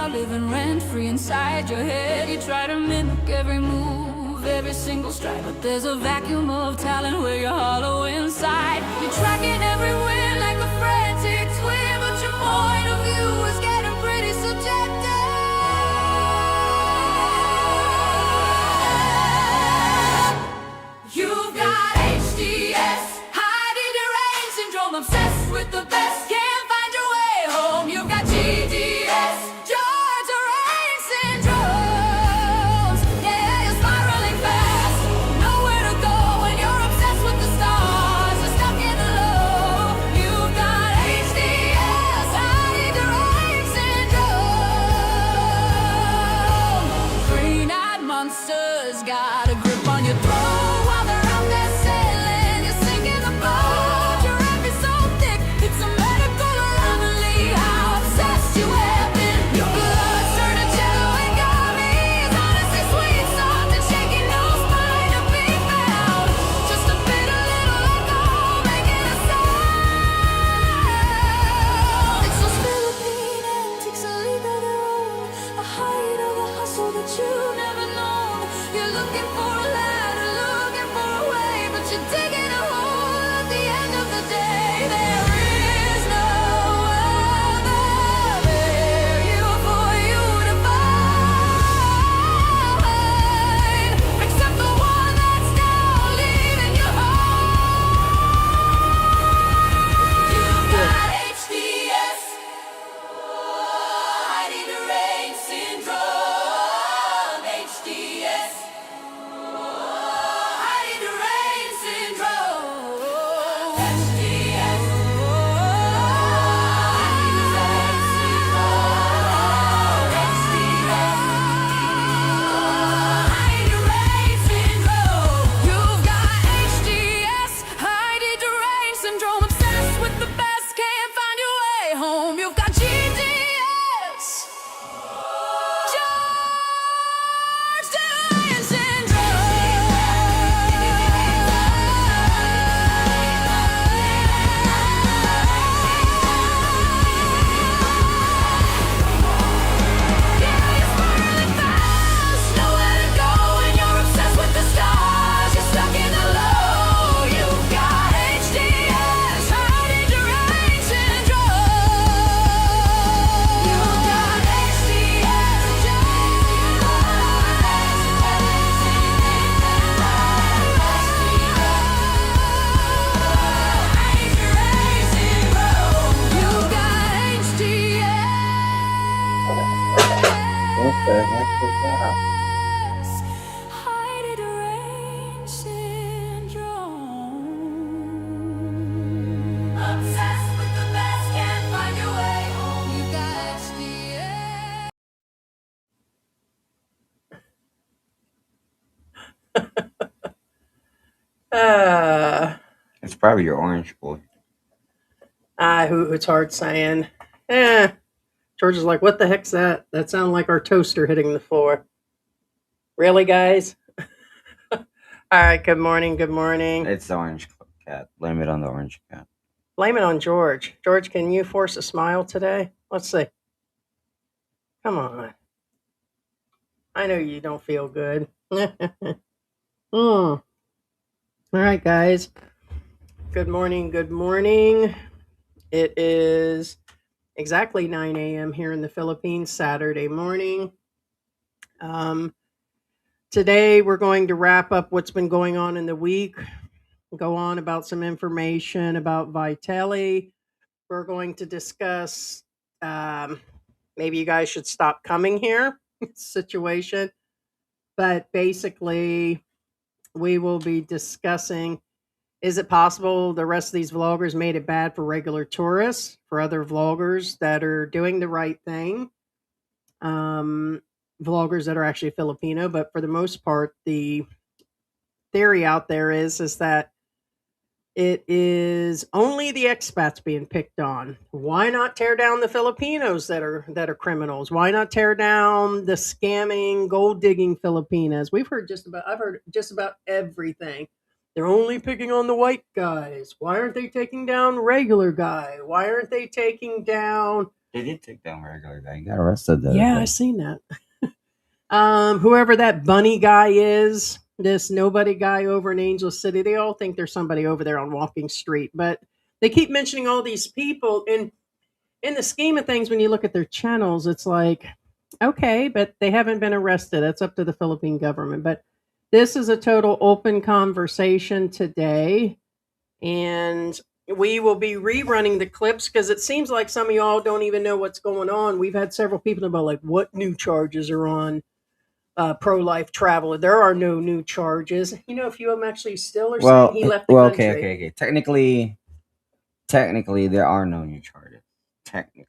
living rent-free inside your head. You try to mimic every move, every single stride, but there's a vacuum of talent where you're hollow inside. You're tracking every win like a frantic twin, but your point of view is getting pretty subjective. You've got HDS, Heidi deranged syndrome, obsessed with the best, can't find your way home. You've got GDS, George deranged syndromes. Yeah, you're spiraling fast, nowhere to go when you're obsessed with the stars. You're stuck in the low. You've got HDS, Heidi deranged syndrome. Green-eyed monsters got a grip on your throat. It's probably your orange boy. It's hard saying. George is like, what the heck's that? That sounded like our toaster hitting the floor. Really, guys? All right, good morning, good morning. It's the orange cat. Blame it on the orange cat. Blame it on George. George, can you force a smile today? Let's see. Come on. I know you don't feel good. All right, guys. Good morning, good morning. It is exactly 9 a.m. here in the Philippines, Saturday morning. Today, we're going to wrap up what's been going on in the week, go on about some information about Vitelli. We're going to discuss maybe you guys should stop coming here situation. But basically, we will be discussing, is it possible the rest of these vloggers made it bad for regular tourists, for other vloggers that are doing the right thing? Vloggers that are actually Filipino, but for the most part, the theory out there is that it is only the expats being picked on. Why not tear down the Filipinos that are criminals? Why not tear down the scamming, gold digging Filipinas? I've heard just about everything. They're only picking on the white guys. Why aren't they taking down regular guy? Why aren't they taking down They did take down regular guy. He got arrested the other Yeah, I day. seen that. Whoever that bunny guy is, this nobody guy over in Angel City, they all think there's somebody over there on Walking Street, but they keep mentioning all these people. And in the scheme of things, when you look at their channels, it's like, okay, but they haven't been arrested. That's up to the Philippine government. But this is a total open conversation today. And we will be rerunning the clips because it seems like some of y'all don't even know what's going on. We've had several people about like what new charges are on pro-life travel. There are no new charges. You know, a few of them actually still are saying he left the country. Okay. Technically, there are no new charges. Technically,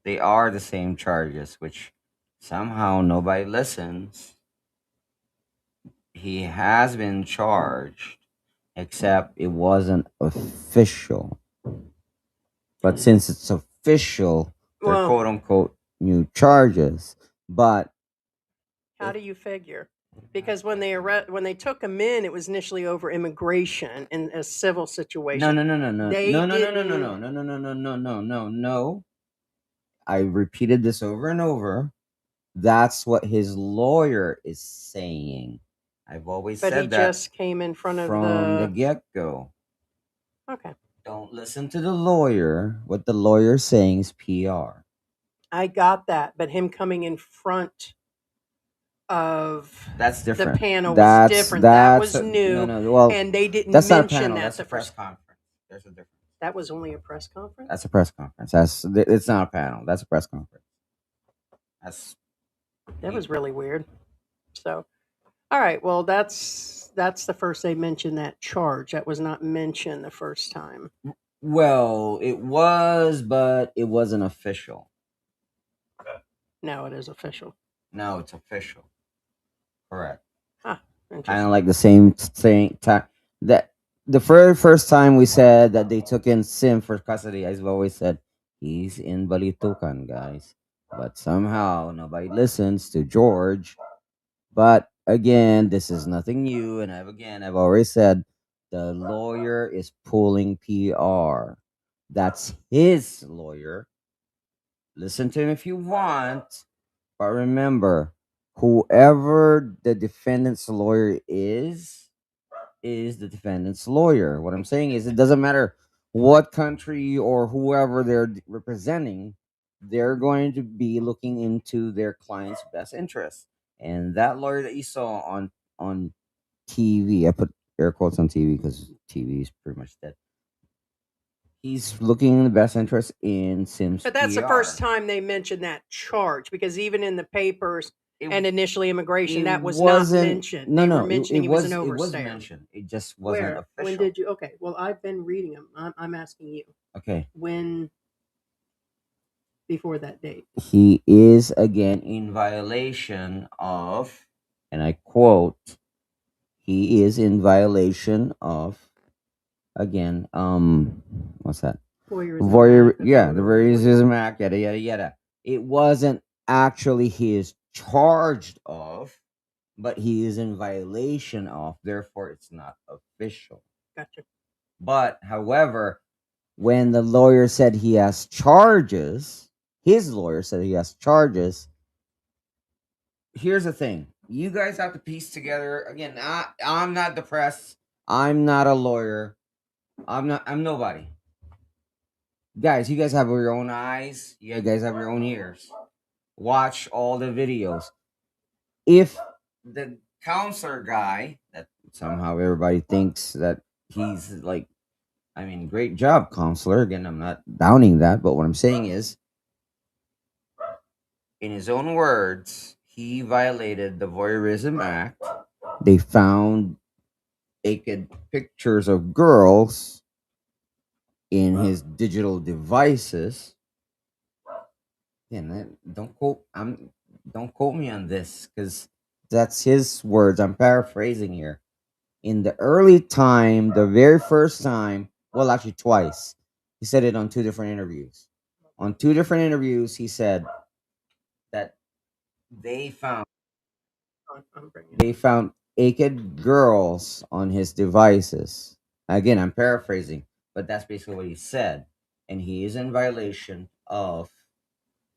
they are the same charges, which somehow nobody listens. He has been charged, except it wasn't official. But since it's official, they're Well, quote unquote new charges. But how do you figure? Because when they took him in, it was initially over immigration in a civil situation. no. They No. I repeated this over and over. That's what his lawyer is saying. I've always But he said that just came in front of from the the. get go. Okay, Don't listen to the lawyer. What the lawyer's saying is PR. I got that. But him coming in front of That's the different. panel was That's different. That was no, new, no. Well, and they didn't that's not a mention panel. that That's the a press first. conference. There's a difference. That was only a press conference. That's a press conference. It's not a panel. That's a press conference. That's That was really weird. So, all right. Well, that's the first they mentioned that charge. That was not mentioned the first time. well, it was, but it wasn't official. Now it is official. No, it's official. Correct. Ah, Kind interesting. of like the same thing. That the very first time we said that they took in Sim for custody, I've always said he's in Balitukan, guys. But somehow nobody listens to George. But again, this is nothing new, and I've always said the lawyer is pulling PR. That's his lawyer. Listen to him if you want, but remember, whoever the defendant's lawyer is the defendant's lawyer. What I'm saying is, it doesn't matter what country or whoever they're representing, they're going to be looking into their client's best interest. And that lawyer that you saw on TV, I put air quotes on TV because TV is pretty much dead. He's looking in the best interest in Sims But that's the PR. first time they mentioned that charge because even in the papers and initially immigration, that was not mentioned. No, They no, were mentioning he was an it was overstay. mentioned. It just wasn't Where? official. When did you? Okay. Well, I've been reading them. I'm asking you. Okay. When before that date? He is again in violation of, and I quote, he is in violation of, again, what's that? Voyeurism Act, Yeah, the Voyeurism Act, yada yada yada. It wasn't actually he is charged of, but he is in violation of. Therefore, it's not official. Gotcha. But however, when the lawyer said he has charges, his lawyer said he has charges. Here's the thing. You guys have to piece together again. I'm not the press. I'm not a lawyer. I'm nobody. Guys, you guys have your own eyes. You guys have your own ears. Watch all the videos. If the counselor guy that somehow everybody thinks that he's like, I mean, great job, counselor. Again, I'm not downing that, but what I'm saying is, in his own words, he violated the Voyeurism Act. They found naked pictures of girls in his digital devices. Again, don't quote me on this because that's his words. I'm paraphrasing here. In the early time, the very first time, well, actually twice, he said it on two different interviews. On two different interviews, he said that they found naked girls on his devices. Again, I'm paraphrasing, but that's basically what he said, and he is in violation of,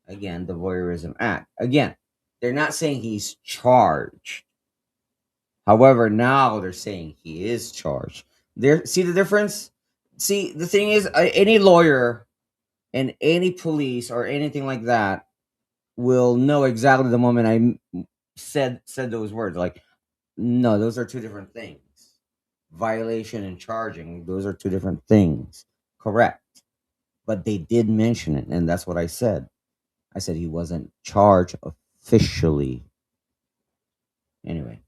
again, the Voyeurism Act. Again, they're not saying he's charged. However, now they're saying he is charged. There, see the difference? See, the thing is, any lawyer and any police or anything like that will know exactly the moment said those words. Like, no, those are two different things. Violation and charging, those are two different things. Correct. But they did mention it, and that's what I said. I said he wasn't charged officially. Anyway.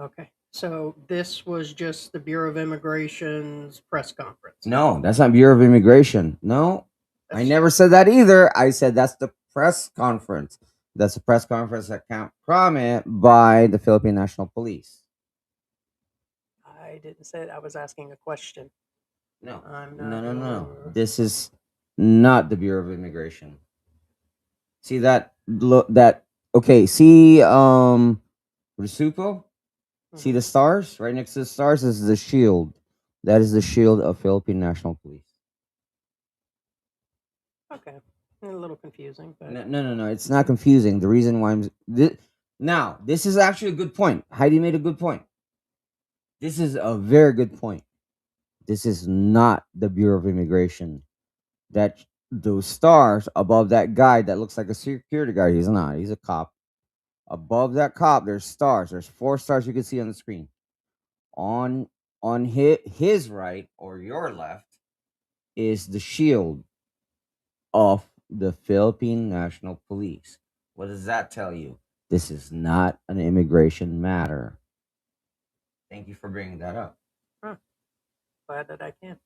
Okay. So this was just the Bureau of Immigration's press conference. No, that's not Bureau of Immigration. No, I That's- never said that either. I said that's the press conference. That's a press conference at Camp Crame by the Philippine National Police. I didn't say it. I was asking a question. No, I'm not no. sure. This is not the Bureau of Immigration. See that? Look that. Okay. See, Risupo. See the stars right next to the stars is the shield. That is the shield of Philippine National Police. Okay. A little confusing, but No. It's not confusing. The reason why now this is actually a good point. Heidi made a good point. This is a very good point. This is not the Bureau of Immigration. That those stars above that guy that looks like a security guard. He's not. He's a cop. Above that cop, there's stars. There's 4 stars you can see on the screen. On his right or your left is the shield of the Philippine National Police. What does that tell you? This is not an immigration matter. Thank you for bringing that up. glad that I can.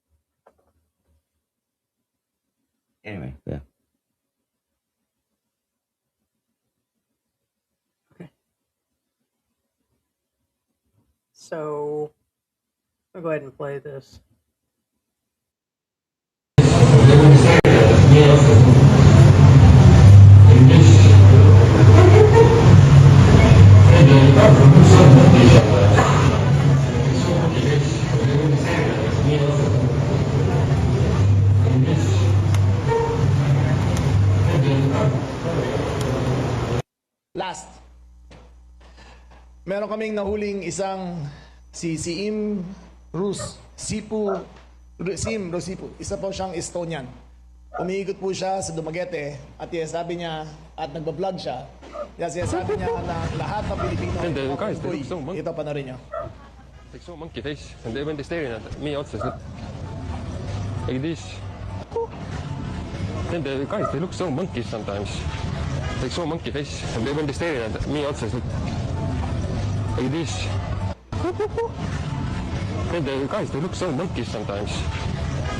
Anyway, yeah. Okay. So I'll go ahead and play this. Last, meron kaming nahuling isang si Sim Rosipu. Isa po siyang Estonian. Umiikot po siya sa Dumaguete at sabi niya, at nagbablog siya, sabi niya na lahat ng Pilipino And the guys, they Uy, look so monkey. ito panorin niyo. Like so monkey face, and they went staring at me also. Like this. And the guys, they look so monkey sometimes. Like so monkey face, and they went staring at me also. Like this. And the guys, they look so monkey sometimes.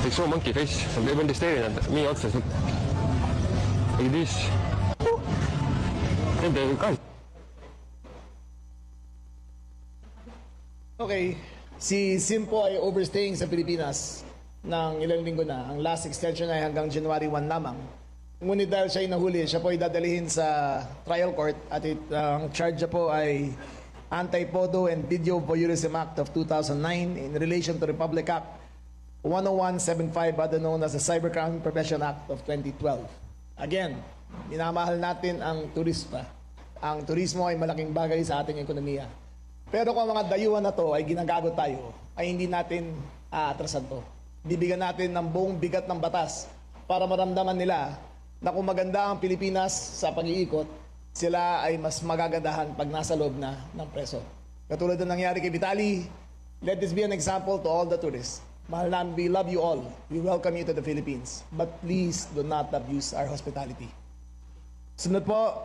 Like so monkey face, and they went staring at me also. Like this. And the guys. Okay, si Sim po ay overstaying sa Pilipinas ng ilang linggo na. Ang last extension ay hanggang January 1 lamang. Ngunit dahil siya ay nahuli, siya po ay dadalhin sa trial court at ang charge po ay Anti-Photo and Video Voyeurism Act of 2009 in relation to Republic Act 10175, other known as the Cybercrime Prevention Act of 2012. Again, minamahal natin ang turista. Ang turismo ay malaking bagay sa ating ekonomiya. Pero kung ang mga dayuhan na to ay ginagago tayo, ay hindi natin aatrasan to. Bibigyan natin ng buong bigat ng batas para maramdaman nila na kung maganda ang Pilipinas sa pag-iikot, sila ay mas magagandahan pag nasa loob na ng preso. Katulad ng nangyari kay Vitali, let this be an example to all the tourists. Mahal namin, we love you all. We welcome you to the Philippines. But please do not abuse our hospitality. Sunod po.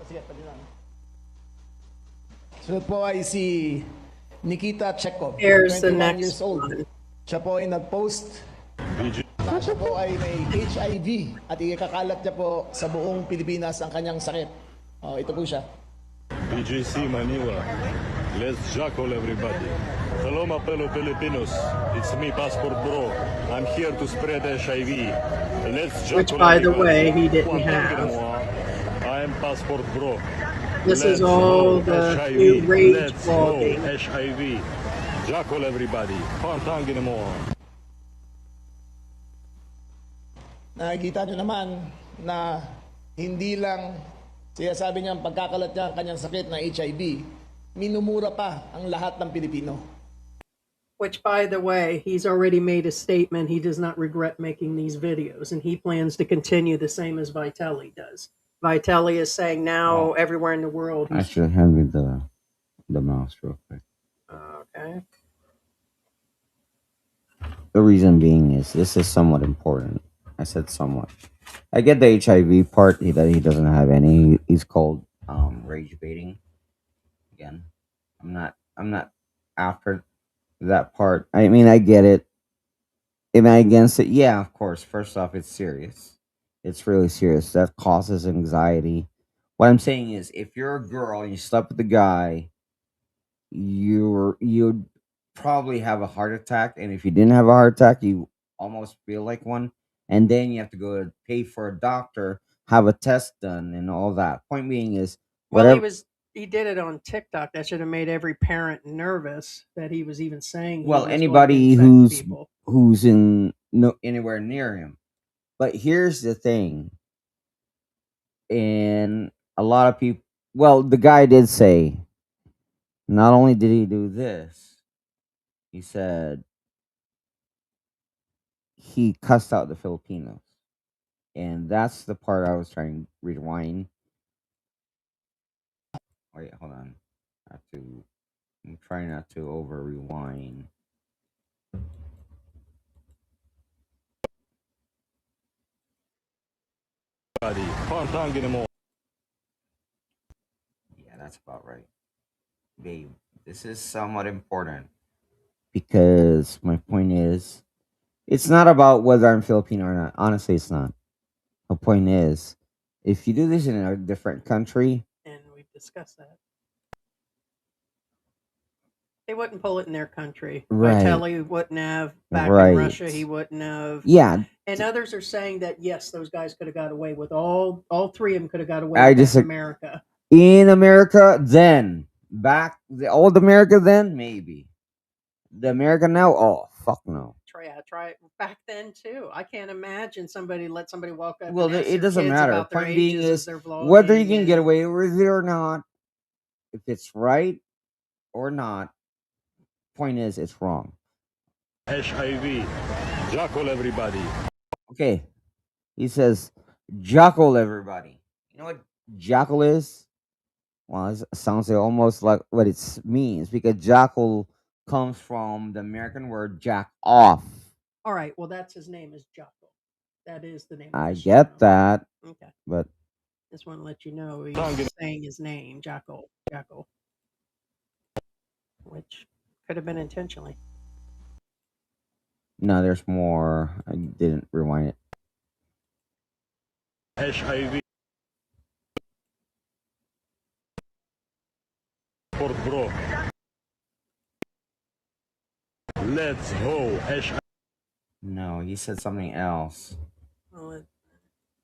Sige, pwede na. Sunod po ay si Nikita Chekhov, Here's the 21 next years old. one. Siya po ay nag-post na siya po ay may HIV at ikakalat niya po sa buong Pilipinas ang kanyang sakit. Ito po siya. BGC Manila. Let's jackal everybody. Hello, my fellow Filipinos. It's me, Passport Bro. I'm here to spread HIV. Let's jackal Which, by the way, everybody. he didn't have. I'm Passport Bro. This is Let's all go, the HIV. new rage Let's go, blogging. HIV. Jackal everybody. Pantangin mo. Nakikita nyo naman na hindi lang siya sabi niya ang pagkakalat niya ang kanyang sakit na HIV, minumura pa ang lahat ng Pilipino. Which, by the way, he's already made a statement. He does not regret making these videos, and he plans to continue the same as Vitelli does. Vitelli is saying now everywhere in the world. Actually, hand me the mouse real quick. Okay. The reason being is this is somewhat important. I said somewhat. I get the HIV part. That he doesn't have any. He's called rage baiting. Again, I'm not after that part. I mean, I get it. Am I against it? Yeah, of course. First off, it's serious. It's really serious. That causes anxiety. What I'm saying is, if you're a girl and you slept with a guy, you'd probably have a heart attack, and if you didn't have a heart attack, you almost feel like one, and then you have to go pay for a doctor, have a test done, and all that. Point being is, Well, whatever. he did it on TikTok. That should have made every parent nervous that he was even saying. Well, he was anybody going to infect people. who's in no anywhere near him. But here's the thing, and a lot of people. Well, the guy did say. Not only did he do this, he said he cussed out the Filipinos. And that's the part I was trying to rewind. Wait, hold on. I'm trying not to over rewind. Yeah, that's about right. Babe, this is somewhat important. Because my point is, it's not about whether I'm Filipino or not. Honestly, it's not. The point is, if you do this in a different country, And we've discussed that. They wouldn't pull it in their country. Right. Vitelli wouldn't have. Back Right. in Russia, he wouldn't have. yeah, And others are saying that yes, those guys could have got away with all three of them could have got away I with that just- in America. in America then, back the old America then, maybe. The America now, oh fuck no. Try it back then too. I can't imagine somebody let somebody walk up. Well, and ask it their doesn't kids matter. about their Point being ages as is, they're whether you vlogging can get and- away with it or not, if it's right or not, point is it's wrong. HIV, jackal everybody. Okay, he says jackal everybody. You know what jackal is? Well, it sounds almost like what it means, because jackal comes from the American word jack off. All right. Well, that's his name is Jocko. That is the name. I of his get channel. that, Okay. but Just want to let you know he's Tongue in- saying his name, Jocko, which could have been intentionally. no, there's more. I didn't rewind it. HIV. Port bro. Let's go. HIV. No, he said something else. Well,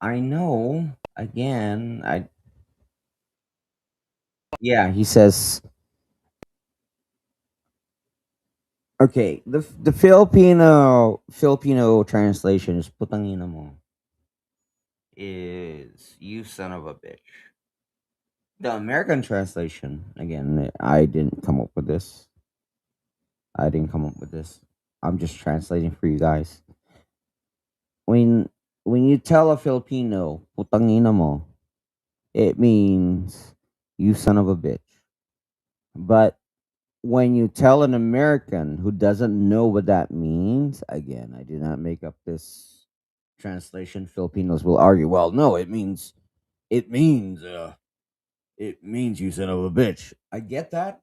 I know. Again, yeah, he says. Okay, the Filipino translation is putangina mo. Is you son of a bitch. The American translation, again, I didn't come up with this. I'm just translating for you guys. When you tell a Filipino putangina mo, it means you son of a bitch. But when you tell an American who doesn't know what that means, again, I did not make up this translation. Filipinos will argue, well, no, it means you son of a bitch. I get that.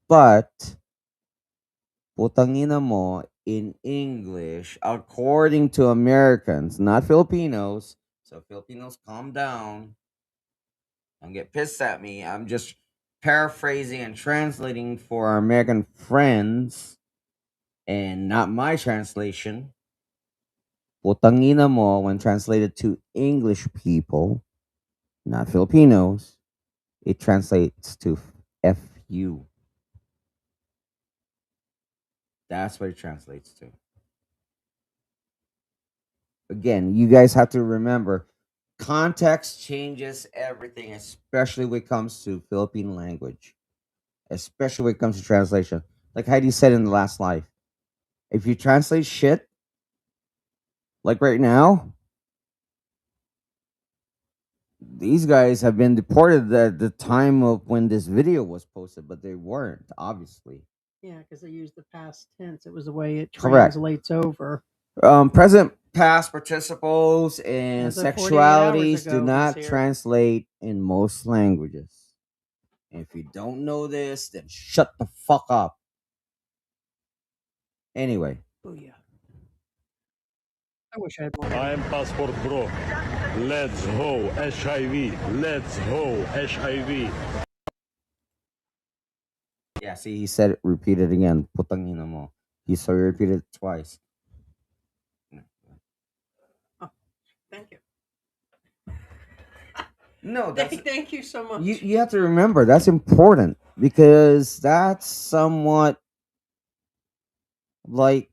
But putangina mo in English, according to Americans, not Filipinos. So Filipinos, calm down. Don't get pissed at me. I'm just paraphrasing and translating for our American friends, and not my translation. Putangina mo, when translated to English people, not Filipinos, it translates to FU. That's what it translates to. again, you guys have to remember context changes everything, especially when it comes to Philippine language, especially when it comes to translation. Like Heidi said in the last live, if you translate shit, like right now, these guys have been deported at the time of when this video was posted, but they weren't, obviously. Yeah, because they use the past tense. It was the way it Correct. translates over. Present, past participles and As of 48 hours sexualities do ago, he's not here. translate in most languages. And if you don't know this, then shut the fuck up. Anyway, Booyah. I wish I had more. I'm passport bro. Let's go HIV. Let's go HIV. yeah, see, he said it, repeat it again. Putang ina mo. He so he repeated it twice. Thank you. No, that's Thank you so much. you have to remember that's important because that's somewhat like,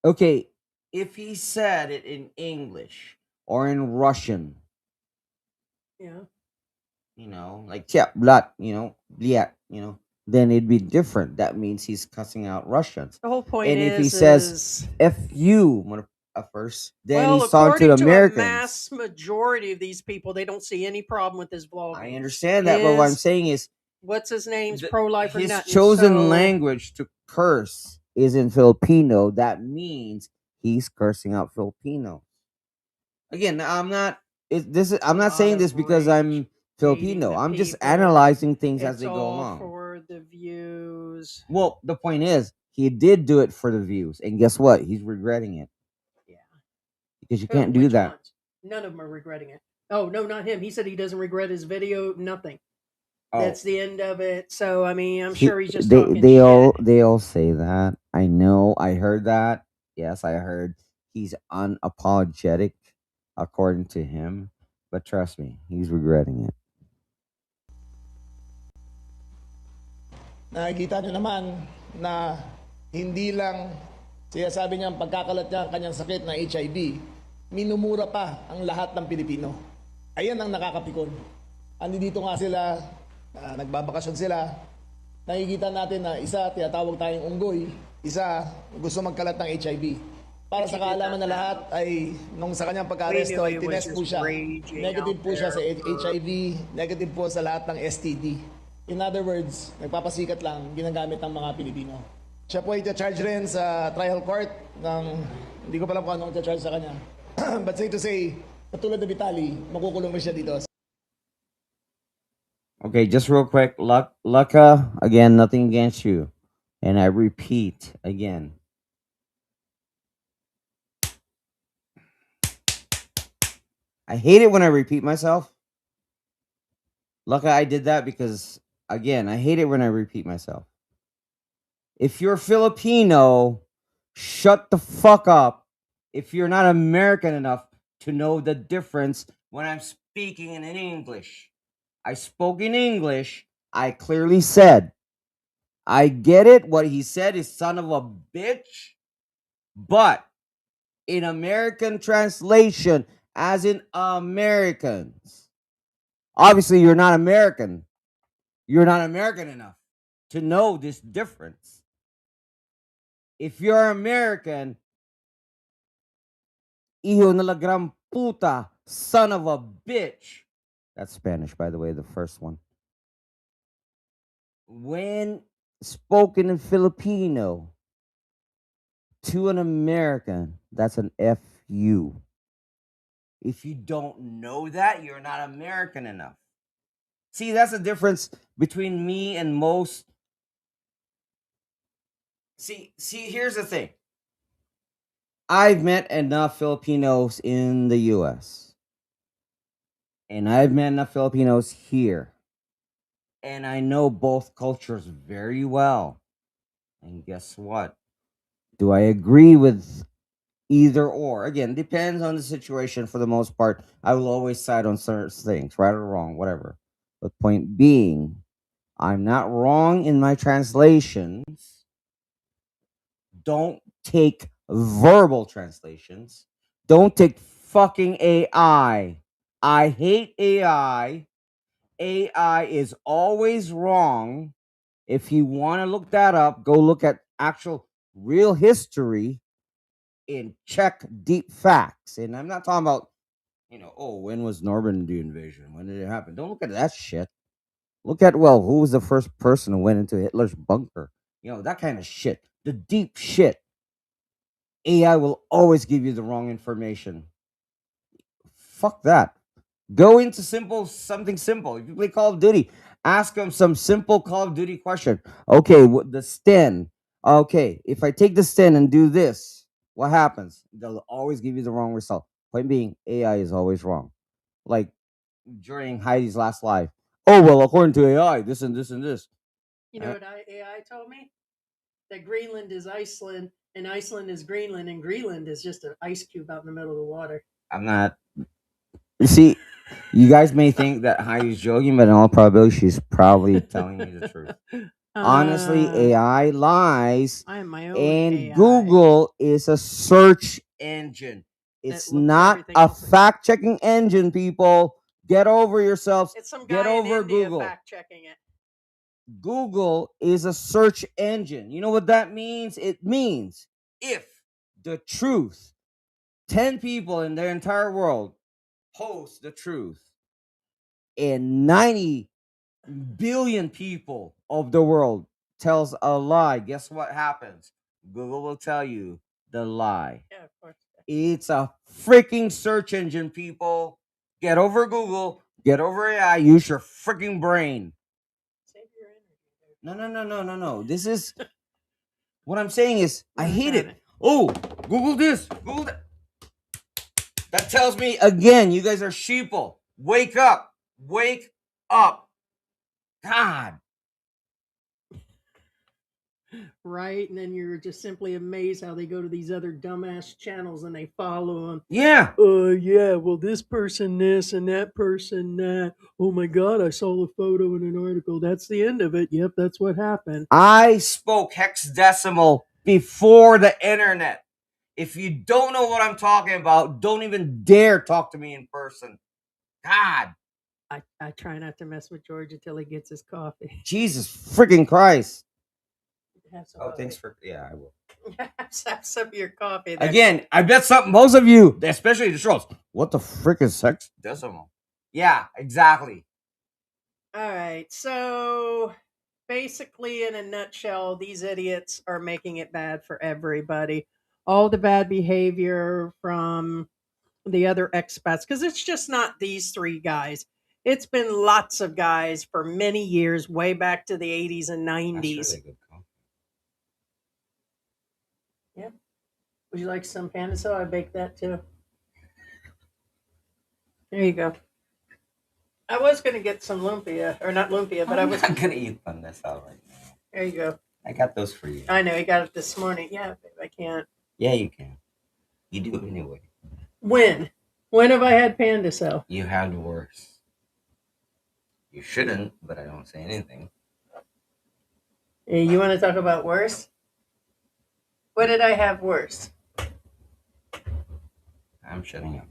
okay, if he said it in English or in Russian, Yeah. like yeah, blood, bliat, then it'd be different. That means he's cussing out Russians. The whole point And is, if he says is "f you" at first, then well, he's talking to according to a Americans. mass majority of these people, they don't see any problem with his vlogging. I understand that, but what I'm His- saying is What's his name's pro-life or his nothing. chosen so, language to curse is in Filipino. That means he's cursing out Filipinos. Again, I'm not. I'm not lot saying of this because rage, I'm Filipino. the I'm just people. analyzing things as It's they go all along. for the views. Well, the point is, he did do it for the views, and guess what? He's regretting it. Yeah. Because you Who? can't do Which that. ones? None of them are regretting it. Oh, no, not him. He said he doesn't regret his video. Nothing. Oh. That's the end of it. So, I mean, I'm He- sure he's just they talking they shit. all say that. I know. I heard that. Yes, I heard he's unapologetic, according to him. But trust me, he's regretting it. Nakikita nyo naman na hindi lang siya sabi niya ang pagkakalat niya ang kanyang sakit na HIV, minumura pa ang lahat ng Pilipino. Ayan ang nakakapikon. Andi dito nga sila, nagbabakasyon sila. Nakikita natin na isa, tinatawag tayong unggoy. Isa, gusto magkalat ng HIV. Para sa kaalaman na lahat ay nung sa kanyang pagka-aresto ay tinest po siya. Negative po siya sa HIV, negative po sa lahat ng STD. In other words, nagpapasikat lang, ginagamit ng mga Pilipino. Siya po ay charge rin sa trial court ng, hindi ko pa alam kung anong charge sa kanya. But say to say, katulad na Vitali, makukulong na siya dito. Okay, just real quick, Lucka, again, nothing against you. And I repeat again. I hate it when I repeat myself. Lucka, I did that because, again, I hate it when I repeat myself. If you're Filipino, shut the fuck up. If you're not American enough to know the difference when I'm speaking in English. I spoke in English. I clearly said, I get it. What he said is son of a bitch. But in American translation, as in Americans, obviously you're not American. You're not American enough to know this difference. If you're American, hijo de la gran puta, son of a bitch. That's Spanish, by the way, the first one. When spoken in Filipino to an American, that's an FU. If you don't know that, you're not American enough. See, that's the difference between me and most. See, here's the thing. I've met enough Filipinos in the US. And I've met enough Filipinos here. And I know both cultures very well. And guess what? Do I agree with either or? Again, depends on the situation for the most part. I will always side on certain things, right or wrong, whatever. But point being, I'm not wrong in my translations. Don't take verbal translations. Don't take fucking AI. I hate AI. AI is always wrong. If you want to look that up, go look at actual real history and check deep facts. And I'm not talking about, oh, when was Normandy invasion? When did it happen? Don't look at that shit. Look at, well, who was the first person who went into Hitler's bunker? That kind of shit. The deep shit. AI will always give you the wrong information. Fuck that. Go into something simple. If you play Call of Duty, ask them some simple Call of Duty question. Okay, the sten. Okay, if I take the sten and do this, what happens? They'll always give you the wrong result. Point being, AI is always wrong. Like during Heidi's last live. Oh well, according to AI, this and this and this. You know what AI told me? That Greenland is Iceland, and Iceland is Greenland, and Greenland is just an ice cube out in the middle of the water. I'm not. You see, you guys may think that Heidi's joking, but in all probability, she's probably telling me the truth. Honestly, AI lies, I am my own and AI. Google is a search engine. It's looks not everything a up. fact-checking engine, people. Get over yourselves. It's some Get guy in over India Google. fact checking it. Google is a search engine. You know what that means? It means if the truth, 10 people in their entire world post the truth, and 90 billion people of the world tells a lie, guess what happens? Google will tell you the lie. Yeah, of course. It's a freaking search engine, people. Get over Google. Get over AI. Use your freaking brain. Save your energy. No. This is what I'm saying is I hate got it. it. Oh, Google this. Google that. That tells me again, you guys are sheeple. Wake up. Wake up. God. Right, and then you're just simply amazed how they go to these other dumbass channels and they follow them. Yeah. Yeah, well, this person this and that person that. Oh my God, I saw a photo in an article. That's the end of it. Yep, that's what happened. I spoke hexadecimal before the internet. If you don't know what I'm talking about, don't even dare talk to me in person. God. I try not to mess with George until he gets his coffee. Jesus freaking Christ. Have some Oh, coffee. thanks for, yeah, I will. Have some of your coffee there. Again, I bet most of you, especially the trolls, what the frick is hexadecimal? Yeah, exactly. All right, so basically, in a nutshell, these idiots are making it bad for everybody. All the bad behavior from the other expats, because it's just not these three guys. It's been lots of guys for many years, way back to the 80s and 90s. That's really good coffee. Yeah. Would you like some panda cell? I baked that too. There you go. I was going to get some lumpia, or not lumpia, but I was. I'm not gonna eat pandesal right now. There you go. I got those for you. I know, he got it this morning. Yeah, babe, I can't. Yeah, you can. You do it anyway. When? When have I had panda cell? You had worse. You shouldn't, but I don't say anything. Hey, you want to talk about worse? What did I have worse? I'm shutting up.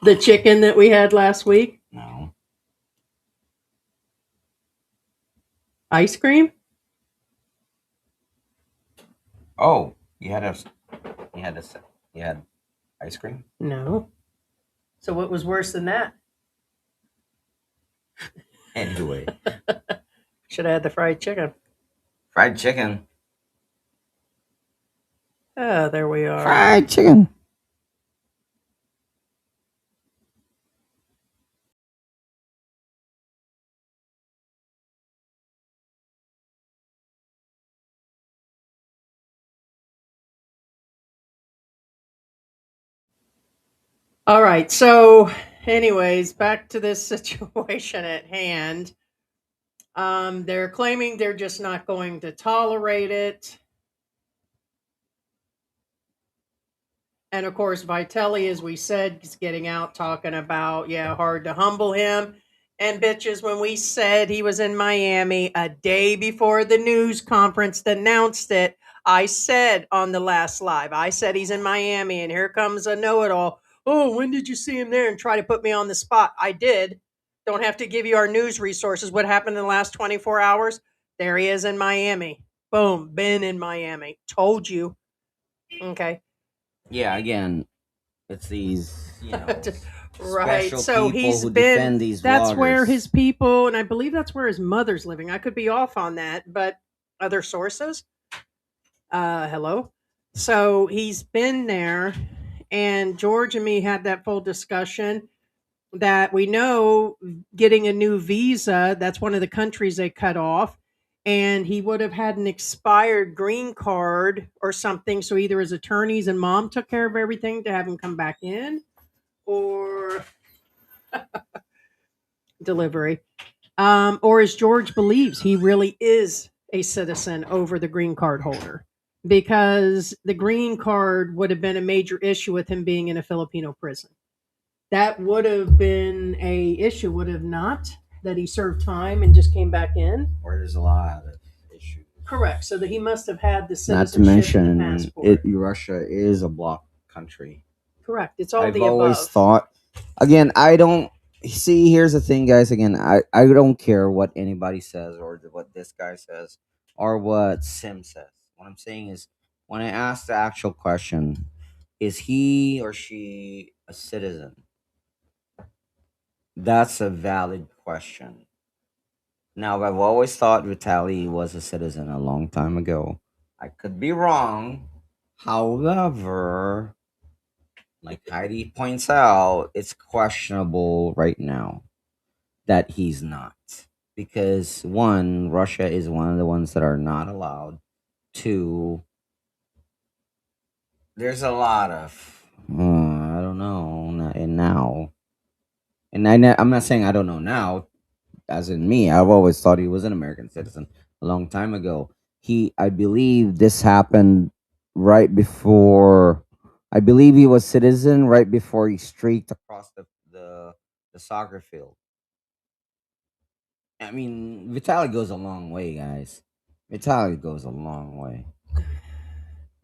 The chicken that we had last week? No. Ice cream? Oh, you had ice cream? No. So what was worse than that? Anyway. Should have had the fried chicken. Fried chicken. Ah, there we are. Fried chicken. All right. So, anyways, back to this situation at hand. They're claiming they're just not going to tolerate it. And of course, Vitelli, as we said, is getting out talking about, hard to humble him. And bitches, when we said he was in Miami a day before the news conference that announced it, I said on the last live, I said he's in Miami, and here comes a know-it-all. Oh, when did you see him there? And try to put me on the spot. I did. Don't have to give you our news resources. What happened in the last 24 hours? There he is in Miami. Boom, been in Miami. Told you. Okay. Yeah, again, it's these, Right. special So people he's who been, defend these that's where waters. his people, and I believe that's where his mother's living. I could be off on that, but other sources. Hello. So he's been there, and George and me had that full discussion that we know getting a new visa, that's one of the countries they cut off. And he would have had an expired green card or something. So either his attorneys and mom took care of everything to have him come back in, or delivery. Or as George believes, he really is a citizen over the green card holder, because the green card would have been a major issue with him being in a Filipino prison. That would have been a issue, would have not, that he served time and just came back in. Where there's a lot of issues. Correct. So that he must have had the Not to citizenship and the mention, passport. Russia is a bloc country. Correct. It's all I've the always above. thought. Again, I don't see. Here's the thing, guys. Again, I don't care what anybody says or what this guy says or what Sim says. What I'm saying is, when I ask the actual question, is he or she a citizen? That's a valid question. Now, I've always thought Vitaly was a citizen a long time ago. I could be wrong. However, like Heidi points out, it's questionable right now that he's not. Because one, Russia is one of the ones that are not allowed. Two, there's a lot of, I don't know, and now. And I'm not saying I don't know now, as in me. I've always thought he was an American citizen a long time ago. I believe this happened right before. I believe he was citizen right before he streaked across the soccer field. I mean, Vitaly goes a long way, guys. Vitaly goes a long way.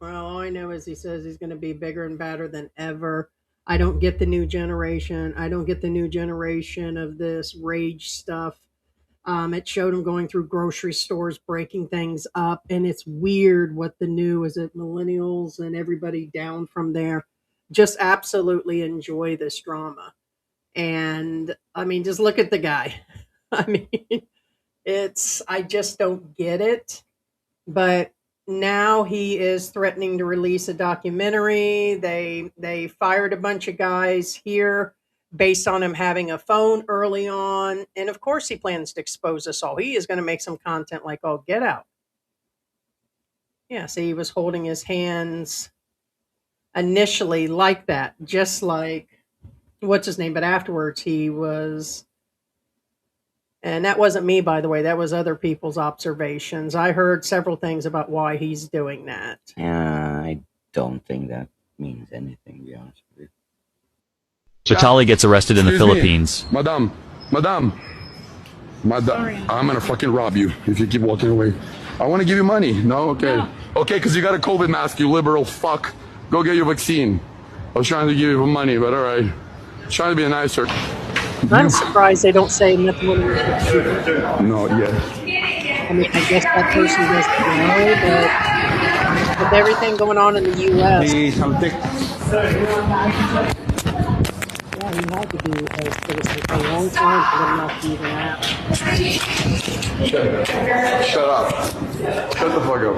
Well, all I know is he says he's going to be bigger and badder than ever. I don't get the new generation. I don't get the new generation of this rage stuff. It showed him going through grocery stores, breaking things up, and it's weird what the new is it millennials and everybody down from there just absolutely enjoy this drama. And I mean, just look at the guy. I mean, I just don't get it. But now he is threatening to release a documentary. They fired a bunch of guys here based on him having a phone early on, and of course he plans to expose us all. He is going to make some content like, "Oh, get out." Yeah, see, he was holding his hands initially like that, just like what's his name, but afterwards he was. And that wasn't me, by the way. That was other people's observations. I heard several things about why he's doing that. I don't think that means anything, to be honest with you. Vitali gets arrested in the Excuse me. Philippines. Madam, I'm gonna fucking rob you if you keep walking away. I want to give you money. No, okay. No. Okay, because you got a COVID mask, you liberal fuck. Go get your vaccine. I was trying to give you money, but all right. Trying to be a nicer. I'm surprised they don't say nothing when you're No, yeah. I mean, I guess that person doesn't know, but with everything going on in the U.S., yeah, he had to be a citizen for a long time for them not to even ask. Shut up. Shut the fuck up.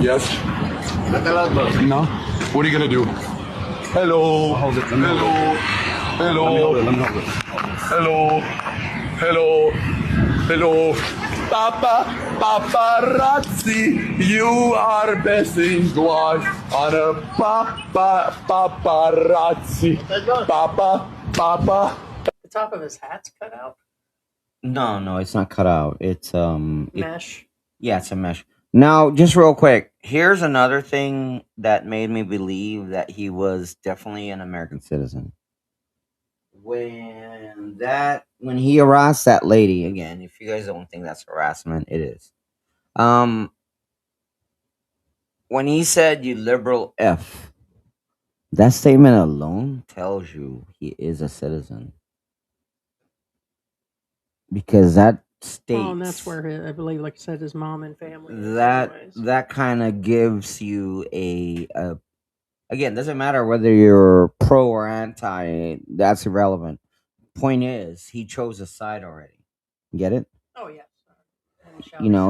Yes? No? What are you gonna do? Hello. Hello. Hello. Hello. Hello. Hello. Paparazzi, you are messing twice on a paparazzi. The top of his hat's cut out. No, it's not cut out. It's Mesh. yeah, it's a mesh. Now, just real quick, here's another thing that made me believe that he was definitely an American citizen. when he harassed that lady again, if you guys don't think that's harassment, it is. When he said you liberal F, that statement alone tells you he is a citizen. Because that states Well, and that's where I believe, like I said, his mom and family is that anyways. that kind of gives you a again, doesn't matter whether you're pro or anti, that's irrelevant. Point is, he chose a side already. Get it? Oh, yes.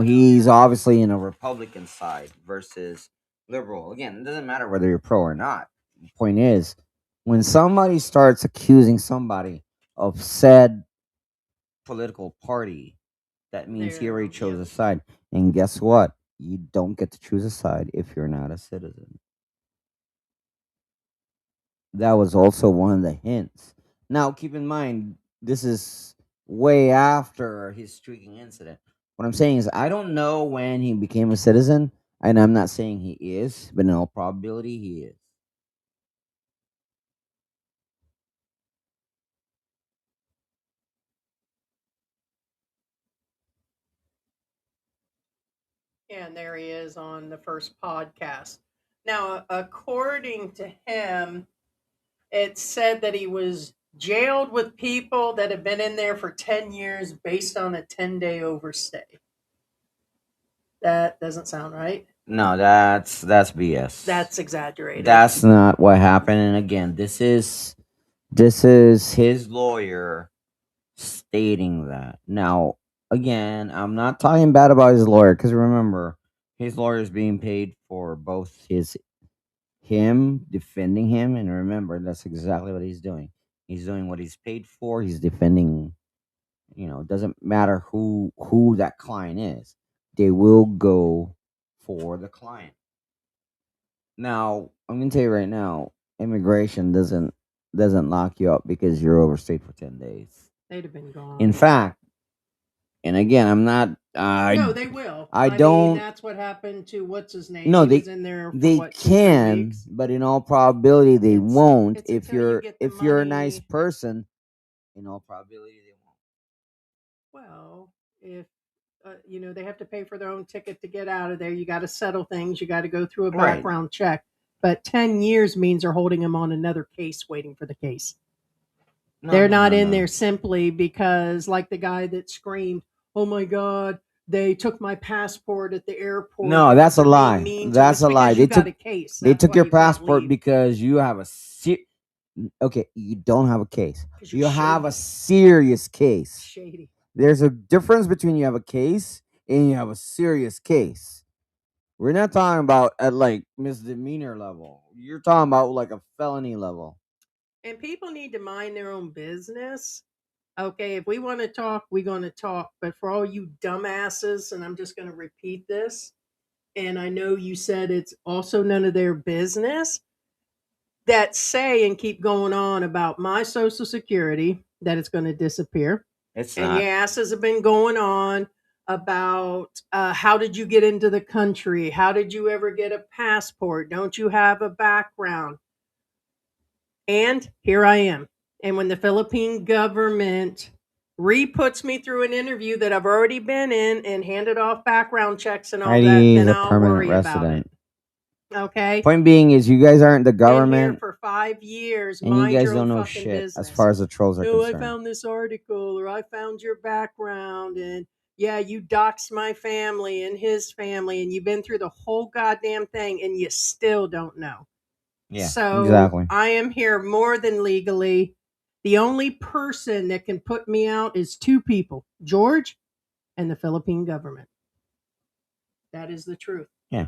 He's obviously in a Republican side versus liberal. Again, it doesn't matter whether you're pro or not. The point is, when somebody starts accusing somebody of said political party, that means he already chose a side. And guess what? You don't get to choose a side if you're not a citizen. That was also one of the hints. Now, keep in mind, this is way after his streaking incident. What I'm saying is, I don't know when he became a citizen, and I'm not saying he is, but in all probability, he is. And there he is on the first podcast. Now, according to him, it said that he was jailed with people that have been in there for 10 years based on a 10-day overstay. That doesn't sound right. No, that's BS. That's exaggerated. That's not what happened. And again, this is his lawyer stating that. Now, again, I'm not talking bad about his lawyer because remember, his lawyer is being paid for both him defending him, and remember, that's exactly what he's doing. He's doing what he's paid for. He's defending. It doesn't matter who that client is. They will go for the client. Now, I'm gonna tell you right now, immigration doesn't lock you up because you're overstayed for 10 days. They'd have been gone. In fact, and again, I'm not. No, they will. I don't. mean, that's what happened to what's his name. No, He they was in there for they what, 2-3 can, weeks? but in all probability, they won't. it's If until you you're get the if you're a nice money. person, in all probability, they won't. Well, if they have to pay for their own ticket to get out of there. You got to settle things. You got to go through a Right. background check. But 10 years means they're holding him on another case, waiting for the case. They're not in there simply because, like the guy that screamed, "Oh my God, they took my passport at the airport." No, that's a lie. That's a lie. They took a case. They That's took why your you can't passport leave. because you have a okay. You don't have a case. 'Cause You you're have a shady. serious case. Shady. There's a difference between you have a case and you have a serious case. We're not talking about at like misdemeanor level. You're talking about like a felony level. And people need to mind their own business. Okay, if we want to talk, we're going to talk. But for all you dumbasses, and I'm just going to repeat this, and I know you said it's also none of their business, that say and keep going on about my Social Security, that it's going to disappear. It's And not. your asses have been going on about how did you get into the country? How did you ever get a passport? Don't you have a background? And here I am. And when the Philippine government re-puts me through an interview that I've already been in and handed off background checks and all that, Heidi is then a I'll permanent worry about it. resident. Okay? Point being is you guys aren't the Been here government, for 5 years. and you Mind guys your don't own know fucking shit business. as far as the trolls are No, I concerned. found this article, or I found your background, and yeah, you doxed my family and his family, and you've been through the whole goddamn thing, and you still don't know. Yeah, So exactly. I am here more than legally. The only person that can put me out is 2 people, George and the Philippine government. That is the truth. Yeah,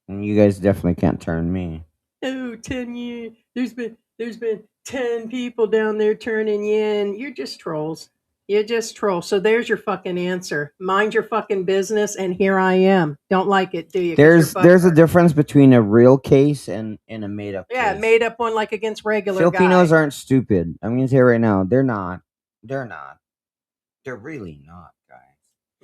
and you guys definitely can't turn me. Oh, 10 years. There's been 10 people down there turning you in. You're just trolls. You're just trolls. So there's your fucking answer. Mind your fucking business, and here I am. Don't like it, do you? 'Cause you're There's a butthurt. difference between a real case and a made up Yeah, case. made up one like against regular Filipinos guy. aren't stupid. I'm gonna tell you right now, they're not. They're not. They're really not, guys.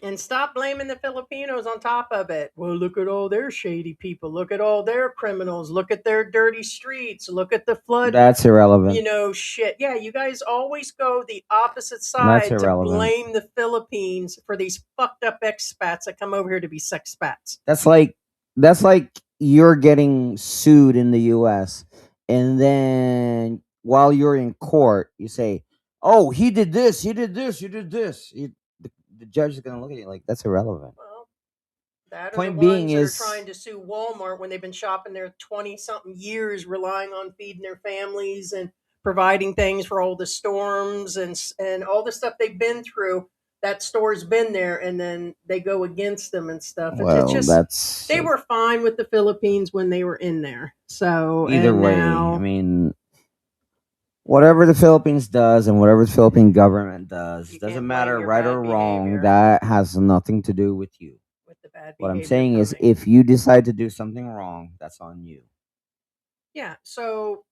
And stop blaming the Filipinos on top of it. Well, look at all their shady people. Look at all their criminals. Look at their dirty streets. Look at the flood, That's irrelevant. shit. Yeah, you guys always go the opposite That's side to irrelevant. blame the Philippines for these fucked up expats that come over here to be sexpats. That's like you're getting sued in the US, and then while you're in court you say, "Oh, he did this, he did this, you did this." The judge is going to look at you like that's irrelevant. Well, that are the Point ones being that are is trying to sue Walmart when they've been shopping there 20-something years, relying on feeding their families and providing things for all the storms and all the stuff they've been through. That store's been there, and then they go against them and stuff. It's well, just that's they were fine with the Philippines when they were in there. So either and way. now, I mean, whatever the Philippines does and whatever the Philippine government does, You doesn't can't matter blame your right bad or wrong. behavior. That has nothing to do with you. with the bad What I'm behavior saying is, coming. if you decide to do something wrong, that's on you. Yeah, so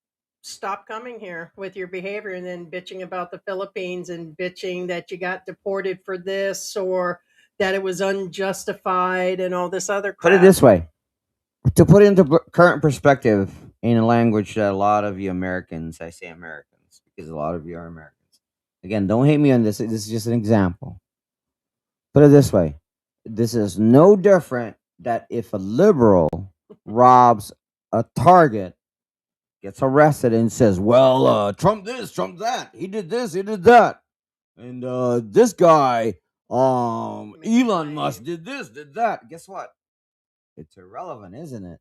stop coming here with your behavior and then bitching about the Philippines and bitching that you got deported for this or that it was unjustified and all this other Put it crap. this way: to put into current perspective in a language that a lot of you Americans, I say Americans because a lot of you are Americans. Again, don't hate me on this. This is just an example. Put it this way: this is no different that if a liberal robs a Target, gets arrested, and says, "Well, Trump this, Trump that. He did this, he did that, and this guy, Elon Musk did this, did that." Guess what? It's irrelevant, isn't it?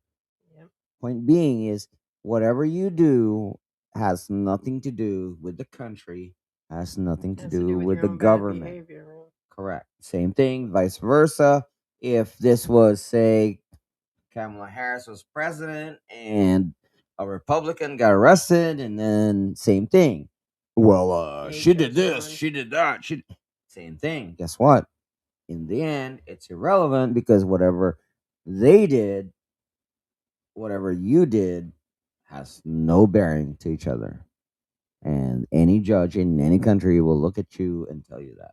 Yep. Point being is, whatever you do has nothing to do with the country, has nothing to Has do with your the own bad government. behavior, right? Correct. Same thing, vice versa. If this was, say, Kamala Harris was president and a Republican got arrested, and then same thing. Well, she did this, HS1. she did that, same thing. Guess what? In the end, it's irrelevant because whatever they did, whatever you did, has no bearing to each other. And any judge in any country will look at you and tell you that.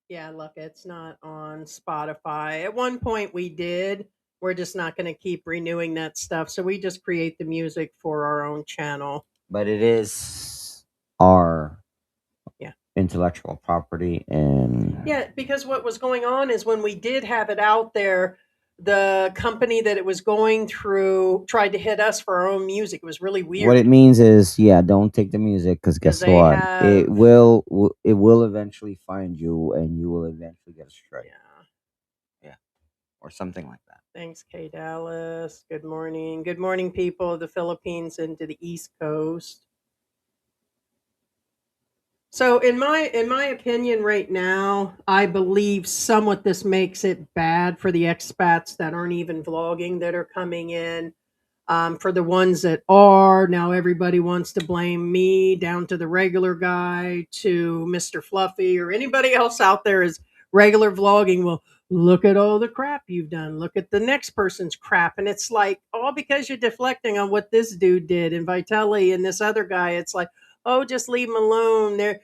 Yeah, look, it's not on Spotify. At one point we did. We're just not going to keep renewing that stuff. So we just create the music for our own channel. But it is our Yeah. intellectual property, and Yeah, because what was going on is when we did have it out there, the company that it was going through tried to hit us for our own music. It was really weird. what it means is, yeah, don't take the music because 'Cause guess they what? have- It will eventually find you, and you will eventually get a strike. Yeah. Or something like that. Thanks, Kay Dallas. Good morning. Good morning, people of the Philippines and to the East Coast. So in my opinion right now, I believe somewhat this makes it bad for the expats that aren't even vlogging that are coming in. For the ones that are, now everybody wants to blame me down to the regular guy to Mr. Fluffy or anybody else out there is regular vlogging. Well, look at all the crap you've done. Look at the next person's crap. And it's like, all because you're deflecting on what this dude did and Vitelli and this other guy. It's like, oh, just leave them alone. There,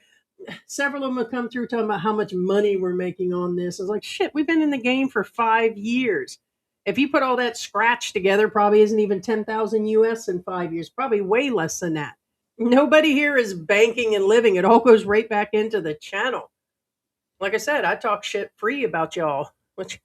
several of them have come through talking about how much money we're making on this. It's like, shit, we've been in the game for 5 years. If you put all that scratch together, probably isn't even 10,000 US in 5 years, probably way less than that. Nobody here is banking and living. It all goes right back into the channel. Like I said, I talk shit free about y'all, which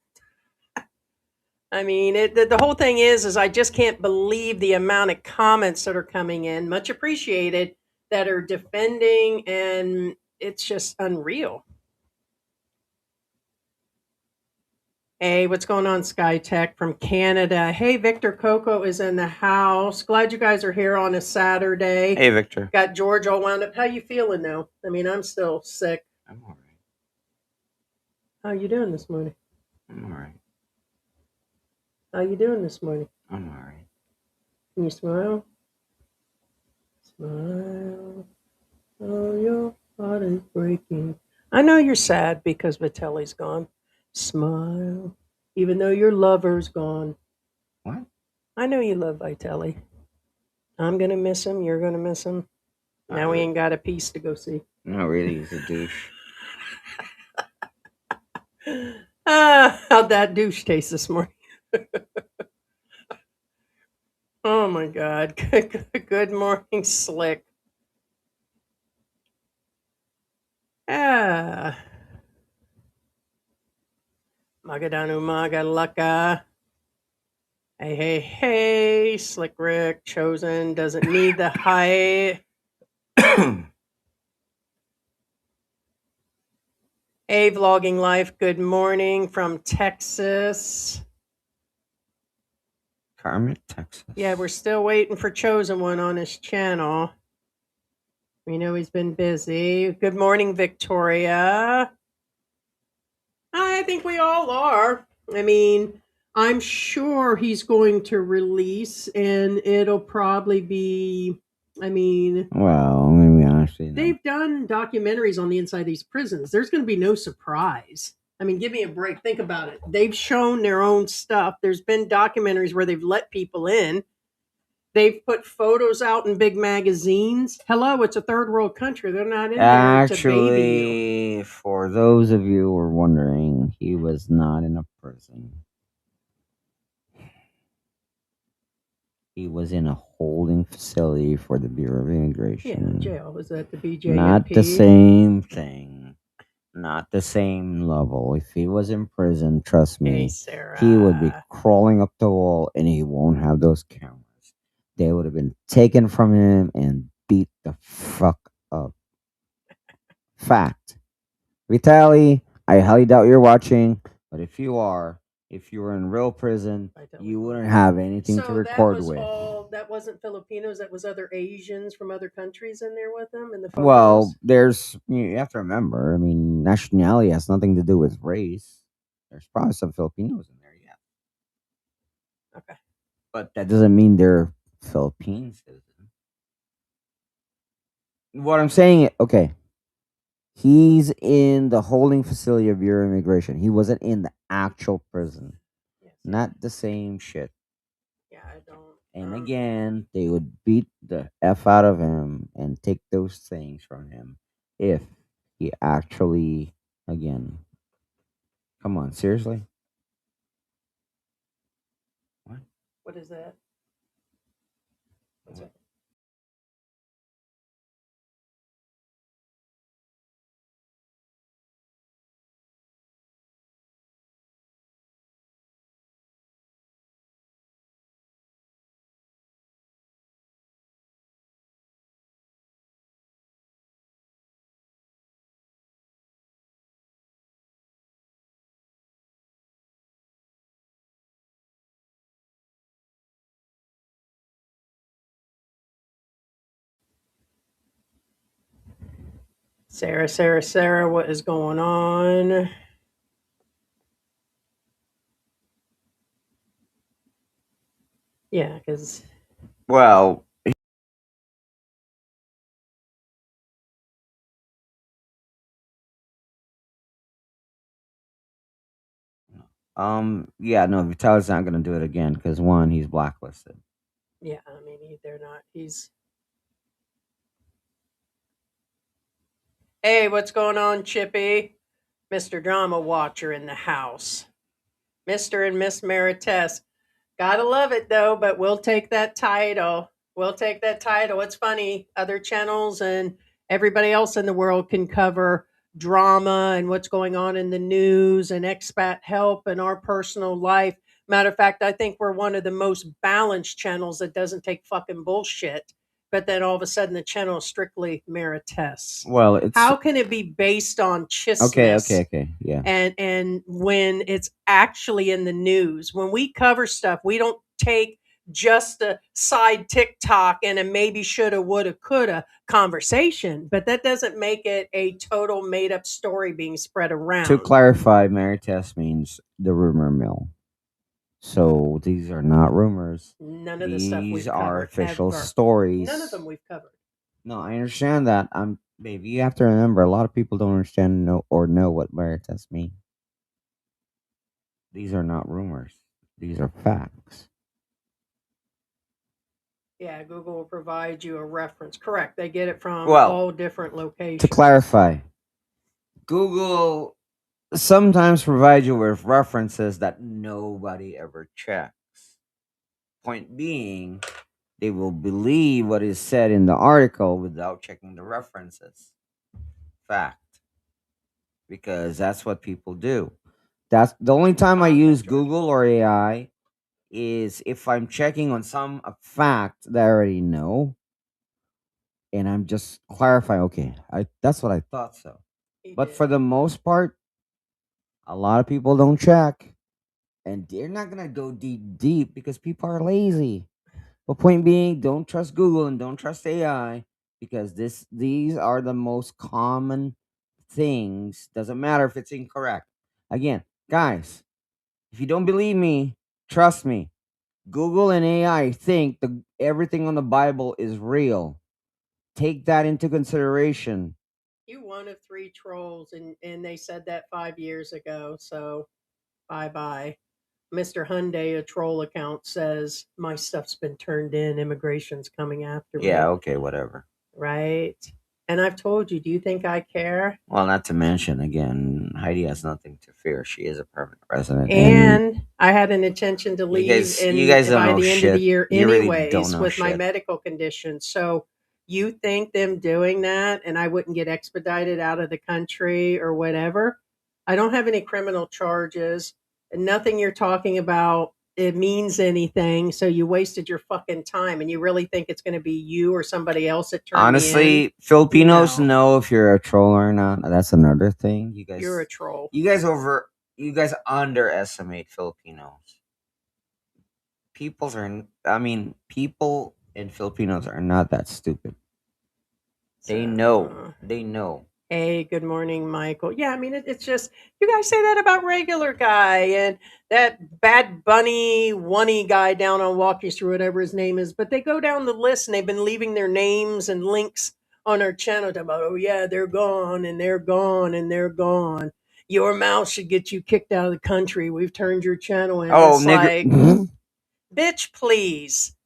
I mean, the whole thing is I just can't believe the amount of comments that are coming in, much appreciated, that are defending, and it's just unreal. Hey, what's going on, SkyTech from Canada? Hey, Victor Coco is in the house. Glad you guys are here on a Saturday. Hey, Victor. Got George all wound up. How you feeling now? I mean, I'm still sick. I'm all right. How you doing this morning? I'm all right. How you doing this morning? I'm all right. Can you smile? Smile. Oh, your heart is breaking. I know you're sad because Vitelli's gone. Smile. Even though your lover's gone. What? I know you love Vitelli. I'm going to miss him. You're going to miss him. Now we ain't got a piece to go see. Not really. He's a douche. How'd that douche taste this morning? Oh my God. Good morning, Slick. Ah. Magadan umaga laka. Hey, hey, hey. Slick Rick, chosen, doesn't need the height. Hey, Vlogging Life, good morning from Texas. Carmen, Texas. Yeah, we're still waiting for Chosen One on his channel. We know he's been busy. Good morning, Victoria. I think we all are. I mean, I'm sure he's going to release, and it'll probably be, I mean, Well, maybe honestly, no. they've done documentaries on the inside of these prisons. There's going to be no surprise. I mean, give me a break. Think about it. They've shown their own stuff. There's been documentaries where they've let people in. They've put photos out in big magazines. Hello, it's a third world country. They're not in there to baby you. Actually, for those of you who are wondering, he was not in a prison. He was in a holding facility for the Bureau of Yeah, Immigration. jail. Was that the BJMP? Not the same thing. Not the same level. If he was in prison, trust Hey, me, Sarah. he would be crawling up the wall and he won't have those cameras. They would have been taken from him and beat the fuck up. Fact. Vitali, I highly doubt you're watching, but if you are, if you were in real prison, you wouldn't have anything to record with. That wasn't Filipinos. That was other Asians from other countries in there with them in the photos. Well, you have to remember, I mean, nationality has nothing to do with race. There's probably some Filipinos in there, yeah. Okay. But that doesn't mean they're Philippine citizens. What I'm saying, okay, he's in the holding facility of Bureau of Immigration. He wasn't in the actual prison. Yes. Not the same shit. Yeah, I don't. And again, they would beat the F out of him and take those things from him if he actually, again, come on, seriously? What is that? What's that? Sarah, what is going on? Yeah, because Well, yeah, no, Vitali's not gonna do it again because one, he's blacklisted. yeah, I mean they're not. He's. Hey, what's going on, Chippy? Mr. Drama Watcher in the house. Mr. and Miss Maritess. Gotta love it though, but we'll take that title. We'll take that title. It's funny, other channels and everybody else in the world can cover drama and what's going on in the news and expat help and our personal life. Matter of fact, I think we're one of the most balanced channels that doesn't take fucking bullshit. But then all of a sudden the channel is strictly Maritess. Well, it's How can it be based on chisness? okay, yeah. And when it's actually in the news, when we cover stuff, we don't take just a side TikTok and a maybe shoulda woulda coulda conversation, but that doesn't make it a total made up story being spread around. To clarify, Maritess means the rumor mill. So these are not rumors. None of the stuff we've These covered are official ever. stories. None of them we've covered. No, I understand that. Baby, you have to remember a lot of people don't understand know what Veritas mean. These are not rumors. These are facts. Yeah, Google will provide you a reference. Correct. They get it from Well, all different locations. To clarify, Google sometimes provide you with references that nobody ever checks. Point being, they will believe what is said in the article without checking the references. Fact. Because that's what people do. That's the only time I use Google or AI is if I'm checking on some a fact that I already know, and I'm just clarifying. Okay, that's what I thought so. But for the most part, a lot of people don't check, and they're not gonna go deep because people are lazy. But point being, don't trust Google and don't trust AI because these are the most common things. Doesn't matter if it's incorrect. Again, guys, if you don't believe me, trust me. Google and AI think everything on the Bible is real. Take that into consideration. You one of 3 trolls, and they said that 5 years ago. So bye bye. Mr. Hyundai, a troll account, says my stuff's been turned in. Immigration's coming after me. Yeah, okay, whatever. Right. And I've told you, do you think I care? Well, not to mention, again, Heidi has nothing to fear. She is a permanent resident. And I had an intention to leave you guys don't by know the end of the shit. year You really anyways don't know with my shit. medical condition. So you think them doing that and I wouldn't get expedited out of the country or whatever? I don't have any criminal charges. And nothing you're talking about it means anything. So you wasted your fucking time, and you really think it's going to be you or somebody else that turned me in? Honestly, Filipinos No. know if you're a troll or not. That's another thing. You're a troll. You guys underestimate Filipinos. People and Filipinos are not that stupid. They know. They know. Hey, good morning, Michael. Yeah, I mean, it's just, you guys say that about regular guy and that Bad Bunny, one guy down on Walking Through, whatever his name is, but they go down the list and they've been leaving their names and links on our channel talking about, oh, yeah, they're gone and they're gone and they're gone. Your mouth should get you kicked out of the country. We've turned your channel in. Oh, It's nigger. like, bitch, please.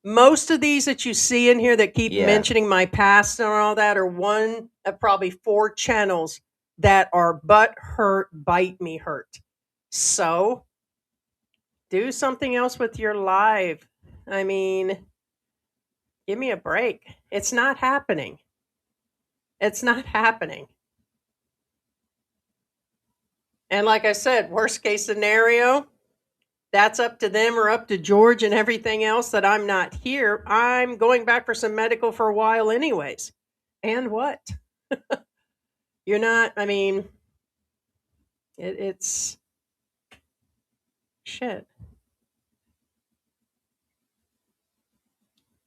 Most of these that you see in here that keep Yeah. mentioning my past and all that are one of probably 4 channels that are butt hurt, bite me hurt. So do something else with your life. I mean, give me a break. It's not happening. It's not happening. And like I said, worst case scenario, that's up to them or up to George and everything else that I'm not here. I'm going back for some medical for a while, anyways. And what? You're not, I mean, it's shit.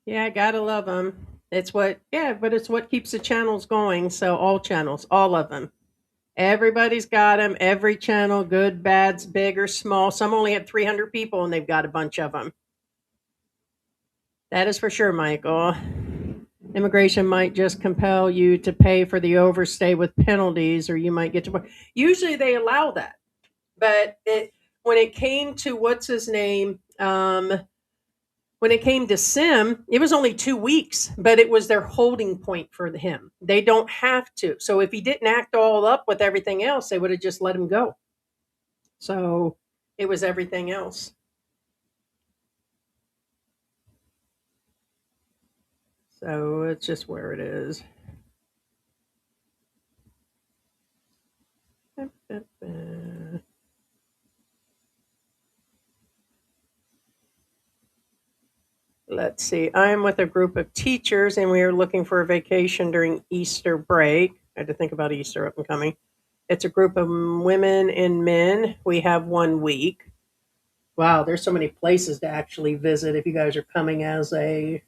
Yeah, gotta love them. It's what, yeah, but it's what keeps the channels going. So, all channels, all of them. Everybody's got them. Every channel, good, bad, big or small. Some only have 300 people and they've got a bunch of them. That is for sure, Michael. Immigration might just compel you to pay for the overstay with penalties, or you might get to. Usually they allow that. But when it came to what's his name, when it came to Sim, it was only 2 weeks, but it was their holding point for him. They don't have to. So if he didn't act all up with everything else, they would have just let him go. So it was everything else. So it's just where it is. Let's see. I'm with a group of teachers and we are looking for a vacation during Easter break. I had to think about Easter up and coming. It's a group of women and men. We have 1 week. Wow, there's so many places to actually visit if you guys are coming as a.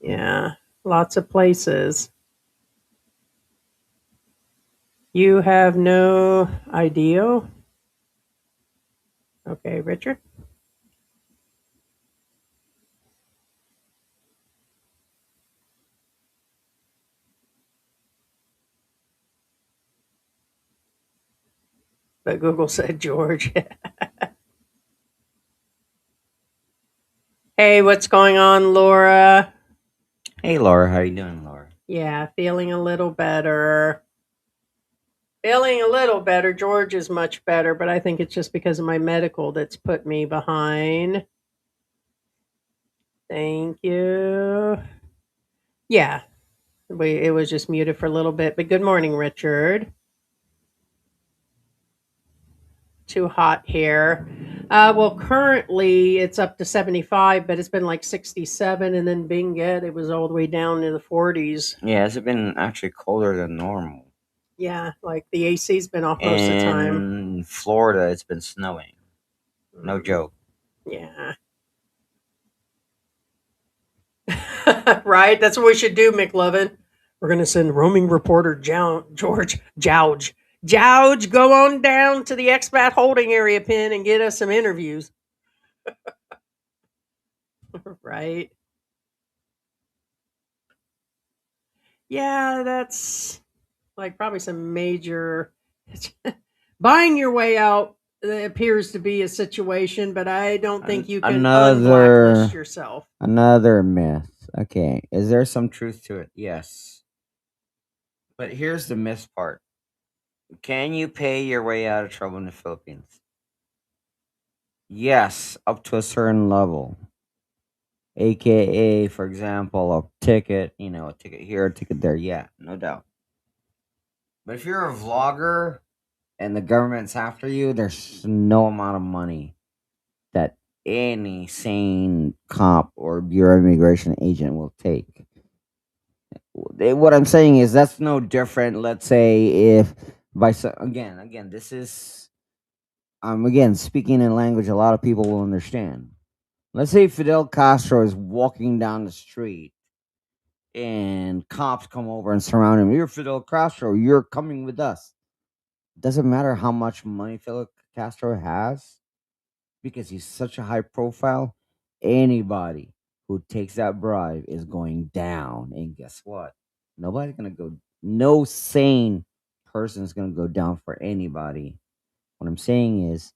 Yeah, lots of places. You have no idea? Okay, Richard? But Google said George. Hey, what's going on, Laura? Hey, Laura, how you doing, Laura? Yeah, feeling a little better. Feeling a little better. George is much better, but I think it's just because of my medical that's put me behind. Thank you. Yeah, it was just muted for a little bit. But good morning, Richard. Too hot here. Well, currently it's up to 75, but it's been like 67, and then Binget, it was all the way down to the 40s. Yeah, it's been actually colder than normal. Yeah, like the AC's been off most of the time. In Florida, it's been snowing. No joke. Yeah. Right? That's what we should do, McLovin. We're going to send roaming reporter George Jouge, go on down to the Expat holding area pin and get us some interviews. Right? Yeah, that's like probably some major buying your way out appears to be a situation, but I don't think you can unblacklist yourself. Another myth. Okay, is there some truth to it? Yes. But here's the myth part. Can you pay your way out of trouble in the Philippines? Yes, up to a certain level. AKA, for example, a ticket here, a ticket there. Yeah, no doubt. But if you're a vlogger and the government's after you, there's no amount of money that any sane cop or Bureau of Immigration agent will take. What I'm saying is that's no different. Let's say if again, this is again speaking in language a lot of people will understand. Let's say Fidel Castro is walking down the street and cops come over and surround him. You're Fidel Castro. You're coming with us. Doesn't matter how much money Fidel Castro has because he's such a high profile. Anybody who takes that bribe is going down. And guess what? Nobody's going to go, no sane person is going to go down for anybody. What I'm saying is,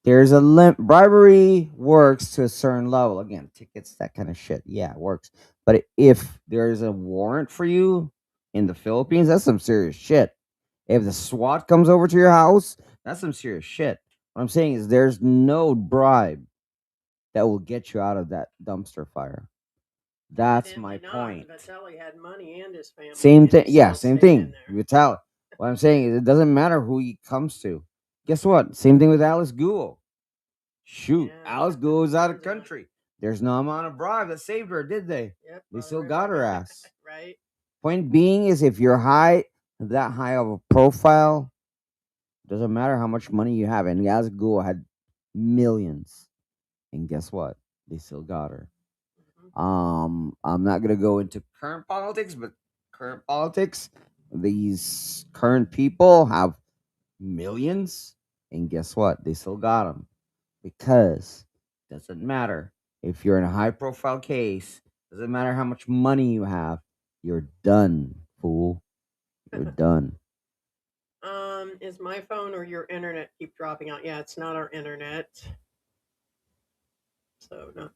there's a bribery works to a certain level. Again, tickets, that kind of shit. Yeah, it works. But if there's a warrant for you in the Philippines, that's some serious shit. If the SWAT comes over to your house, that's some serious shit. What I'm saying is there's no bribe that will get you out of that dumpster fire. That's my point. Vitelli had money and his family. Same thing. Yeah, same thing. Vitelli. What I'm saying is it doesn't matter who he comes to. Guess what? Same thing with Alice Guo. Shoot, Yeah, Alice Guo is out of country. There's no amount of bribe that saved her, did they? Yep, They still got her ass. Right. Point being is if you're that high of a profile, doesn't matter how much money you have. And Alice Guo had millions. And guess what? They still got her. I'm not gonna go into current politics, but current politics, these current people have millions, and guess what? They still got them because doesn't matter if you're in a high profile case. Doesn't matter how much money you have. You're done, fool. You're done. Is my phone or your internet keep dropping out? Yeah, it's not our internet. So no.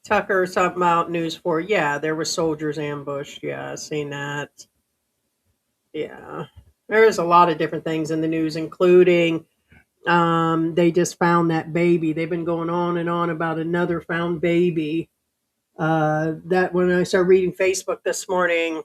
Tucker talking about News 4. Yeah, there were soldiers ambushed. Yeah, seen that. Yeah. There's a lot of different things in the news, including they just found that baby. They've been going on and on about another found baby. That when I started reading Facebook this morning,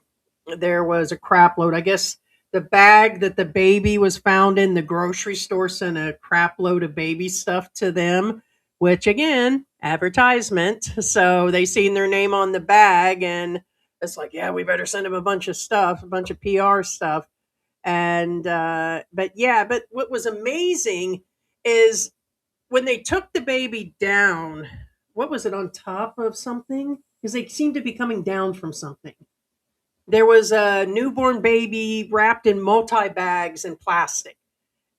there was a crap load. I guess the bag that the baby was found in the grocery store sent a crap load of baby stuff to them, which again, advertisement. So they seen their name on the bag and it's like, yeah, we better send them a bunch of stuff, a bunch of PR stuff. And, but what was amazing is when they took the baby down, what was it on top of something? Because they seemed to be coming down from something. There was a newborn baby wrapped in multi bags and plastic.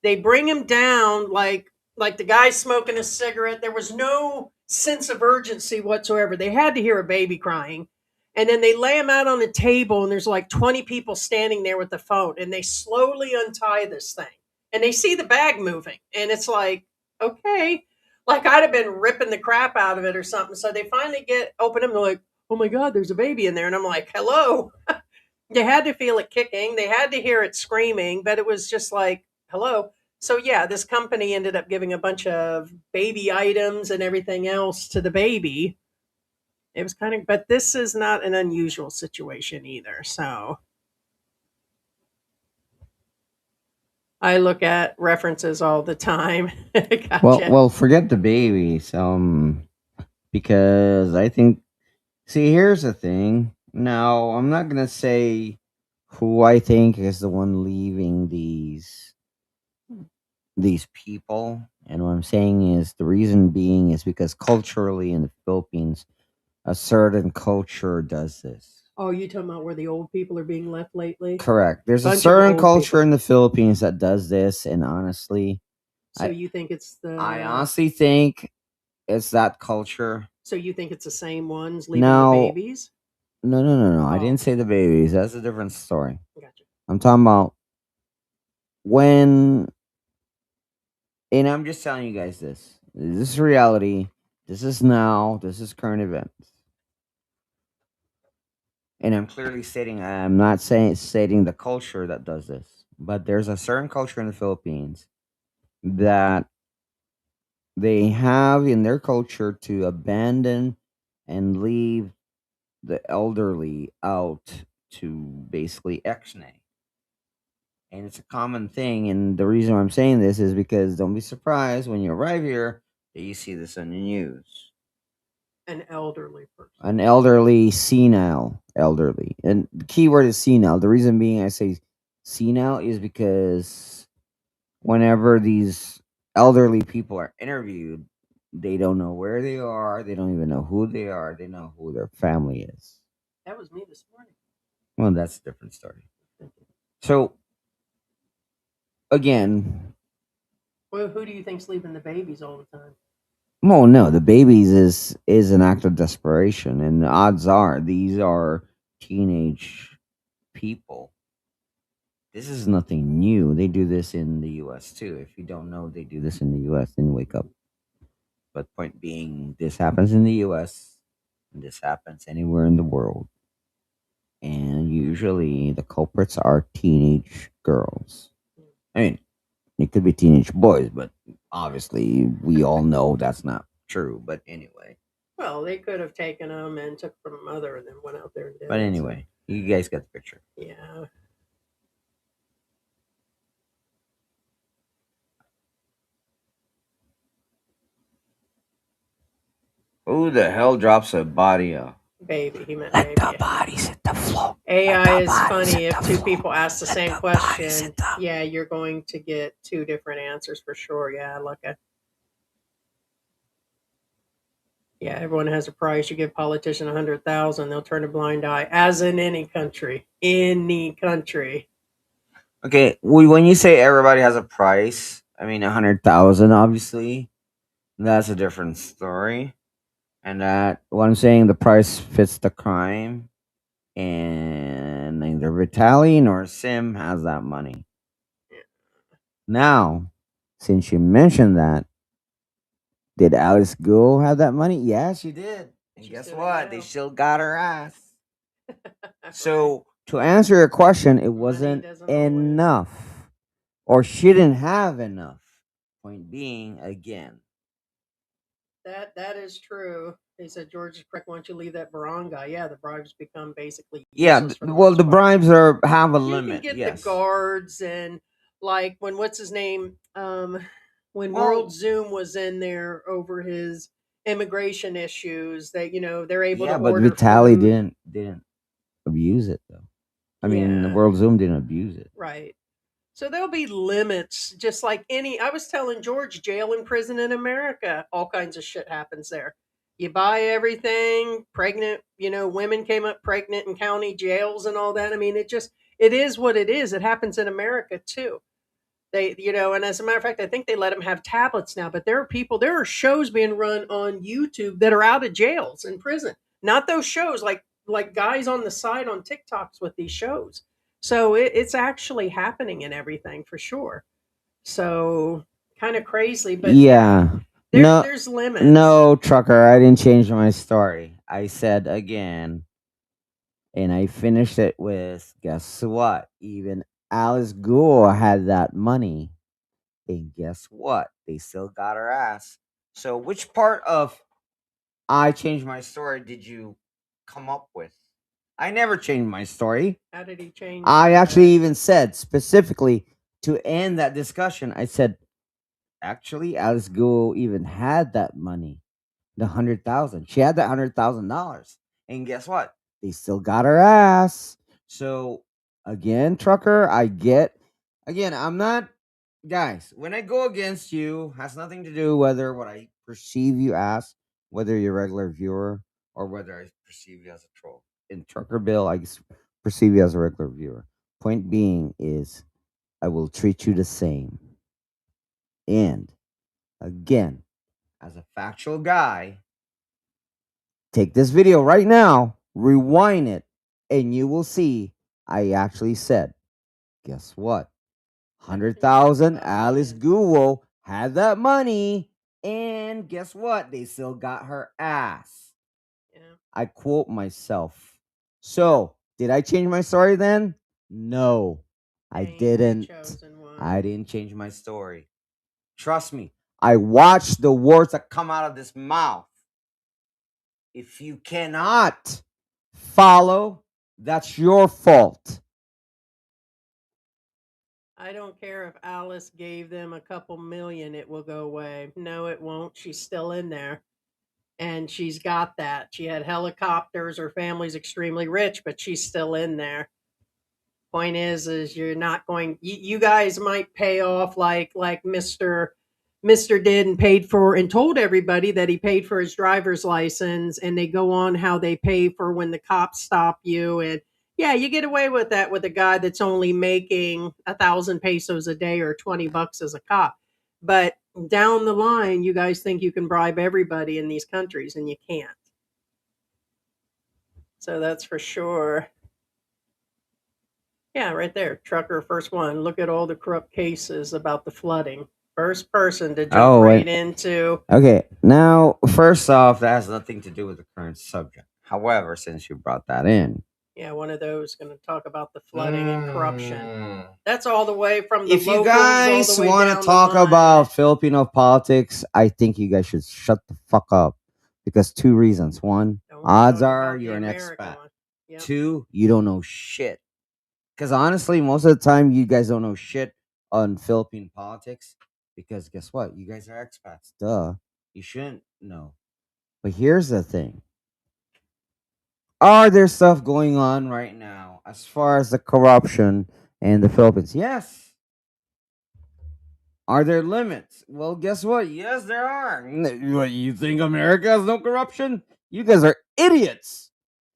They bring him down like the guy smoking a cigarette. There was no sense of urgency whatsoever. They had to hear a baby crying. And then they lay him out on a table and there's like 20 people standing there with the phone and they slowly untie this thing. and they see the bag moving, and it's like, okay, like I'd have been ripping the crap out of it or something. So they finally open them. They're like, oh my god, there's a baby in there, and I'm like, hello. They had to feel it kicking. They had to hear it screaming, but it was just like, hello. So yeah, this company ended up giving a bunch of baby items and everything else to the baby. It was kind of, but this is not an unusual situation either. So I look at references all the time. Gotcha. Well, forget the babies. Because I think, see, here's the thing. Now, I'm not gonna say who I think is the one leaving these people, and what I'm saying is the reason being is because culturally in the Philippines, a certain culture does this. Oh, you talking about where the old people are being left lately? Correct. There's a Bunch of certain old culture people. in the Philippines that does this, and honestly, So I- you think it's I honestly think it's that culture. So you think it's the same ones leaving Now, the babies? no. I Oh. didn't say the babies. That's a different story. Gotcha. I'm talking about when, and I'm just telling you guys this. This is reality. This is now. This is current events. And I'm clearly stating, I'm not stating the culture that does this, but there's a certain culture in the Philippines that they have in their culture to abandon and leave the elderly out to basically ex-nay. And it's a common thing. And the reason why I'm saying this is because don't be surprised when you arrive here that you see this on the news. An elderly person. An elderly, senile elderly. And the key word is senile. The reason being I say senile is because whenever these elderly people are interviewed, they don't know where they are. They don't even know who they are. They know who their family is. That was me this morning. Well, that's a different story. So, again, Well, who do you think's leaving the babies all the time? well, no, the babies is an act of desperation, and the odds are these are teenage people. This is nothing new. They do this in the U.S. too. If you don't know, they do this in the U.S. Then wake up. But point being, this happens in the U.S. and this happens anywhere in the world, and usually the culprits are teenage girls. I mean, it could be teenage boys, but obviously we all know that's not true. But anyway. Well, they could have taken them and took from a mother and then went out there and did But it, so, anyway, you guys got the picture. yeah. Who the hell drops a body off? Baby, he meant baby. bodies hit the floor. AI is funny. If two people ask the same question, yeah, you're going to get two different answers for sure. Yeah, look at. Yeah, everyone has a price. You give a politician 100,000, they'll turn a blind eye. As in any country, Okay, when you say everybody has a price, I mean 100,000. Obviously, that's a different story. And that what I'm saying, the price fits the crime, and neither Vitali nor Sim has that money. Now, since you mentioned that, did Alice Go have that money? Yeah, she did. And She guess stood what? it They down. still got her ass. So, to answer your question, it wasn't doesn't always- enough, or she didn't have enough. Point being, again, that is true. They said George is correct. Once you leave that barangay, yeah, the bribes become basically yeah. useless for Well, most the part. bribes have a You limit. can get Yes. the guards and like when what's his name? When Well- World Zoom was in there over his immigration issues, that they're able Yeah, to but order Vitali food. didn't abuse it though. I mean, the Yeah. World Zoom didn't abuse it. Right. So there'll be limits, just like any. I was telling George, jail and prison in America, all kinds of shit happens there. You buy everything, pregnant, women came up pregnant in county jails and all that. I mean, it is what it is. It happens in America too. And as a matter of fact, I think they let them have tablets now, but there are shows being run on YouTube that are out of jails and prison. Not those shows like guys on the side on TikToks with these shows. So it's actually happening and everything for sure. So kind of crazy, but Yeah. No, there's limits. no, trucker. I didn't change my story. I said again, and I finished it with guess what? Even Alice Gould had that money. And guess what? They still got her ass. So, which part of I changed my story did you come up with? I never changed my story. How did he change? I actually even said specifically to end that discussion, I said, actually, Alice Gould even had that money, the 100,000. She had that $100,000. And guess what? They still got her ass. So, again, trucker, I get, again, I'm not guys, when I go against you, has nothing to do whether what I perceive you as, whether you're a regular viewer or whether I perceive you as a troll. In Trucker Bill, perceive you as a regular viewer. Point being is, I will treat you the same. And again, as a factual guy, take this video right now, rewind it, and you will see I actually said, guess what? 100,000 Alice Guo had that money, and guess what? They still got her ass. Yeah. I quote myself. So, did I change my story then? No, I Dang, the didn't. chosen one. I didn't change my story. Trust me, I watched the words that come out of this mouth. If you cannot follow, that's your fault. I don't care if Alice gave them a couple million, it will go away. No, it won't. She's still in there. And she's got that. She had helicopters. Her family's extremely rich, but she's still in there. Point is you're not going. You guys might pay off like Mister did and paid for and told everybody that he paid for his driver's license, and they go on how they pay for when the cops stop you. And yeah, you get away with that with a guy that's only making 1,000 pesos a day or $20 as a cop. But down the line, you guys think you can bribe everybody in these countries, and you can't. So that's for sure. Yeah, right there. Trucker, first one. Look at all the corrupt cases about the flooding. First person to jump Oh, right wait. into. Okay, now, first off, that has nothing to do with the current subject. However, since you brought that in, Yeah, one of those going to talk about the flooding and corruption. That's all the way from the if you locals all guys the way want down to the talk line. about Filipino politics, I think you guys should shut the fuck up because two reasons. One, Don't odds talk are about the you're an American expat. one. Yep. Two, you don't know shit. Because honestly, most of the time, you guys don't know shit on Philippine politics. Because guess what? You guys are expats. Duh. You shouldn't know. But here's the thing. Are there stuff going on right now as far as the corruption in the Philippines? Yes. Are there limits? Well, guess what? Yes, there are. What, you think America has no corruption? You guys are idiots.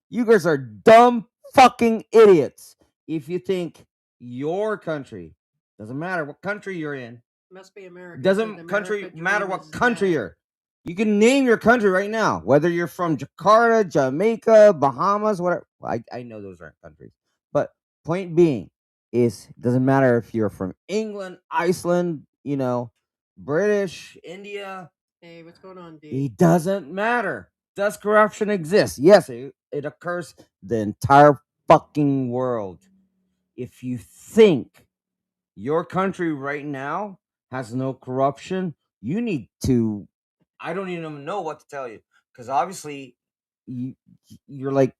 You guys are dumb fucking idiots. If you think your country, doesn't matter what country you're in, Must be America. doesn't country matter what country you're. You can name your country right now, whether you're from Jakarta, Jamaica, Bahamas, whatever. Well, I know those aren't countries, but point being is it doesn't matter if you're from England, Iceland, British, India. Hey, what's going on, D? It doesn't matter. Does corruption exist? Yes, it occurs the entire fucking world. If you think your country right now has no corruption, you need to. I don't even know what to tell you because obviously you're like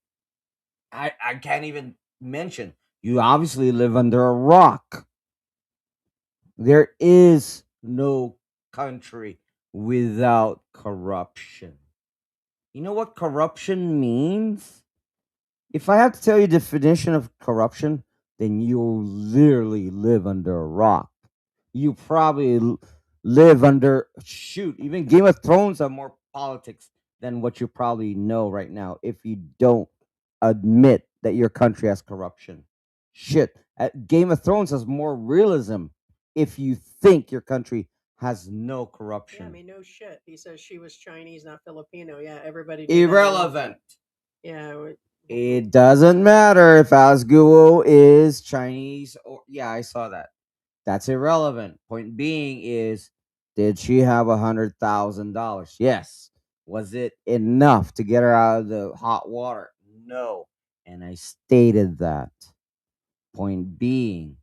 I can't even mention. You obviously live under a rock. There is no country without corruption. You know what corruption means? If I have to tell you the definition of corruption, then you literally live under a rock. You probably live under even Game of Thrones have more politics than what you probably know right now if you don't admit that your country has corruption. Shit, Game of Thrones has more realism if you think your country has no corruption. Yeah, I mean, no shit. He says she was Chinese, not Filipino. Yeah, everybody knew that. Irrelevant. Yeah. It doesn't matter if Asguo is Chinese or I saw that. That's irrelevant. Point being is, did she have $100,000? Yes. Was it enough to get her out of the hot water? No. And I stated that. Point being,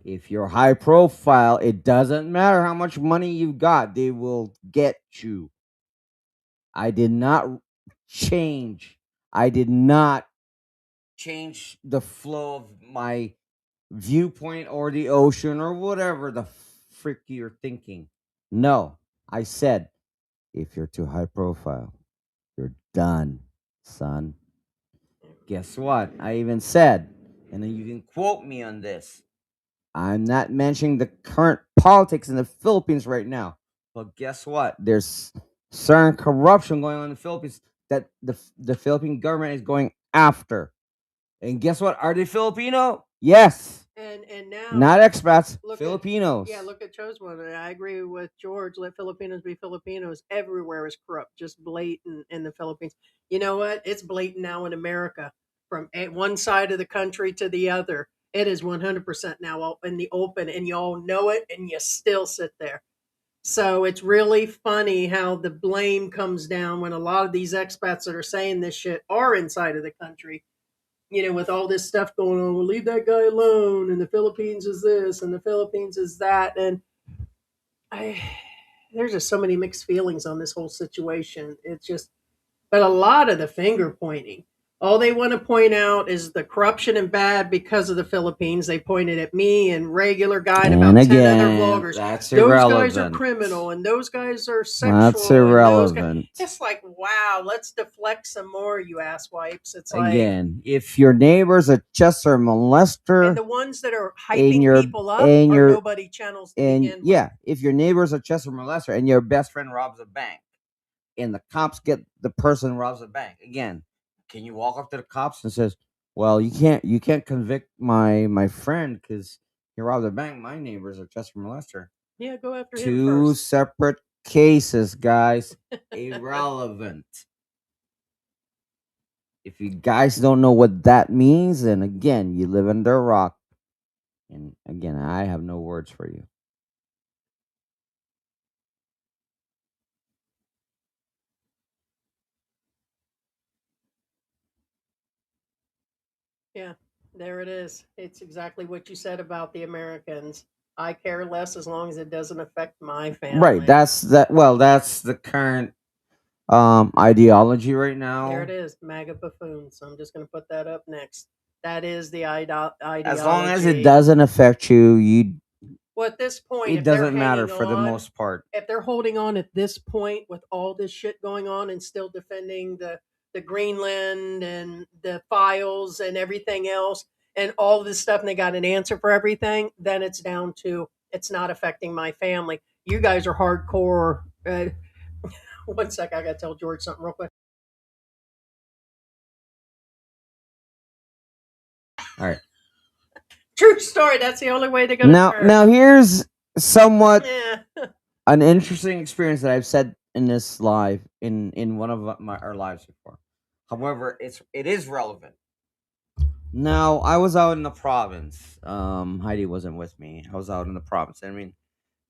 if you're high profile, it doesn't matter how much money you got, they will get you. I did not change. I did not change the flow of my viewpoint or the ocean or whatever the frick you're thinking. No, I said, if you're too high profile, you're done, son. Guess what? I even said, and then you can quote me on this. I'm not mentioning the current politics in the Philippines right now, but guess what? There's certain corruption going on in the Philippines that the Philippine government is going after. And guess what? Are they Filipino? Yes. And now Not expats, look Filipinos. At, yeah, look at Cho's one. I agree with George. Let Filipinos be Filipinos. Everywhere is corrupt, just blatant in the Philippines. You know what? It's blatant now in America, from one side of the country to the other. It is 100% now in the open, and you all know it, and you still sit there. So it's really funny how the blame comes down when a lot of these expats that are saying this shit are inside of the country, with all this stuff going on. Well, leave that guy alone. And the Philippines is this, and the Philippines is that. And there's just so many mixed feelings on this whole situation. It's just, but a lot of the finger pointing. All they want to point out is the corruption and bad because of the Philippines. They pointed at me and regular guy and about 10 other vloggers. That's those irrelevant. guys are criminal and those guys are sexual. That's irrelevant. It's like, wow, let's deflect some more, you asswipes. It's Again, if your neighbor's a Chester molester, and the ones that are hyping people up are nobody channels to begin with. Yeah, if your neighbor's a Chester molester and your best friend robs a bank, and the cops get the person who robs a bank, again, can you walk up to the cops and says, "Well, you can't convict my friend because he robbed a bank. My neighbor's a Chester molester." Yeah, go after him Two first. separate cases, guys. Irrelevant. If you guys don't know what that means, then again, you live under a rock. And again, I have no words for you. Yeah, there it is. It's exactly what you said about the Americans. I care less as long as it doesn't affect my family. Right. That's the current ideology right now. There it is, MAGA buffoon. So I'm just going to put that up next. That is the ideology. As long as it doesn't affect you, well, at this point, it doesn't matter for the most part. If they're holding on at this point with all this shit going on and still defending the Greenland and the files and everything else and all this stuff, and they got an answer for everything, then it's down to it's not affecting my family. You guys are hardcore. One sec, I got to tell George something real quick. All right. True story. That's the only way they're going to Now here's somewhat an interesting experience that I've said in this live in one of our lives before. However, it is relevant. Now, I was out in the province. Heidi wasn't with me. I was out in the province. I mean,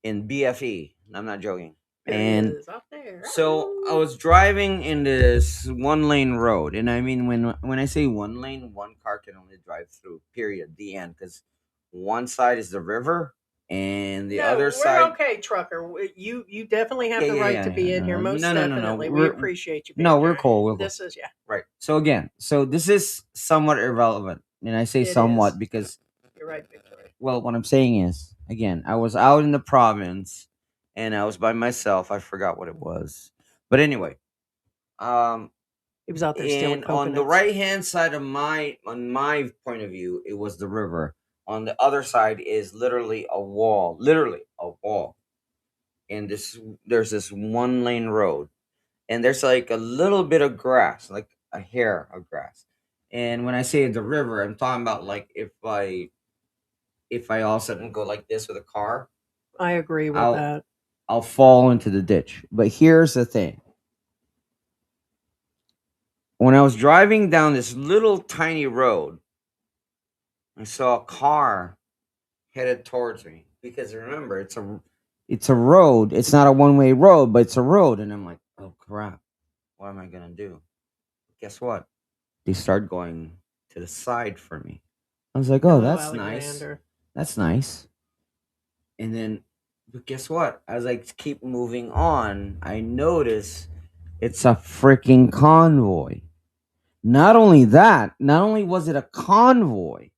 in BFE. I'm not joking. And up there. so I was driving in this one lane road, and I mean when I say one lane, one car can only drive through. Period. The end. Because one side is the river, and the other side. We're okay, trucker. You definitely have the right to be in here. Most definitely, we appreciate you. We're cool. This is right. So again, this is somewhat irrelevant, and I say somewhat because you're right, Victoria. Well, what I'm saying is, again, I was out in the province and I was by myself. I forgot what it was. But anyway, he was out there stealing coconuts. On the right hand side of my point of view, it was the river. On the other side is literally a wall. And there's this one lane road. And there's like a little bit of grass, like a hair of grass. And when I say the river, I'm talking about like if I all of a sudden go like this with a car, I agree with that. I'll fall into the ditch. But here's the thing. When I was driving down this little tiny road, I saw a car headed towards me. because remember, it's a road. It's not a one-way road, but it's a road. And I'm like, oh crap, what am I gonna do? Guess what? They start going to the side for me. I was like, oh, Hello, that's nice. Alexander. That's nice. And then, but guess what? As I keep moving on, I notice it's a freaking convoy. Not only that, not only was it a convoy,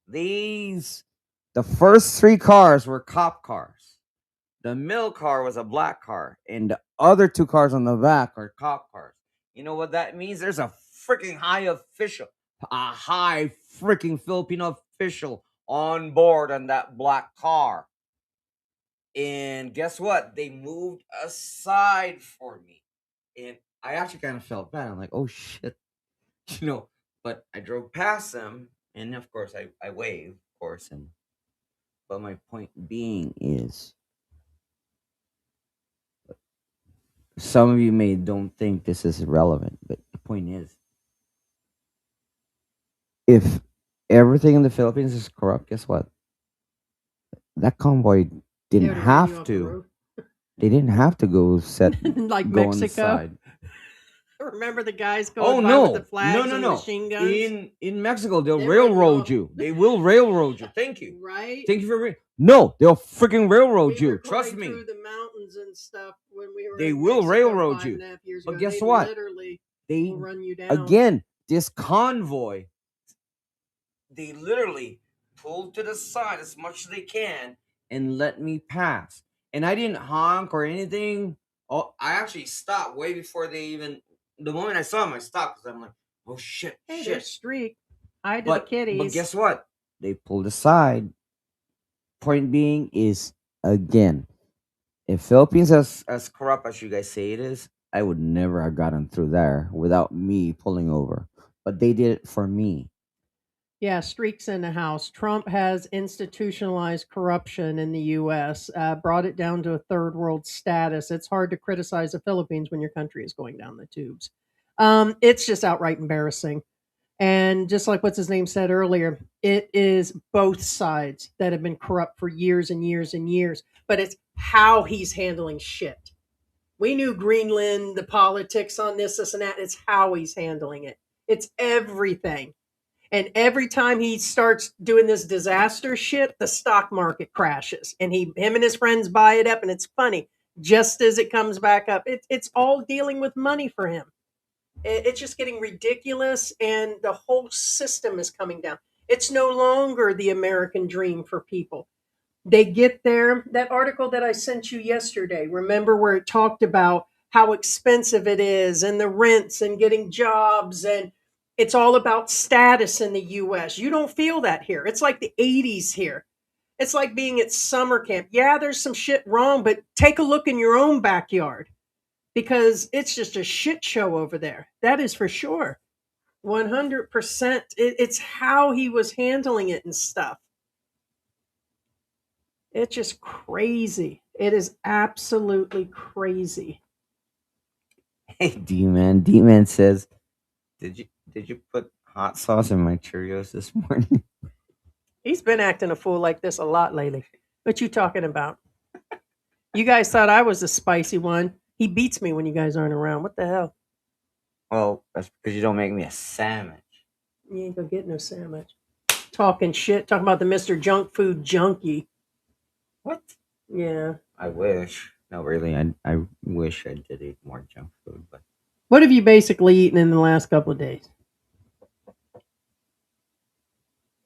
the first three cars were cop cars. The middle car was a black car, and the other two cars on the back are cop cars. You know what that means? There's a freaking high freaking Filipino official on board on that black car. And guess what? They moved aside for me. And I actually kind of felt bad. I'm like, oh shit. You know, but I drove past them, and of course I waved, of course, and but my point being is some of you may don't think this is relevant, but the point is if everything in the Philippines is corrupt, guess what? That convoy They didn't would run have you off the to. road. They didn't have to go Like go on the Mexico. side. Remember the guys Oh going by with the no, flags no, and no. machine guns? In Mexico, they'll They run you railroad off. you. They will railroad you. Thank you. Right? Thank you for no. They'll freaking railroad We were you. Trust going me. through the mountains and stuff when we were They in will Mexico railroad 5 you. and a half years But ago. guess They what? literally They will run you down. again. This convoy, they literally pulled to the side as much as they can and let me pass. And I didn't honk or anything. Oh, I actually stopped way before they even. The moment I saw them, I stopped because I'm like, oh shit, Hey, shit. there's Streak. Hi to the But kitties. guess what? They pulled aside. Point being is again, if Philippines as corrupt as you guys say it is, I would never have gotten through there without me pulling over. But they did it for me. Yeah, Streak's in the house. Trump has institutionalized corruption in the U.S., brought it down to a third world status. It's hard to criticize the Philippines when your country is going down the tubes. It's just outright embarrassing. And just like what's his name said earlier, it is both sides that have been corrupt for years and years and years. But it's how he's handling shit. We knew Greenland, the politics on this, and that. It's how he's handling it. It's everything. And every time he starts doing this disaster shit, the stock market crashes. And him and his friends buy it up, and it's funny. Just as it comes back up, it's all dealing with money for him. It's just getting ridiculous, and the whole system is coming down. It's no longer the American dream for people. They get there. That article that I sent you yesterday, remember where it talked about how expensive it is and the rents and getting jobs, and it's all about status in the US. You don't feel that here. It's like the 80s here. It's like being at summer camp. Yeah, there's some shit wrong, but take a look in your own backyard because it's just a shit show over there. That is for sure. 100%. It's how he was handling it and stuff. It's just crazy. It is absolutely crazy. Hey D-Man. D-Man says, did you put hot sauce in my Cheerios this morning? He's been acting a fool like this a lot lately. What you talking about? You guys thought I was the spicy one. He beats me when you guys aren't around. What the hell? Well, that's because you don't make me a sandwich. You ain't gonna get no sandwich. Talking shit. Talking about the Mr. Junk Food Junkie. What? Yeah. I wish. No, really, I wish I did eat more junk food, but What have you basically eaten in the last couple of days?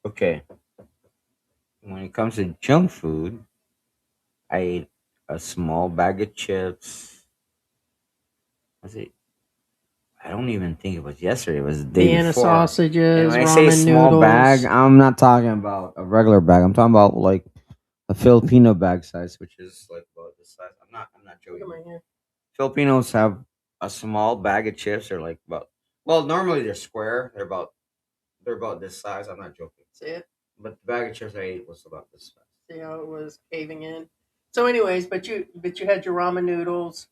okay. When it comes to junk food, I ate a small bag of chips. Was it? I don't even think it was yesterday. It was the day Vienna before. sausages, And when I say ramen small noodles. bag, I'm not talking about a regular bag. I'm talking about like a Filipino bag size, which is like about this size. I'm not Look joking. at my hair. Filipinos have a small bag of chips. They're like about normally they're square. They're about this size. I'm not joking. See it? But the bag of chips I ate was about this size. See how it was caving in. So, anyways, but you had your ramen noodles.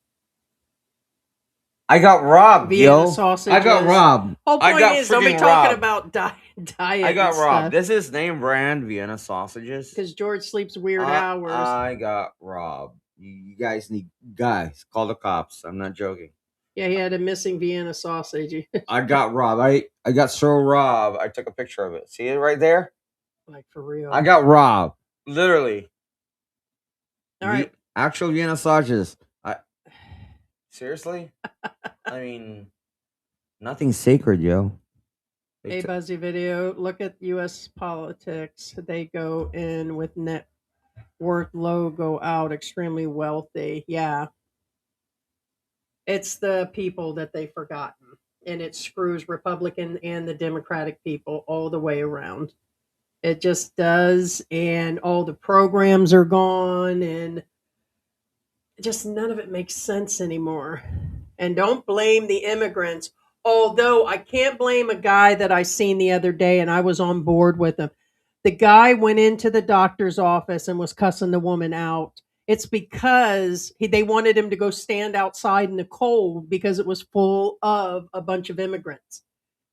I got robbed, Vienna yo. sausages. I got robbed. Whole I point got is, don't be freaking talking robbed. about diet. I got and robbed. stuff. This is name brand Vienna sausages. Because George sleeps weird I hours. got robbed. You guys need call the cops. I'm not joking. Yeah, he had a missing Vienna sausage. I got robbed. I got so robbed. I took a picture of it. See it right there? Like, for real. I got robbed. Literally. All right. Actual Vienna sausages. Seriously? I mean, nothing's sacred, yo. Hey, Buzzy Video, look at U.S. politics. They go in with net worth low, go out extremely wealthy. Yeah. It's the people that they've forgotten. And it screws Republican and the Democratic people all the way around. It just does. And all the programs are gone. And just none of it makes sense anymore. And don't blame the immigrants. Although I can't blame a guy that I seen the other day and I was on board with him. The guy went into the doctor's office and was cussing the woman out. It's because they wanted him to go stand outside in the cold because it was full of a bunch of immigrants.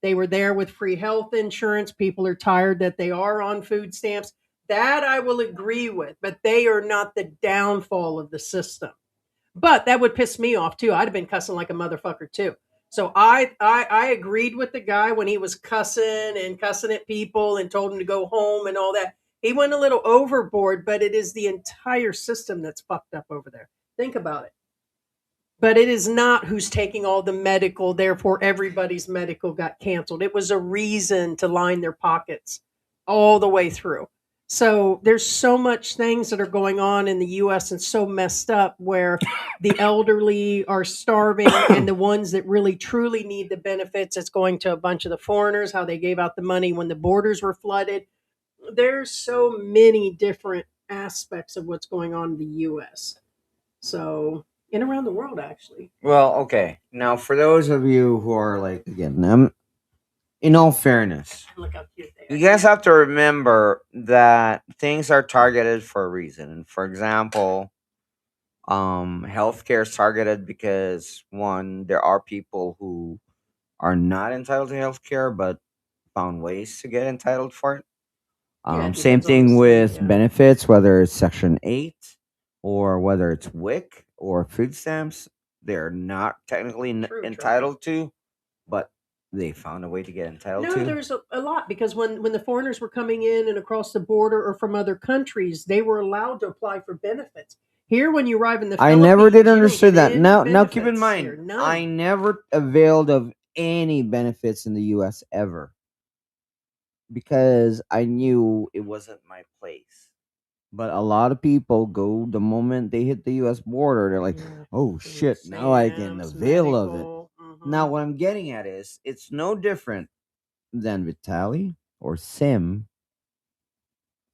They were there with free health insurance. People are tired that they are on food stamps. That I will agree with, but they are not the downfall of the system. But that would piss me off too. I'd have been cussing like a motherfucker too. So I agreed with the guy when he was cussing at people and told him to go home and all that. He went a little overboard, but it is the entire system that's fucked up over there. Think about it. But it is not who's taking all the medical, therefore everybody's medical got canceled. It was a reason to line their pockets all the way through. So there's so much things that are going on in the US and so messed up where the elderly are starving and the ones that really truly need the benefits, it's going to a bunch of the foreigners, how they gave out the money when the borders were flooded. There's so many different aspects of what's going on in the US. So, and around the world actually. Well, okay. Now, for those of you who are like, again, in all fairness, Look how cute they are. you guys have to remember that things are targeted for a reason. And for example, healthcare is targeted because one, there are people who are not entitled to healthcare but found ways to get entitled for it. Yeah, it Same depends on the thing state, with yeah. benefits, whether it's Section 8 or whether it's WIC or food stamps. They're not technically True. entitled to, but they found a way to get entitled No, to. there's a lot because when the foreigners were coming in and across the border or from other countries, they were allowed to apply for benefits. Here, when you arrive in the I Philippines, never did you don't understand get that. any Now keep in benefits mind, here, none. I never availed of any benefits in the US ever because I knew it wasn't my place. But a lot of people go the moment they hit the US border, they're like, Yeah. oh Food shit, now I can stamps, avail of it. medical, Now, what I'm getting at is it's no different than Vitali or Sim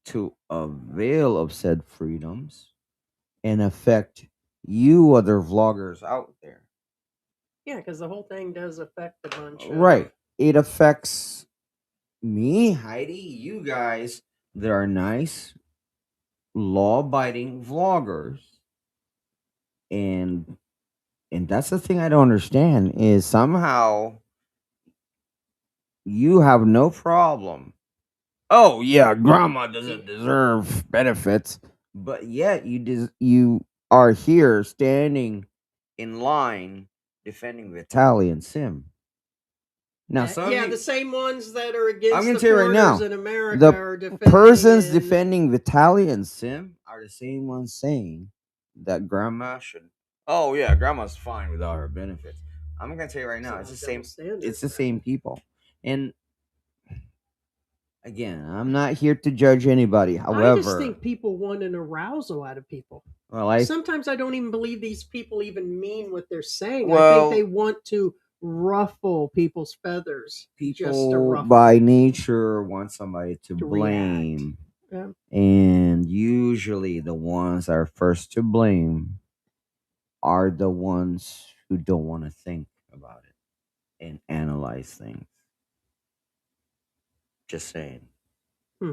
to avail of said freedoms and affect you other vloggers out there. Yeah, because the whole thing does affect a bunch of Right. It affects me, Heidi, you guys that are nice, law abiding vloggers. And that's the thing I don't understand is somehow you have no problem. Oh yeah, grandma doesn't deserve benefits, but yet you are here standing in line defending Vitaly and Sim. Now, some yeah, of you, the same ones that are I'm against gonna the tell you right foreigners now, in America the are defending persons and- defending Vitaly and Sim are the same ones saying that grandma should. Oh yeah, grandma's fine without her benefits. I'm gonna tell you right now, So it's the double same. standard It's the there. same people, and again, I'm not here to judge anybody. However, I just think people want an arousal out of people. well, Sometimes I don't even believe these people even mean what they're saying. I Well- think they want to ruffle people's feathers. Just to people ruffle. by nature want somebody to To blame, Yeah. and usually the ones that are first to blame are the ones who don't want to think about it and analyze things. Just saying. Hmm.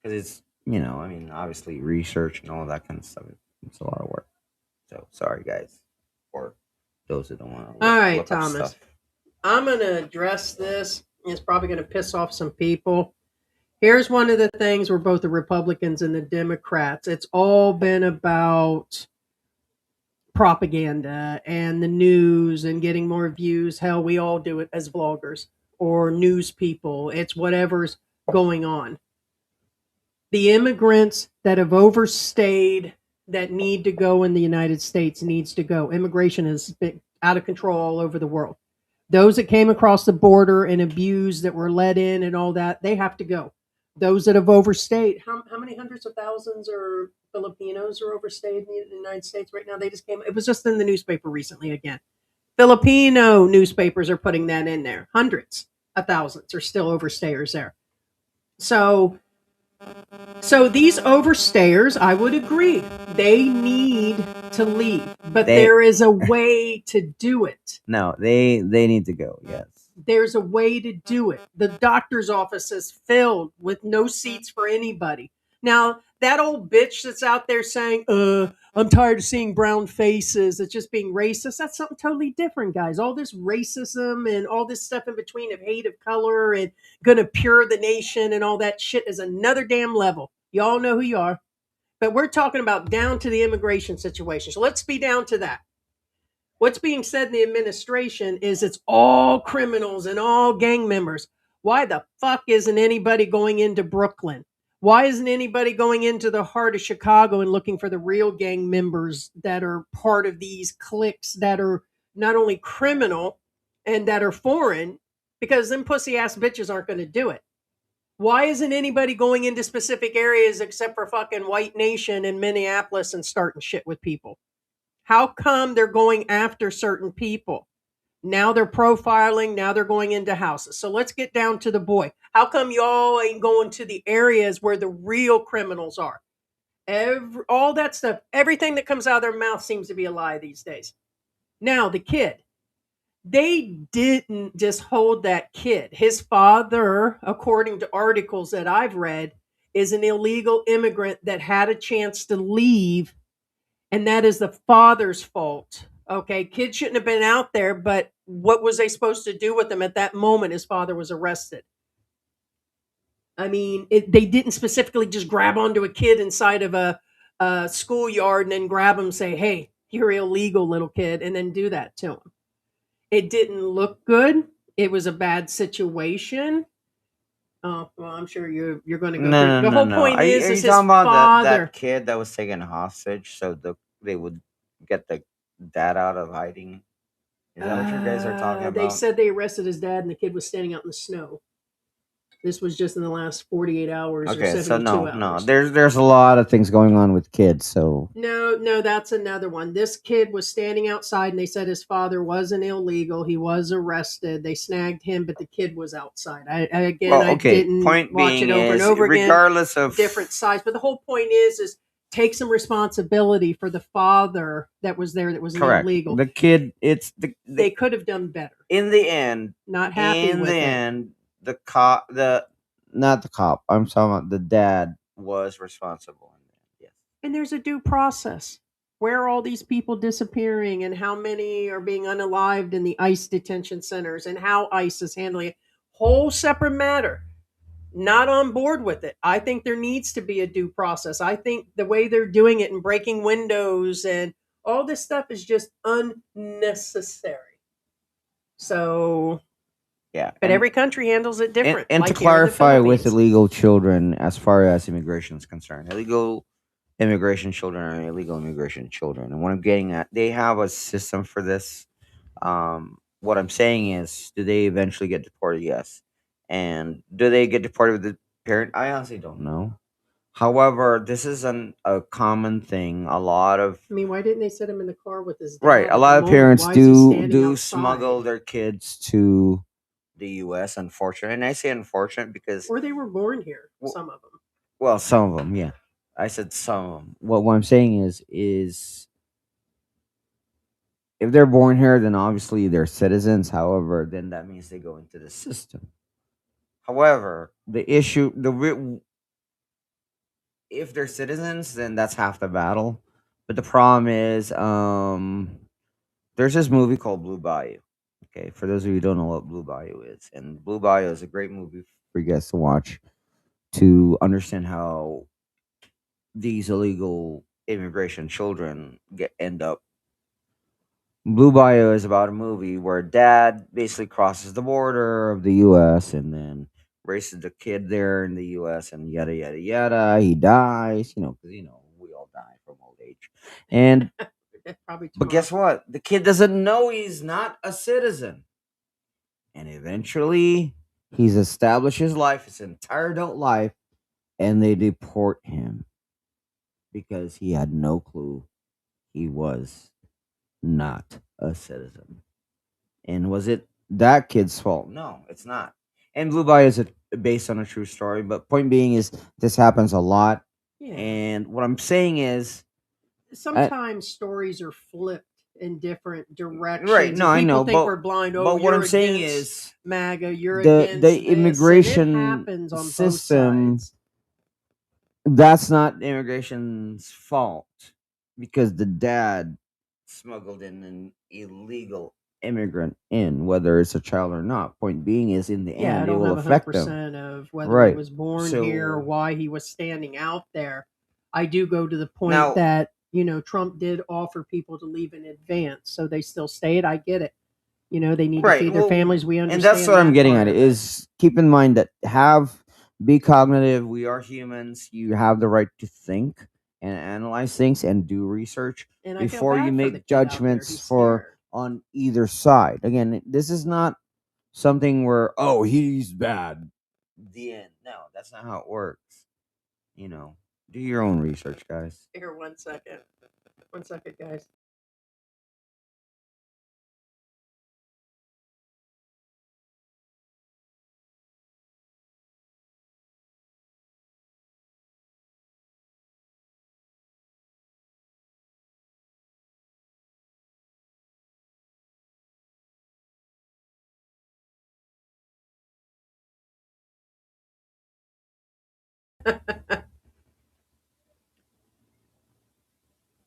Because it's, I mean, obviously research and all that kind of stuff. It's a lot of work. So sorry, guys. for those who don't want to All right, look up Thomas. stuff. I'm going to address this. It's probably going to piss off some people. Here's one of the things where both the Republicans and the Democrats, it's all been about propaganda and the news and getting more views. Hell, we all do it as vloggers or news people. It's whatever's going on. The immigrants that have overstayed that need to go in the United States needs to go. Immigration has been out of control all over the world. Those that came across the border and abused that were let in and all that, they have to go. Those that have overstayed, how many hundreds of thousands or Filipinos are overstayed in the United States right now? They just came, it was just in the newspaper recently again. Filipino newspapers are putting that in there. Hundreds of thousands are still overstayers there. So these overstayers, I would agree, they need to leave, but there is a way to do it. No, they need to go. Yes. There's a way to do it. The doctor's office is filled with no seats for anybody. Now, that old bitch that's out there saying, I'm tired of seeing brown faces, it's just being racist, that's something totally different, guys. All this racism and all this stuff in between of hate of color and gonna pure the nation and all that shit is another damn level. Y'all know who you are. But we're talking about down to the immigration situation. So let's be down to that. What's being said in the administration is it's all criminals and all gang members. Why the fuck isn't anybody going into Brooklyn? Why isn't anybody going into the heart of Chicago and looking for the real gang members that are part of these cliques that are not only criminal and that are foreign, because them pussy ass bitches aren't going to do it. Why isn't anybody going into specific areas except for fucking White Nation in Minneapolis and starting shit with people? How come they're going after certain people? Now they're profiling, now they're going into houses. So let's get down to the boy. How come y'all ain't going to the areas where the real criminals are? All that stuff, everything that comes out of their mouth seems to be a lie these days. Now, the kid. They didn't just hold that kid. His father, according to articles that I've read, is an illegal immigrant that had a chance to leave, and that is the father's fault. Okay, kid shouldn't have been out there, but what was they supposed to do with him at that moment? His father was arrested. I mean, they didn't specifically just grab onto a kid inside of a schoolyard and then grab him and say, hey, you're illegal, little kid, and then do that to him. It didn't look good. It was a bad situation. Oh, well, I'm sure you're going to go No, through. The no, whole no. point Are is you his talking about father. that kid that was taken hostage so they would get the dad out of hiding? Is that what you guys are talking about? They said they arrested his dad and the kid was standing out in the snow. This was just in the last 48 hours or Okay, 72 so no, hours. there's a lot of things going on with kids. So No, that's another one. This kid was standing outside and they said his father wasn't illegal. He was arrested. They snagged him, but the kid was outside. I didn't point watch being it over and is, over again. regardless of Different sides. But the whole point is take some responsibility for the father that was there that was correct illegal. the kid. It's They could have done better. in the end. Not happy In with the it. end, the cop, not the cop. I'm talking about the dad was responsible. Yes. And there's a due process. Where are all these people disappearing and how many are being unalived in the ICE detention centers and how ICE is handling it? Whole separate matter. Not on board with it. I think there needs to be a due process. I think the way they're doing it and breaking windows and all this stuff is just unnecessary. So, Yeah. but every country handles it different. And like to here in the clarify with Philippines. illegal children, as far as immigration is concerned, illegal immigration children are illegal immigration children. And what I'm getting at, they have a system for this. What I'm saying is, do they eventually get deported? Yes. And do they get deported with the parent? I honestly don't know. However, this is a common thing. A lot of I mean, why didn't they set him in the car with his dad? right, at a the lot of moment? parents Why is he do standing outside? smuggle their kids to the U.S. Unfortunately, and I say unfortunate because Or they were born here, some of them. well, some of them, yeah. I said some of them. What I'm saying is if they're born here, then obviously they're citizens. However, then that means they go into the system. However, the issue, if they're citizens, then that's half the battle. But the problem is, there's this movie called Blue Bayou. Okay, for those of you who don't know what Blue Bayou is, and Blue Bayou is a great movie for you guys to watch to understand how these illegal immigration children end up. Blue Bayou is about a movie where dad basically crosses the border of the U.S. and then races the kid there in the U.S. and yada yada yada. He dies, because we all die from old age. And Probably too but guess often. what? The kid doesn't know he's not a citizen, and eventually he's established his life, his entire adult life, and they deport him because he had no clue he was not a citizen. And was it that kid's fault? No, it's not. And Blue Bayou is based on a true story, but point being is this happens a lot. Yeah. And what I'm saying is, Sometimes stories are flipped in different directions. right? No, and I people know, think but we're blind. Oh, but what you're I'm saying against is MAGA. You're the against this, and it immigration happens on both system. sides. That's not immigration's fault because the dad smuggled in an illegal immigrant in, whether it's a child or not. Point being is, in the Yeah, I end, it don't will have affect them. 100% of whether he Right. was born here or So why he was standing out there. I do go to the point now, that, Trump did offer people to leave in advance, so they still stayed. I get it. They need to right. feed their Well, families. We and that's understand what I'm that getting part at. of it. Is keep in mind that be cognitive. We are humans. You have the right to think and analyze things and do research And I feel before you bad for the make kid out there. judgments He's for scared. on either side. Again, this is not something where, oh, he's bad. The end. No, that's not how it works. Do your own research, guys. Here, 1 second. 1 second, guys.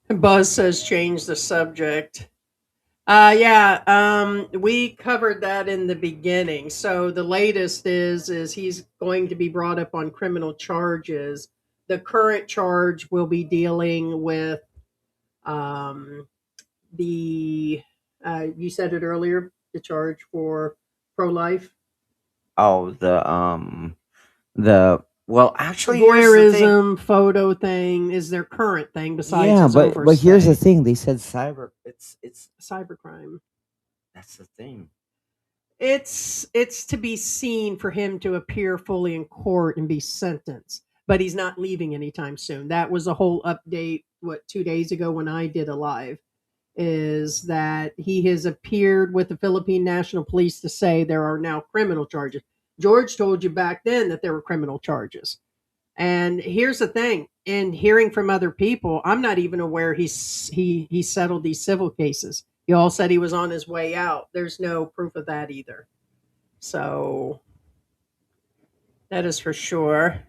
Buzz says change the subject. Yeah, we covered that in the beginning. So the latest is he's going to be brought up on criminal charges. The current charge will be dealing with um, the you said it earlier, the charge for pro life. Oh, the well, actually, here's the thing. Voyeurism photo thing is their current thing besides Yeah, his but here's the overstay. thing. They said cyber. It's Cybercrime. That's the thing. It's to be seen for him to appear fully in court and be sentenced, but he's not leaving anytime soon. That was a whole update, 2 days ago when I did a live, is that he has appeared with the Philippine National Police to say there are now criminal charges. George told you back then that there were criminal charges. And here's the thing, in hearing from other people, I'm not even aware he settled these civil cases. He all said he was on his way out. There's no proof of that either. So that is for sure.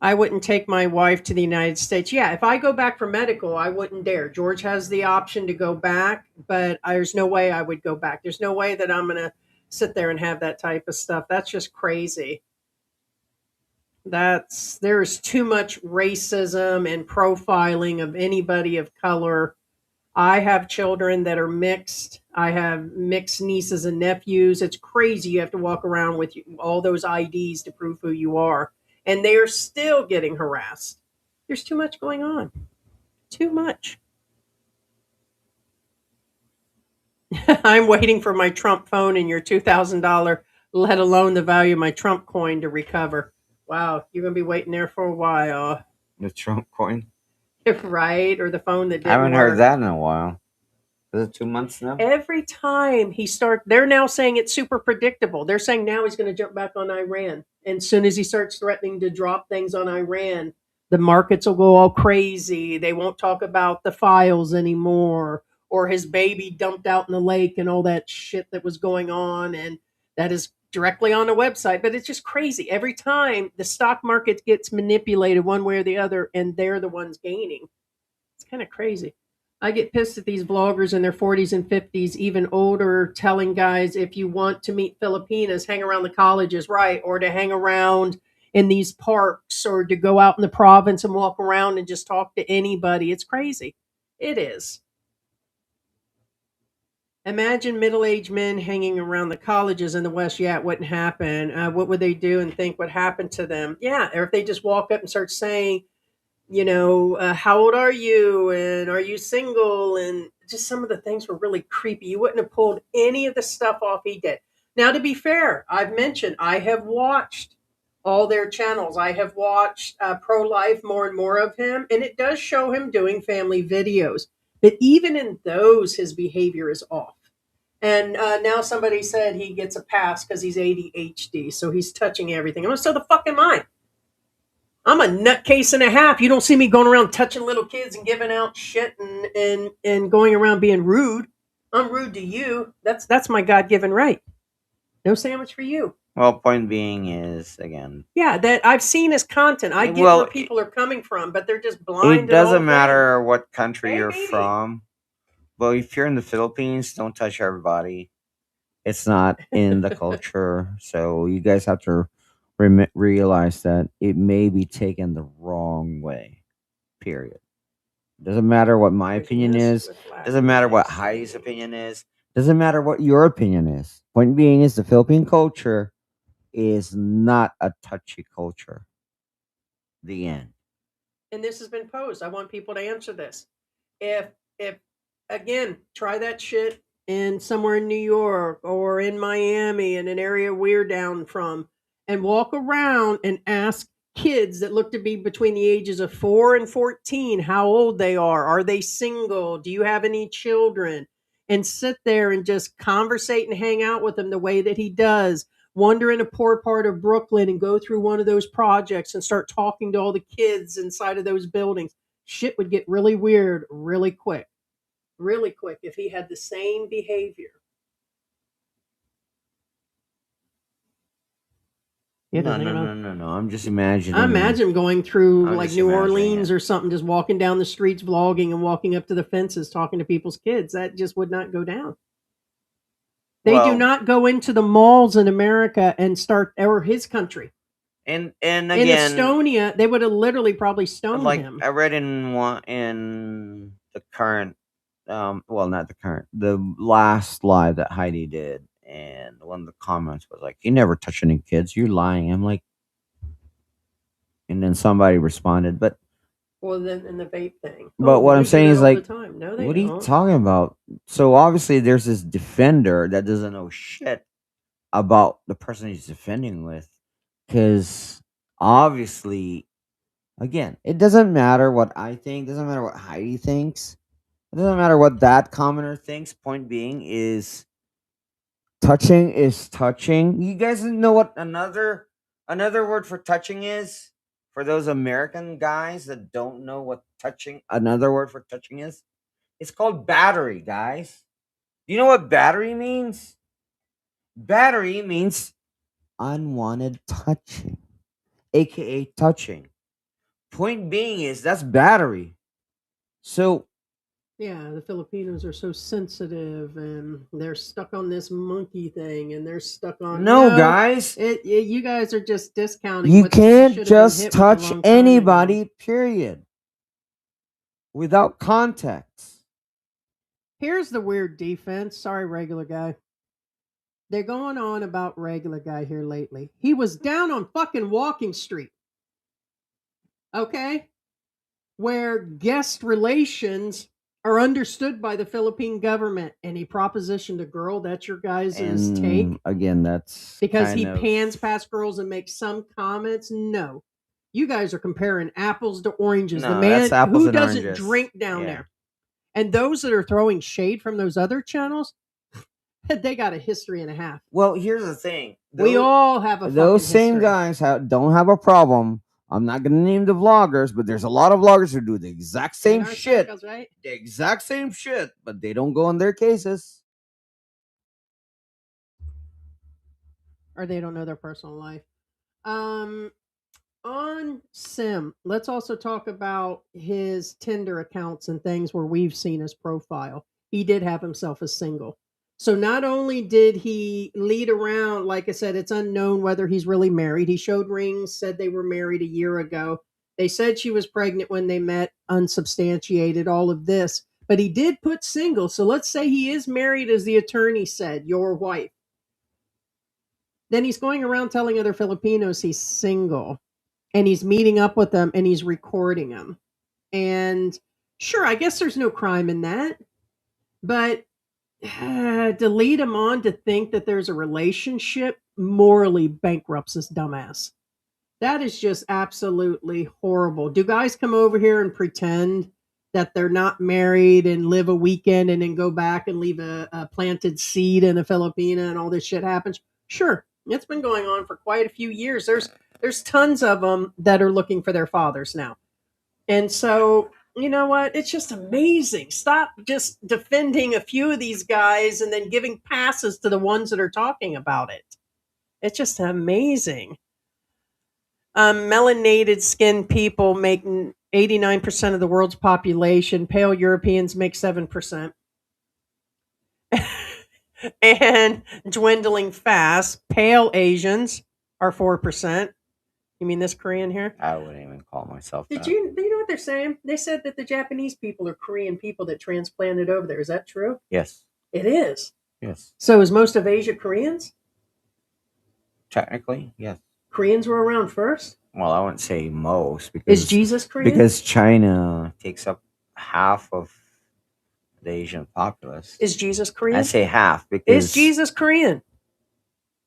I wouldn't take my wife to the United States. Yeah, if I go back for medical, I wouldn't dare. George has the option to go back, but there's no way I would go back. There's no way that I'm going to sit there and have that type of stuff. That's just crazy. There's too much racism and profiling of anybody of color. I have children that are mixed. I have mixed nieces and nephews. It's crazy. You have to walk around with all those IDs to prove who you are. And they are still getting harassed. There's too much going on. Too much. I'm waiting for my Trump phone and your $2,000, let alone the value of my Trump coin to recover. Wow, you're going to be waiting there for a while. The Trump coin. Right? Or the phone that I haven't didn't heard work. that in a while. Is it 2 months now? Every time they're now saying it's super predictable. They're saying now he's going to jump back on Iran. And as soon as he starts threatening to drop things on Iran, the markets will go all crazy. They won't talk about the files anymore or his baby dumped out in the lake and all that shit that was going on. And that is directly on the website. But it's just crazy. Every time the stock market gets manipulated one way or the other, and they're the ones gaining. It's kind of crazy. I get pissed at these vloggers in their 40s and 50s, even older, telling guys if you want to meet Filipinas, hang around the colleges, right? Or to hang around in these parks or to go out in the province and walk around and just talk to anybody. It's crazy. It is. Imagine middle-aged men hanging around the colleges in the West. Yeah, it wouldn't happen. What would they do and think would happen to them? Yeah, or if they just walk up and start saying, how old are you? And are you single? And just some of the things were really creepy. You wouldn't have pulled any of the stuff off he did. Now, to be fair, I've mentioned I have watched all their channels. I have watched Pro Life, more and more of him, and it does show him doing family videos. But even in those, his behavior is off. And now somebody said he gets a pass because he's ADHD, so he's touching everything. I'm like, so the fuck am I? I'm a nutcase and a half. You don't see me going around touching little kids and giving out shit and going around being rude. I'm rude to you. That's my God-given right. No sandwich for you. Well, point being is, again, Yeah, that I've seen his content. I get Well, where people are coming from, but they're just blind. it to the whole doesn't thing. matter what country Hey, you're baby. from. But if you're in the Philippines, don't touch everybody. It's not in the culture. So you guys have to realize that it may be taken the wrong way. Period. Doesn't matter what my There's opinion this is. with Latin Doesn't matter what next to Heidi's me. opinion is. Doesn't matter what your opinion is. Point being is the Philippine culture is not a touchy culture. The end. And this has been posed. I want people to answer this. If again, try that shit in somewhere in New York or in Miami in an area we're down from and walk around and ask kids that look to be between the ages of 4 and 14 how old they are. Are they single? Do you have any children? And sit there and just conversate and hang out with them the way that he does. Wander in a poor part of Brooklyn and go through one of those projects and start talking to all the kids inside of those buildings. Shit would get really weird really quick. Really quick if he had the same behavior. Yeah, No, just hanging no, out. no, no, no. I'm just imagining. I imagine going through I'm like just New imagining Orleans it. or something, just walking down the streets, vlogging and walking up to the fences, talking to people's kids. That just would not go down. They do Well, not go into the malls in America and start, or his country. and In again, Estonia, they would have literally probably stoned like him. I read in the current, well, not the current, the last live that Heidi did, and one of the comments was like, "You never touch any kids. You're lying." I'm like, and then somebody responded, but Well, then in the vape thing. what I'm they do saying it is all like, the time. No, they what are you don't. talking about? So obviously, there's this defender that doesn't know shit about the person he's defending with, because obviously, again, it doesn't matter what I think, doesn't matter what Heidi thinks, it doesn't matter what that commenter thinks. Point being is touching is touching. You guys know what another word for touching is? For those American guys that don't know what touching, another word for touching is? It's called battery, guys. Do you know what battery means? Battery means unwanted touching, aka touching. Point being is that's battery. So Yeah, the Filipinos are so sensitive and they're stuck on this monkey thing and they're stuck on no, guys, you guys are just discounting you what can't should have been just hit with a touch long time ago. anybody, period, without context. Here's the weird defense. Sorry, regular guy. They're going on about regular guy here lately. He was down on fucking Walking Street. Okay? Where guest relations are understood by the Philippine government, and he propositioned a girl. That's your guys' And take? again, that's Because kind he of- pans past girls and makes some comments? No. You guys are comparing apples to oranges. No, the man that's apples who and doesn't oranges. drink down Yeah. there. And those that are throwing shade from those other channels, they got a history and a half. Well, here's the thing. We all have a those fucking same history. guys don't have a problem. I'm not gonna name the vloggers, but there's a lot of vloggers who do the exact same In our shit. circles, right? The exact same shit, but they don't go in their cases. Or they don't know their personal life. on Sim, let's also talk about his Tinder accounts and things where we've seen his profile. He did have himself as single. So not only did he lead around, like I said, it's unknown whether he's really married. He showed rings, said they were married a year ago. They said she was pregnant when they met, unsubstantiated, all of this. But he did put single. So let's say he is married, as the attorney said, your wife. Then he's going around telling other Filipinos he's single, and he's meeting up with them and he's recording them. And sure, I guess there's no crime in that, but to lead him on to think that there's a relationship morally bankrupts this dumbass. That is just absolutely horrible. Do guys come over here and pretend that they're not married and live a weekend and then go back and leave a planted seed in a Filipina and all this shit happens? Sure. It's been going on for quite a few years. There's tons of them that are looking for their fathers now. And so, you know what? It's just amazing. Stop just defending a few of these guys and then giving passes to the ones that are talking about it. It's just amazing. Melanated skinned people make 89% of the world's population. Pale Europeans make 7%. And dwindling fast. Pale Asians are 4%. You mean this Korean here? I wouldn't even call myself that. Do you know what they're saying? They said that the Japanese people are Korean people that transplanted over there. Is that true? Yes. It is. Yes. So is most of Asia Koreans? Technically, yes. Koreans were around first? Well, I wouldn't say most because Is Jesus Korean? because China takes up half of the Asian populace. Is Jesus Korean? I say half because Is Jesus Korean?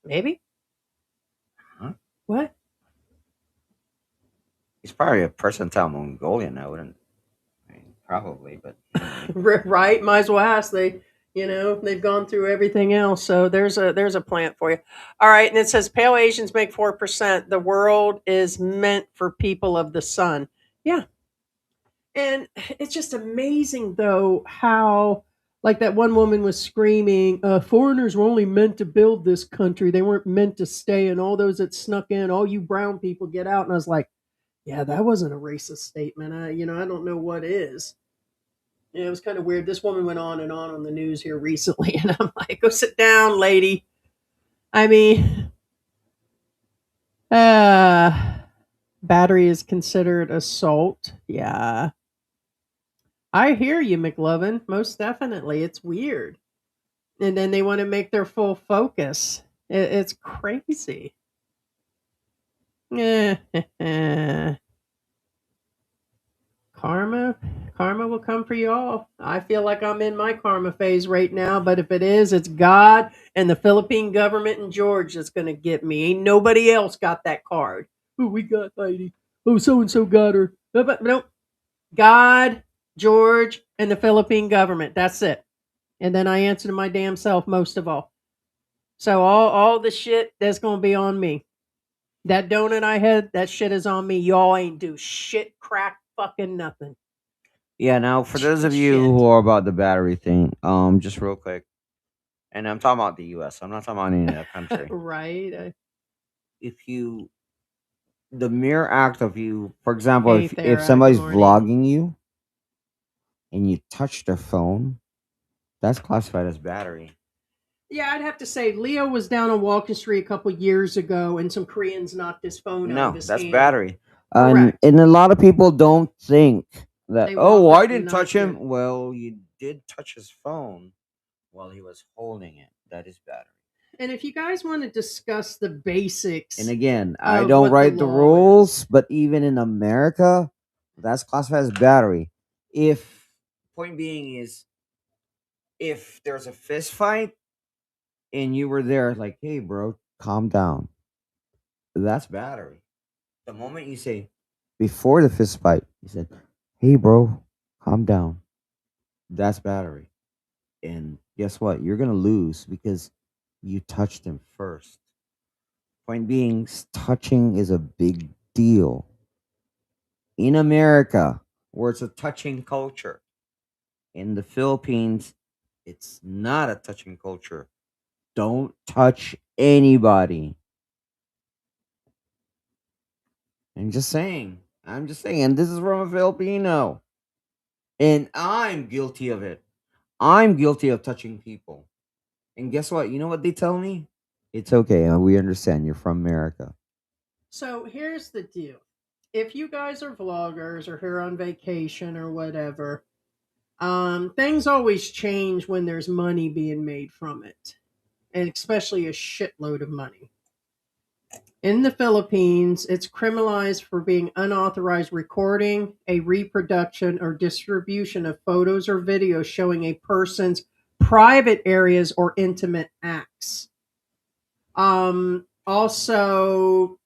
Maybe. Huh? What? He's probably a percentile Mongolian. I mean, probably, but anyway. Right? Might as well ask. They've gone through everything else. So there's a plant for you. All right, and it says pale Asians make 4%. The world is meant for people of the sun. Yeah. And it's just amazing though how, like, that one woman was screaming, foreigners were only meant to build this country. They weren't meant to stay, and all those that snuck in, all you brown people get out. And I was like, yeah, that wasn't a racist statement. I don't know what is. Yeah, it was kind of weird. This woman went on and on the news here recently, and I'm like, go sit down, lady. I mean, battery is considered assault. Yeah. I hear you, McLovin. Most definitely. It's weird. And then they want to make their full focus. It's crazy. Karma will come for you all. I feel like I'm in my karma phase right now, but if it is, it's God and the Philippine government and George that's going to get me. Ain't nobody else got that card. Oh, we got Heidi. Oh, so-and-so got her. But nope. God, George, and the Philippine government. That's it. And then I answer to my damn self most of all. So all the shit that's going to be on me. That donut I had, that shit is on me. Y'all ain't do shit, crack, fucking nothing. Yeah, now for those of you who are about the battery thing, just real quick, and I'm talking about the US, I'm not talking about any other country. Right. The mere act of you, for example, Hey, if Farah, somebody's good morning. vlogging you and you touch their phone, that's classified as battery. Yeah, I'd have to say Leo was down on Walking Street a couple years ago, and some Koreans knocked his phone out No, of his that's hand. battery. Correct. And a lot of people don't think that, They oh, walked I up and didn't touch knocked him. Well, you did touch his phone while he was holding it. That is battery. And if you guys want to discuss the basics, And again, I of don't what the write the law rules, but even in America, that's classified as battery. Point being is, if there's a fist fight and you were there, like, hey, bro, calm down, that's battery. The moment you say, before the fist fight, you said, hey, bro, calm down, that's battery. And guess what? You're going to lose because you touched him first. Point being, touching is a big deal. In America, where it's a touching culture, in the Philippines, it's not a touching culture. Don't touch anybody. I'm just saying. I'm just saying. And this is from a Filipino. And I'm guilty of it. I'm guilty of touching people. And guess what? You know what they tell me? It's okay. We understand. You're from America. So here's the deal. If you guys are vloggers or here on vacation or whatever, things always change when there's money being made from it, and especially a shitload of money. In the Philippines, it's criminalized for being unauthorized recording, a reproduction, or distribution of photos or videos showing a person's private areas or intimate acts. Also,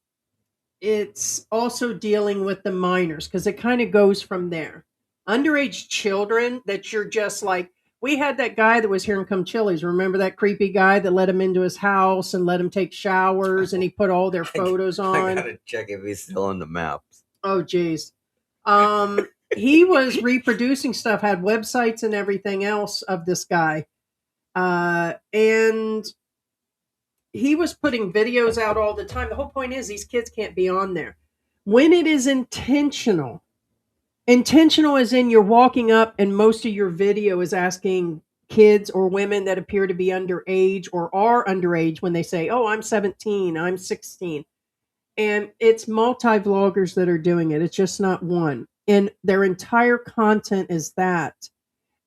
it's also dealing with the minors because it kind of goes from there. Underage children that you're just like, we had that guy that was here in Come Chili's. Remember that creepy guy that let him into his house and let him take showers and he put all their photos I on? gotta check if he's still on the maps. Oh, geez. He was reproducing stuff, had websites and everything else of this guy. And he was putting videos out all the time. The whole point is these kids can't be on there. When it is intentional as in you're walking up and most of your video is asking kids or women that appear to be underage or are underage when they say, oh, I'm 17, I'm 16. And it's multi-vloggers that are doing it. It's just not one. And their entire content is that.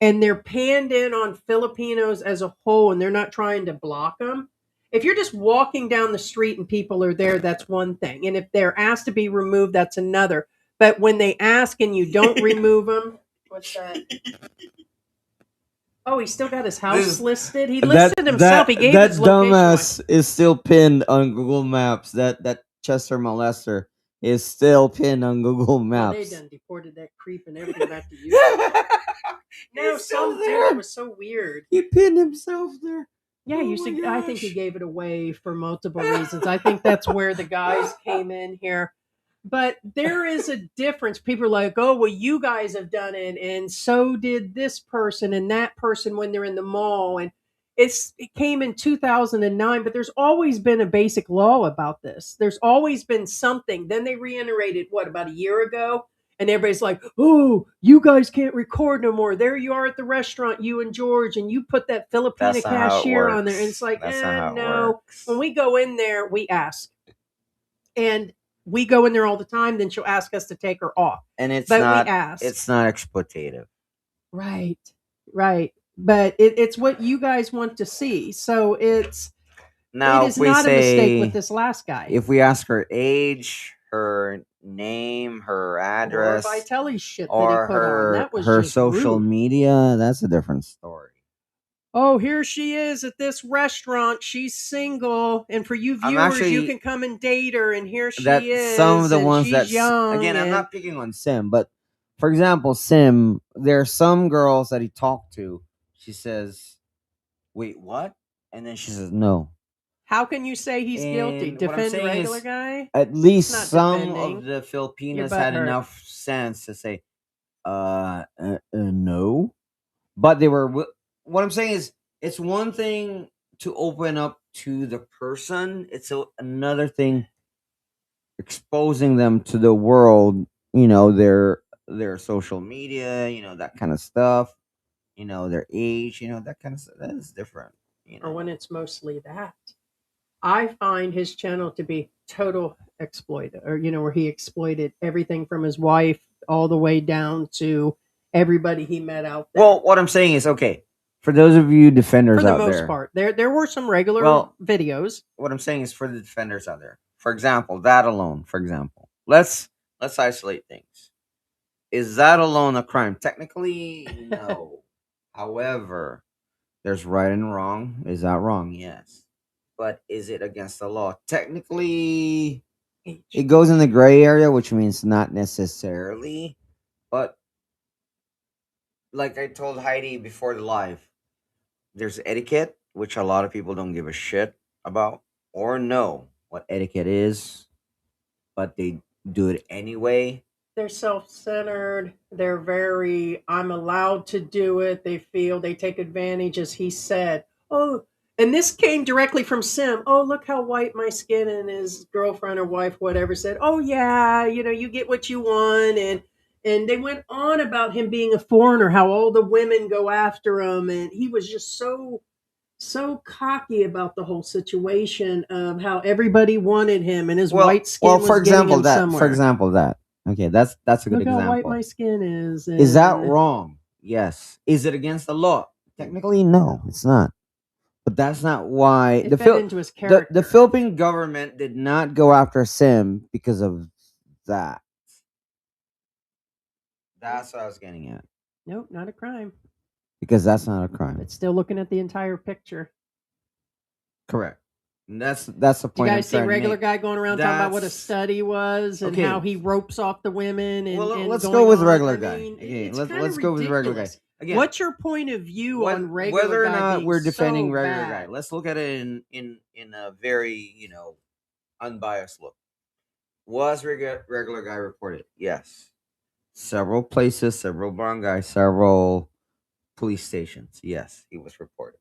And they're panned in on Filipinos as a whole, and they're not trying to block them. If you're just walking down the street and people are there, that's one thing. And if they're asked to be removed, that's another. But when they ask and you don't remove them, what's that? Oh, he still got his house listed. He listed himself. He gave that his location. dumbass is still pinned on Google Maps. That Chester molester is still pinned on Google Well, Maps. they done deported that creep and everything back to you. No, He's still some dude there. that was so weird. He pinned himself there. Yeah, Oh you see, my I think he gosh. gave it away for multiple reasons. I think that's where the guys came in here. But there is a difference. People are like, oh, well, you guys have done it, and so did this person and that person when they're in the mall. And it came in 2009, but there's always been a basic law about this. There's always been something. Then they reiterated, what, about a year ago? And everybody's like, oh, you guys can't record no more. There you are at the restaurant, you and George, and you put that Filipina That's not how it cashier on there. And it's works. like, That's not how it no. works. When we go in there, we ask. And we go in there all the time, then she'll ask us to take her off. And it's But not. we ask. It's not exploitative. Right. But it's what you guys want to see. So it Now, is if we not a mistake with say, this last guy. if we ask her age, her name, her Or address, Vitelli's shit that he or put on. That was her just social rude. media, that's a different story. Oh, here she is at this restaurant. She's single, and for you I'm viewers, you actually- can come and date her. And here she That is. some of the and ones she's that young. again, I'm and- not picking on Sim, but for example, Sim, there are some girls that he talked to. She says, "Wait, what?" And then she says, "No." How can you say he's guilty? And what I'm Defend the saying regular is, guy? At least not some defending. of the Filipinas butt had hurt. enough sense to say, no. But they were. What I'm saying is, it's one thing to open up to the person. It's another thing exposing them to the world. You know, their social media. You know, that kind of stuff. You know, their age. You know, that kind of stuff. That is different. You know, Or when it's mostly that. I find his channel to be total exploit, or where he exploited everything from his wife all the way down to everybody he met out there. well, what I'm saying is, okay, for those of you defenders for the out most there, part, there were some regular Well, videos. what I'm saying is for the defenders out there. For example, that alone. For example, let's isolate things. Is that alone a crime? Technically, no. However, there's right and wrong. Is that wrong? Yes. But is it against the law? Technically, it goes in the gray area, which means not necessarily. But like I told Heidi before the live, there's etiquette, which a lot of people don't give a shit about or know what etiquette is, but they do it anyway. They're self-centered. They're very, I'm allowed to do it. They feel they take advantage, as he said. Oh, And this came directly from Sim. Oh, look how white my skin, and his girlfriend or wife, whatever, said, "Oh yeah, you get what you want," and they went on about him being a foreigner, how all the women go after him, and he was just so cocky about the whole situation of how everybody wanted him, and his white skin was getting him somewhere. For example, that. Okay, that's a good Look how white example. my skin is. Is that and- wrong? Yes. Is it against the law? Technically, no, it's not. But that's not why It fed into his character. the Philippine government did not go after Sim because of that. That's what I was getting at. Nope, not a crime. Because that's not a crime. It's still looking at the entire picture. Correct. And that's the Do point. you I'm guys see trying to regular make. guy going around talking about what a That's- study was and Okay. how he ropes off the women? And, Well, and let's going go with on? regular I guy. mean, Okay, it's let's kinda go with regular guy. ridiculous. Again, What's your point of view on regular whether or guy not being we're defending so regular bad? guy? Let's look at it in a very unbiased look. Was regular guy reported? Yes. Several places, several barangays, several police stations. Yes, he was reported.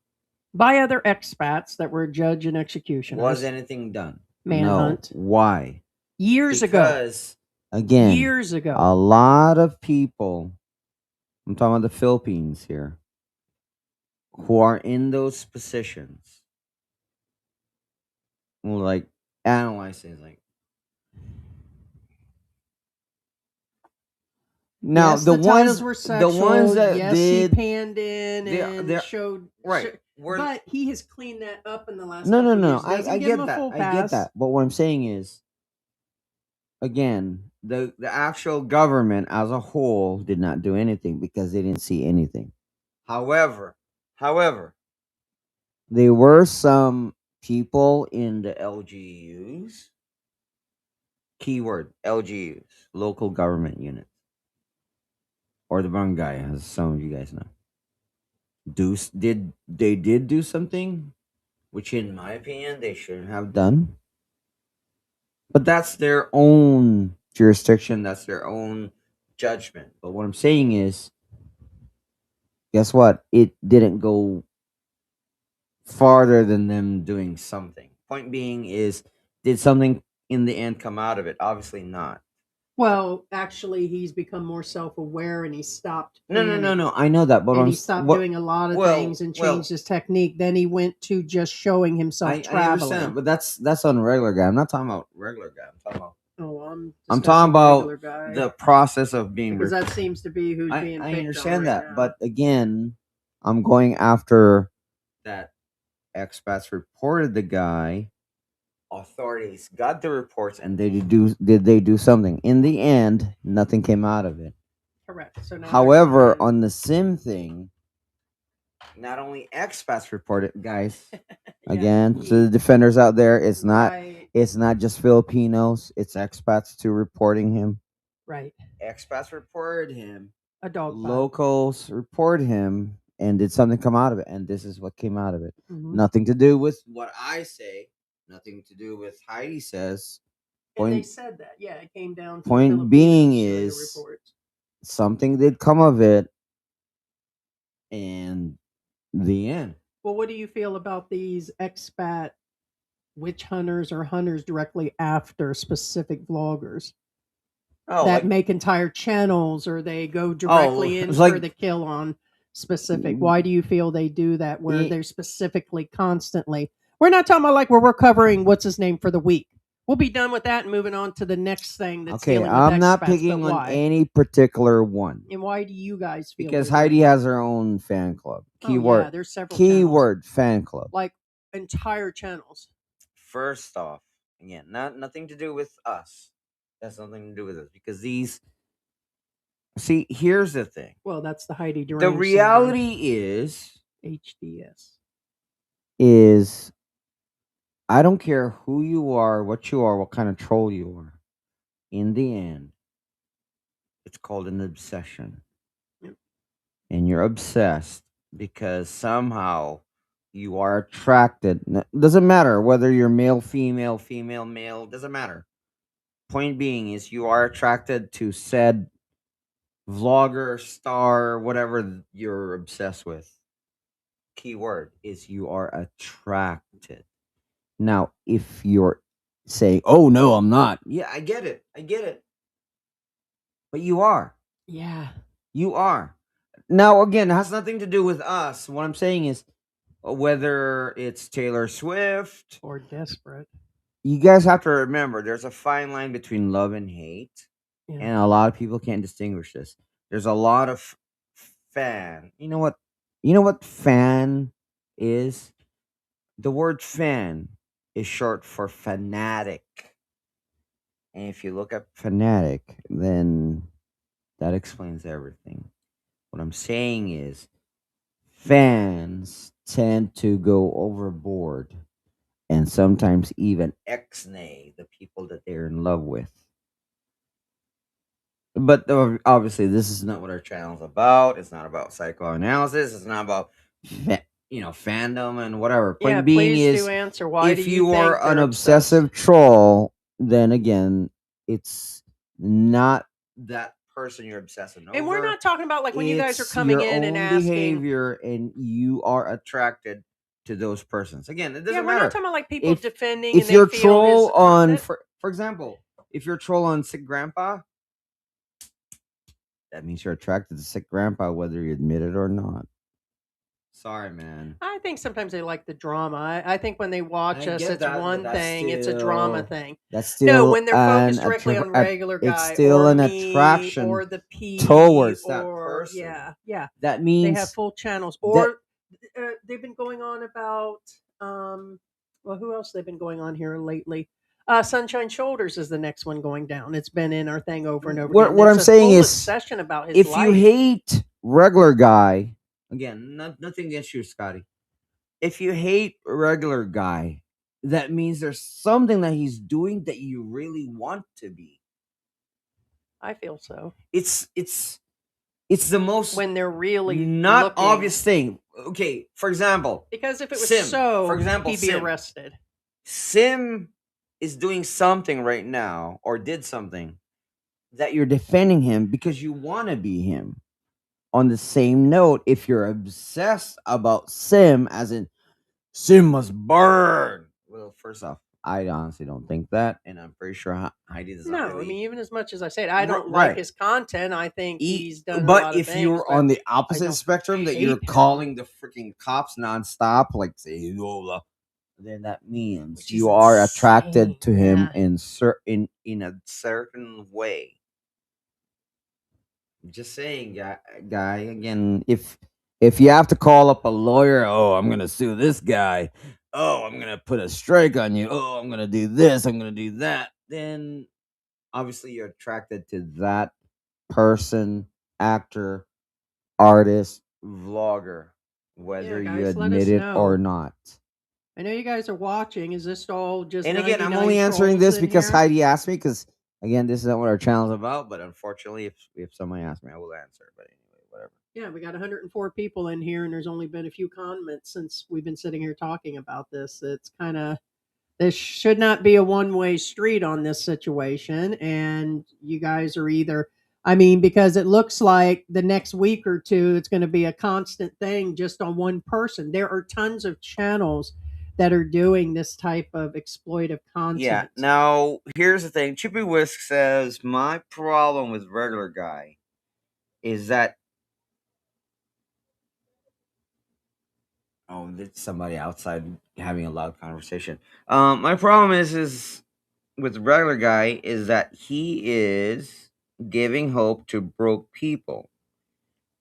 By other expats that were judge and executioners. Was anything done? Manhunt. No. Why? Years ago. Because again, Years ago. a lot of people, I'm talking about the Philippines here, who are in those positions, will like analyze things like. Now Yes, the titles ones, were sexual. the ones that yes, did, he panned in they're- and they're- showed. right. We're, But he has cleaned that up in the last. no, couple no. years. Doesn't I give get him a that. full I get pass. that. But what I'm saying is, again, the actual government as a whole did not do anything because they didn't see anything. However, there were some people in the LGUs, keyword LGUs, local government units, or the barangay, as some of you guys know. Did do something, which in my opinion they shouldn't have done. But that's their own jurisdiction. That's their own judgment. But what I'm saying is, guess what? It didn't go farther than them doing something. Point being is, did something in the end come out of it? Obviously not. Well, actually, he's become more self-aware and he stopped. No. panning. I know that, but And I'm he stopped doing a lot of things and changed his technique. Then he went to just showing himself I traveling. understand, but that's on regular guy. I'm not talking about regular guy. I'm talking about. Oh, I'm discussing talking about regular guy, the process of being. because that seems to be who's being. I picked understand on that, right now. but again, I'm going after that. Expats reported the guy. Authorities got the reports, and did they do something? In the end, nothing came out of it. Correct. So now However, they're trying- on the sim thing, not only expats reported, guys. Yeah, Again, to the defenders out there, it's not right, just Filipinos, it's expats too reporting him. right. Expats reported him. A dog. Locals report him, and did something come out of it? And this is what came out of it. Mhm. Nothing to do with what I say. Nothing to do with Heidi says. And they Point said that. Yeah, it came down to point Filipinos being doing the is- reports. something did come of it, and the end. Well, what do you feel about these expat witch hunters or hunters directly after specific vloggers Oh, that make entire channels, or they go directly in it's for like- the kill on specific? Why do you feel they do that where Yeah. they're specifically constantly? We're not talking about like where we're covering what's his name for the week. We'll be done with that and moving on to the next thing that's okay, dealing with I'm not expats, picking but on why? any particular one And why do you guys feel? because they're Heidi doing has her own fan club. that? Oh, Keyword. yeah, there's several channels. Keyword fan club. Like entire channels. First off, again, nothing to do with us. That's nothing to do with us because these. See, here's the thing. Well, that's the Heidi The deranged reality is syndrome. HDS. I don't care who you are, what kind of troll you are. In the end, it's called an obsession. Yep. And you're obsessed because somehow you are attracted. Doesn't matter whether you're male, female, male, doesn't matter. Point being is you are attracted to said vlogger, star, whatever you're obsessed with. key word is you are attracted. Now, if you're saying, "Oh no, I'm not," yeah, I get it, but you are. Yeah. You are. Now, again, it has nothing to do with us. What I'm saying is, whether it's Taylor Swift, Or desperate. you guys have to remember there's a fine line between love and hate, Yeah. and a lot of people can't distinguish this. There's a lot of fan. You know what? You know what fan is? The word fan is short for fanatic. And if you look up fanatic, then that explains everything. What I'm saying is fans tend to go overboard and sometimes even ex-nay the people that they're in love with. But obviously, this is not what our channel's about. It's not about psychoanalysis. It's not about fandom and whatever. Yeah, Point being please is, do answer. Why do if you you think are an they're obsessed? obsessive troll, then again, it's not that person you're obsessing over. And we're not talking about like when you guys are It's coming your in and own asking. behavior, and you are attracted to those persons. Again, it doesn't Yeah, we're matter. not talking about like people If- defending. If and you're they feel troll his on, content. for example, if you're troll on sick grandpa, that means you're attracted to sick grandpa, whether you admit it or not. Sorry, man. I think sometimes they like the drama. I think when they watch I us, get it's that, but one that's thing. It's a drama still- thing. That's still No, when they're focused an directly on attra- regular it's guy still or an me attraction or the P towards that or person. yeah, That they means have full channels. that- Or they've been going on about well, who else they've been going on here lately? Sunshine Shoulders is the next one going down. It's been in our thing over and over What- again. what It's I'm a saying full is, obsession about his if life. you hate regular guy, again, nothing against you, Scotty. If you hate regular guy, that means there's something that he's doing that you really want to be. I feel so. It's the most When they're really not looking. obvious thing. Okay, for example, Because if it was Sim, so, for example, he'd be Sim. arrested. Sim is doing something right now, or did something, that you're defending him because you want to be him. On the same note, if you're obsessed about Sim, as in Sim must burn. Well, first off, I honestly don't think that, and I'm pretty sure Heidi doesn't. No, really, I mean, even as much as I say it, I don't Right. like his content. I think he's done a but lot of if things. you're but on the I opposite don't spectrum, that you're hate him. calling the freaking cops nonstop, like say Lola, then that means Which you is are insane. attracted to him Yeah. in a certain way. Just saying, guy. Again, if you have to call up a lawyer, oh, I'm gonna sue this guy. Oh, I'm gonna put a strike on you. Oh, I'm gonna do this. I'm gonna do that. Then obviously you're attracted to that person, actor, artist, vlogger, whether Yeah, you guys, let us admit it or know. not. I know you guys are watching. Is this all just? And again, I'm 99 only answering trolls this in because here? Heidi asked me. Because again, this is not what our channel is about. But unfortunately, if somebody asks me, I will answer. But anyway, whatever. Yeah, we got 104 people in here, and there's only been a few comments since we've been sitting here talking about this. It's kind of this should not be a one-way street on this situation, and you guys are either. I mean, because it looks like the next week or two, it's going to be a constant thing just on one person. There are tons of channels that are doing this type of exploitive content. Yeah. Now, here's the thing. Chippy Whisk says my problem with regular guy is that there's somebody outside having a loud conversation. My problem is with regular guy is that he is giving hope to broke people,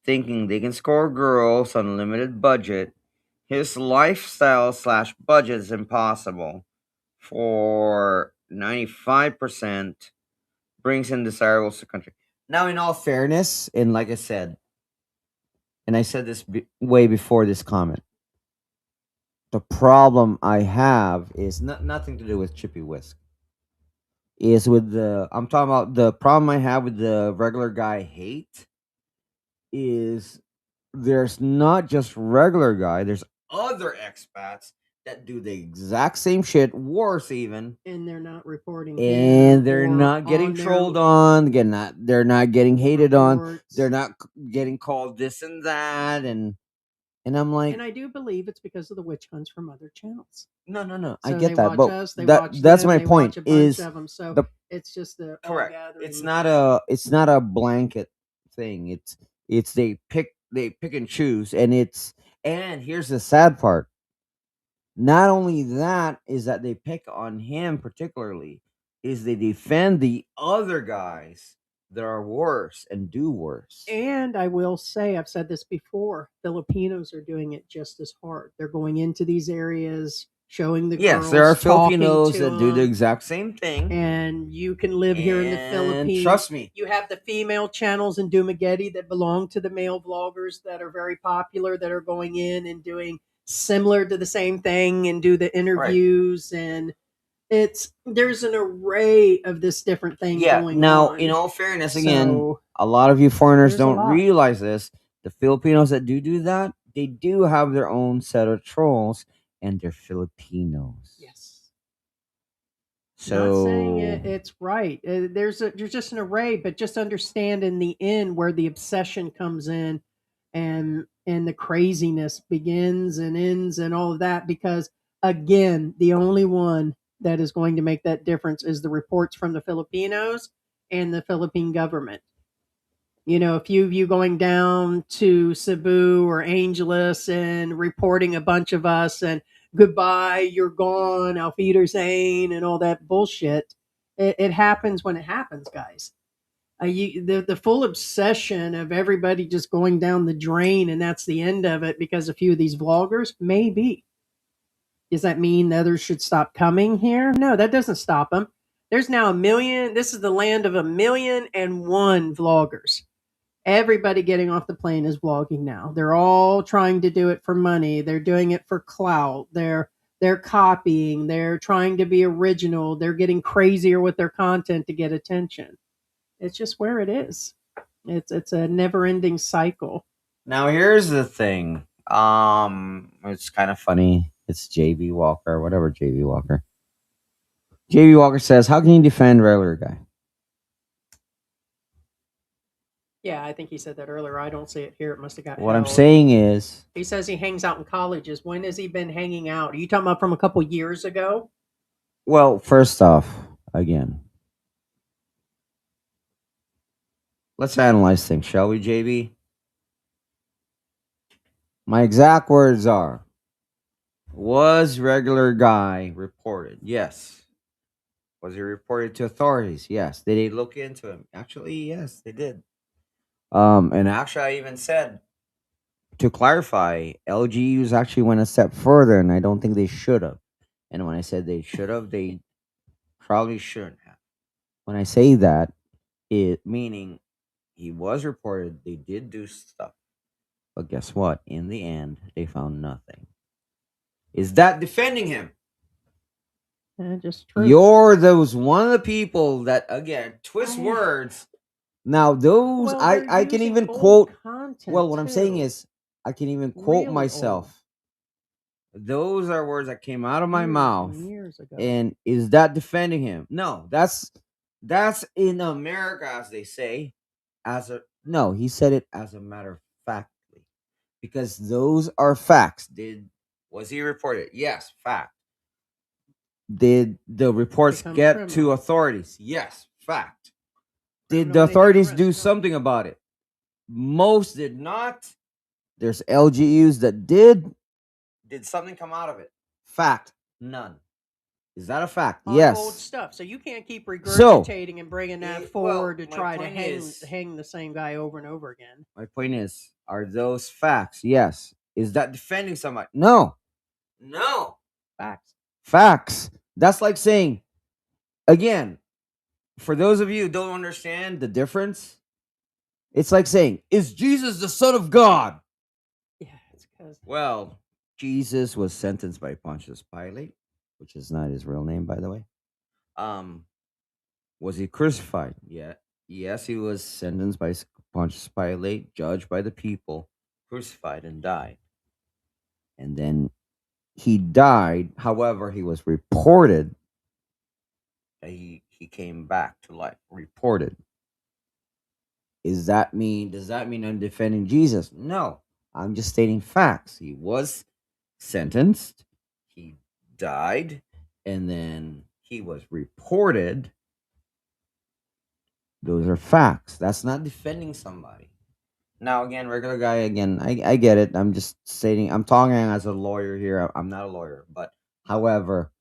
thinking they can score girls on a limited budget. His lifestyle / budget is impossible for 95%, brings in desirables to country. Now, in all fairness, and like I said, and I said this way before this comment, the problem I have is nothing to do with Chippy Whisk. Is with I'm talking about the problem I have with the regular guy hate is there's not just regular guy, there's other expats that do the exact same shit, worse even, and they're not reporting, and they're not getting trolled on, they're not getting hated on, they're not getting called this and that, and And I'm like, And I do believe it's because of the witch hunts from other channels. no, I So get they that, watch but us, they watch that's them, my they watch point. a bunch Is of them. So the it's just the all correct? gathering. It's not a blanket thing. It's they pick and choose, and here's the sad part. Not only that is that they pick on him particularly, is they defend the other guys that are worse and do worse. And I will say, I've said this before, Filipinos are doing it just as hard. They're going into these areas, showing the Yes, there are girls, talking Filipinos to that do the them, exact same thing, and you can live here in the and Philippines. trust me, You have the female channels in Dumaguete that belong to the male vloggers that are very popular, that are going in and doing similar to the same thing and do the interviews. And there's an array of this different thing yeah. going Now, on. in all fairness, again, So a lot of you foreigners there's a don't lot. realize this. The Filipinos that do that, they do have their own set of trolls, and they're Filipinos. Yes. So Not saying it's right. There's just an array, but just understand in the end where the obsession comes in, and the craziness begins and ends and all of that. Because again, the only one that is going to make that difference is the reports from the Filipinos and the Philippine government. You know, a few of you going down to Cebu or Angeles and reporting a bunch of us and goodbye, you're gone, auf Wiedersehen, and all that bullshit. It happens when it happens, guys. The full obsession of everybody just going down the drain and that's the end of it because a few of these vloggers, maybe. Does that mean others should stop coming here? No, that doesn't stop them. There's now 1,000,000. This is the land of 1,000,001 vloggers. Everybody getting off the plane is vlogging now. They're all trying to do it for money. They're doing it for clout. They're copying. They're trying to be original. They're getting crazier with their content to get attention. It's just where it is. It's a never-ending cycle. now here's the thing. It's kind of funny. It's JB Walker, whatever JB Walker. JB Walker says, "How can you defend regular guy?" Yeah, I think he said that earlier. I don't see it here. It must have got What I'm held. saying is, He says he hangs out in colleges. When has he been hanging out? Are you talking about from a couple years ago? well, first off, again, let's analyze things, shall we, JB? My exact words are, was regular guy reported? Yes. Was he reported to authorities? Yes. Did they look into him? Actually, yes, they did. And actually, I even said, to clarify, LGUs actually went a step further, and I don't think they should have. And when I said they should have, they probably shouldn't have. When I say that, it meaning he was reported, they did do stuff. But guess what? In the end, they found nothing. Is that defending him? Just true. You're those one of the people that again twist words. Now those Well, I can using even old quote. content, Well, what I'm saying too. is I can even quote Really myself. Those are words that came out of my Years and mouth. years ago. And is that defending him? No, that's in America, as they say. No, he said it as a matter of factly, because those are facts. Was he reported? Yes, fact. Did the reports Become get criminal. to authorities? Yes, fact. Did Criminal the when they take authorities arrest, do no. something about it? Most did not. There's LGUs that did. Did something come out of it? Fact, none. Is that a fact? On Yes. old stuff. So you can't keep So, regurgitating and bringing that well, forward to my try to point hang the same guy over and over again. My point is, are those facts? Yes. Is that defending somebody? No. No. Facts. Facts. That's like saying, again, for those of you who don't understand the difference, it's like saying, is Jesus the Son of God? Yeah, it's because Well, Jesus was sentenced by Pontius Pilate, which is not his real name, by the way. Was he crucified? Yeah. Yes, he was sentenced by Pontius Pilate, judged by the people, crucified, and died. And then he died. However, he was reported that he came back to life. Reported. Does that mean I'm defending Jesus? No. I'm just stating facts. He was sentenced, he died, and then he was reported. Those are facts. That's not defending somebody. Now, again, regular guy, again, I get it. I'm just stating, I'm talking as a lawyer here. I'm not a lawyer. But, however,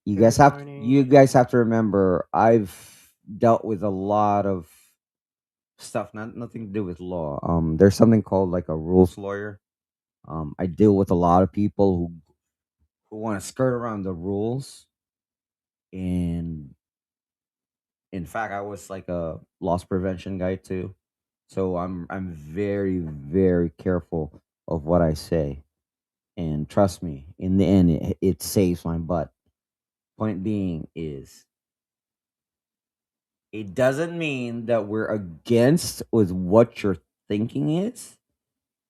Good you morning. guys have to remember, I've dealt with a lot of stuff, nothing to do with law. There's something called like a rules lawyer. I deal with a lot of people who want to skirt around the rules. And in fact, I was like a loss prevention guy too. So I'm very, very careful of what I say. And trust me, in the end, it saves my butt. Point being is, it doesn't mean that we're against with what your thinking is.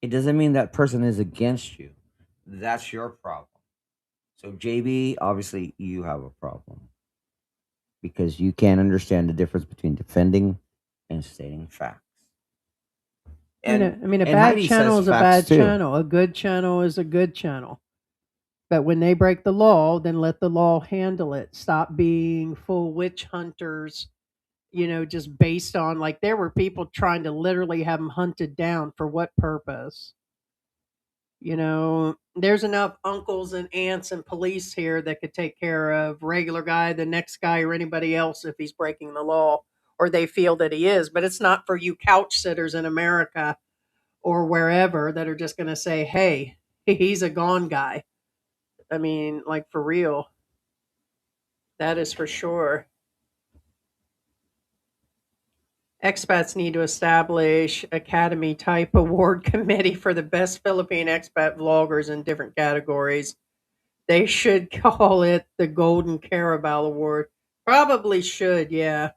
It doesn't mean that person is against you. That's your problem. So JB, obviously you have a problem because you can't understand the difference between defending and stating facts. I mean, a And bad Heidi channel says is a facts bad too. channel. A good channel is a good channel. But when they break the law, then let the law handle it. Stop being full witch hunters, just based on like there were people trying to literally have them hunted down for what purpose? There's enough uncles and aunts and police here that could take care of regular guy, the next guy, or anybody else if he's breaking the law or they feel that he is. But it's not for you couch sitters in America or wherever that are just going to say, hey, he's a gone guy. I mean, like for real. That is for sure. Expats need to establish academy type award committee for the best Philippine expat vloggers in different categories. They should call it the Golden Carabao Award. Probably should, yeah.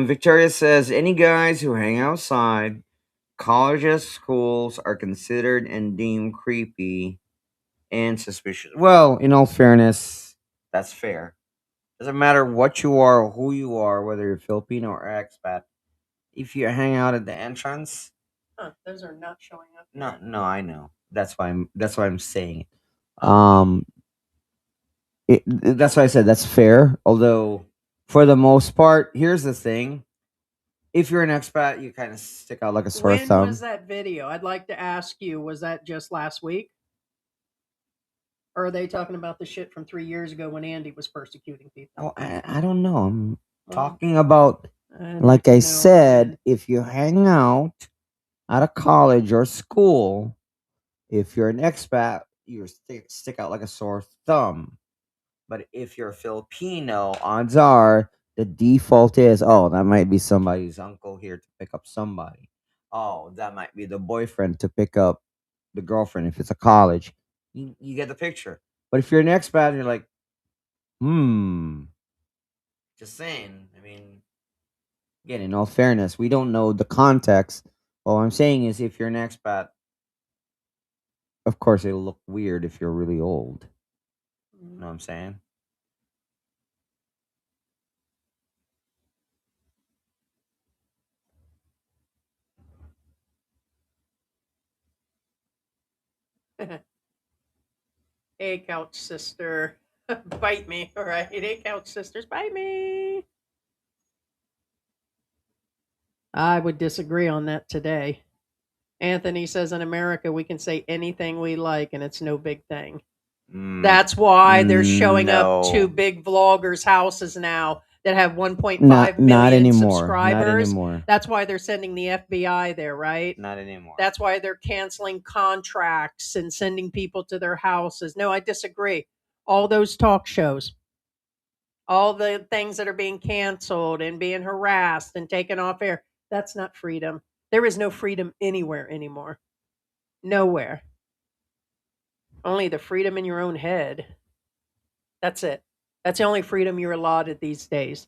Victoria says any guys who hang outside colleges, schools are considered and deemed creepy and suspicious. Well, in all fairness, that's fair. Doesn't matter what you are or who you are, whether you're Filipino or expat. If you hang out at the entrance, Huh, those are not showing up. no, I know. That's why I'm saying it. Oh. Um, that's why I said that's fair. Although, for the most part, here's the thing: if you're an expat, you kind of stick out like a sore When thumb. was that video? I'd like to ask you, was that just last week? Or are they talking about the shit from 3 years ago when Andy was persecuting people? Oh, I don't know. I'm Well, talking about, I'd like to I know said, again. if you hang out at a college or school, if you're an expat, you stick out like a sore thumb. But if you're Filipino, odds are the default is, oh, that might be somebody's uncle here to pick up somebody. Oh, that might be the boyfriend to pick up the girlfriend if it's a college. You get the picture. But if you're an expat, you're like, just saying. I mean, again, in all fairness, we don't know the context. All I'm saying is if you're an expat, of course, it'll look weird if you're really old. You know what I'm saying? Hey, couch sister. Bite me. All right. Hey, couch sisters, bite me. I would disagree on that today. Anthony says in America, we can say anything we like and it's no big thing. That's why they're showing up to No. big vloggers' houses now that have 1.5 Not million anymore. Not subscribers. anymore. That's why they're sending the FBI there, right? Not anymore. That's why they're canceling contracts and sending people to their houses. No, I disagree. All those talk shows, all the things that are being canceled and being harassed and taken off air, that's not freedom. There is no freedom anywhere anymore. Nowhere. Only the freedom in your own head. That's it. That's the only freedom you're allotted these days.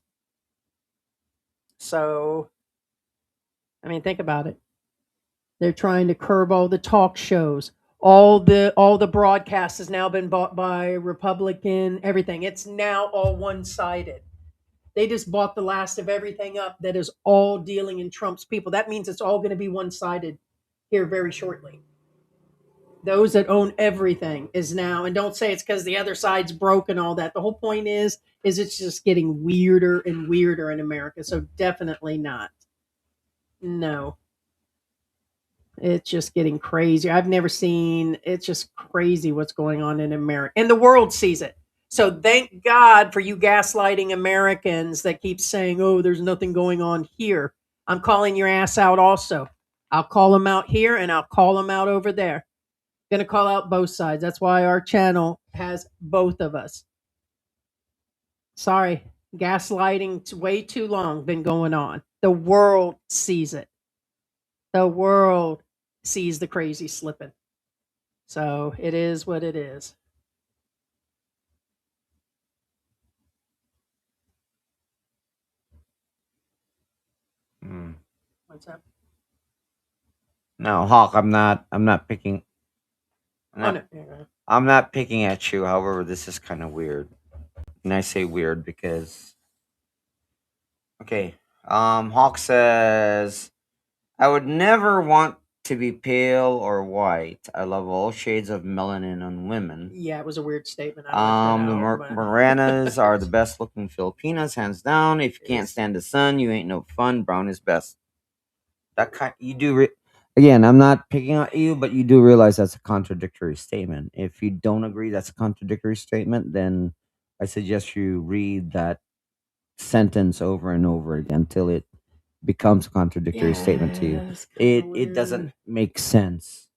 So, I mean, think about it. They're trying to curb all the talk shows. All the broadcast has now been bought by Republican everything. It's now all one-sided. They just bought the last of everything up that is all dealing in Trump's people. That means it's all going to be one-sided. here very shortly. Those that own everything is now, and don't say it's because the other side's broke and all that. The whole point is it's just getting weirder and weirder in America. So definitely not. No. It's just getting crazy. I've never seen, it's just crazy what's going on in America. And the world sees it. So thank God for you gaslighting Americans that keep saying, oh, there's nothing going on here. I'm calling your ass out also. I'll call them out here and I'll call them out over there. Going to call out both sides. That's why our channel has both of us. Sorry, gaslighting way too long been going on. The world sees it. The world sees the crazy slipping. So it is what it is. Hmm. What's up? No, Hawk, I'm not picking. I'm Oh, not, no. I'm not picking at you. However, this is kind of weird. And I say weird because, okay, Hawk says, I would never want to be pale or white. I love all shades of melanin on women. Yeah, it was a weird statement. I left The that out, but- Morenas are the best looking Filipinas, hands down. If you can't stand the sun, you ain't no fun. Brown is best. That kind you do. Again, I'm not picking on you, but you do realize that's a contradictory statement. If you don't agree that's a contradictory statement, then I suggest you read that sentence over and over again until it becomes a contradictory statement to you. it's kinda It doesn't weird. make sense.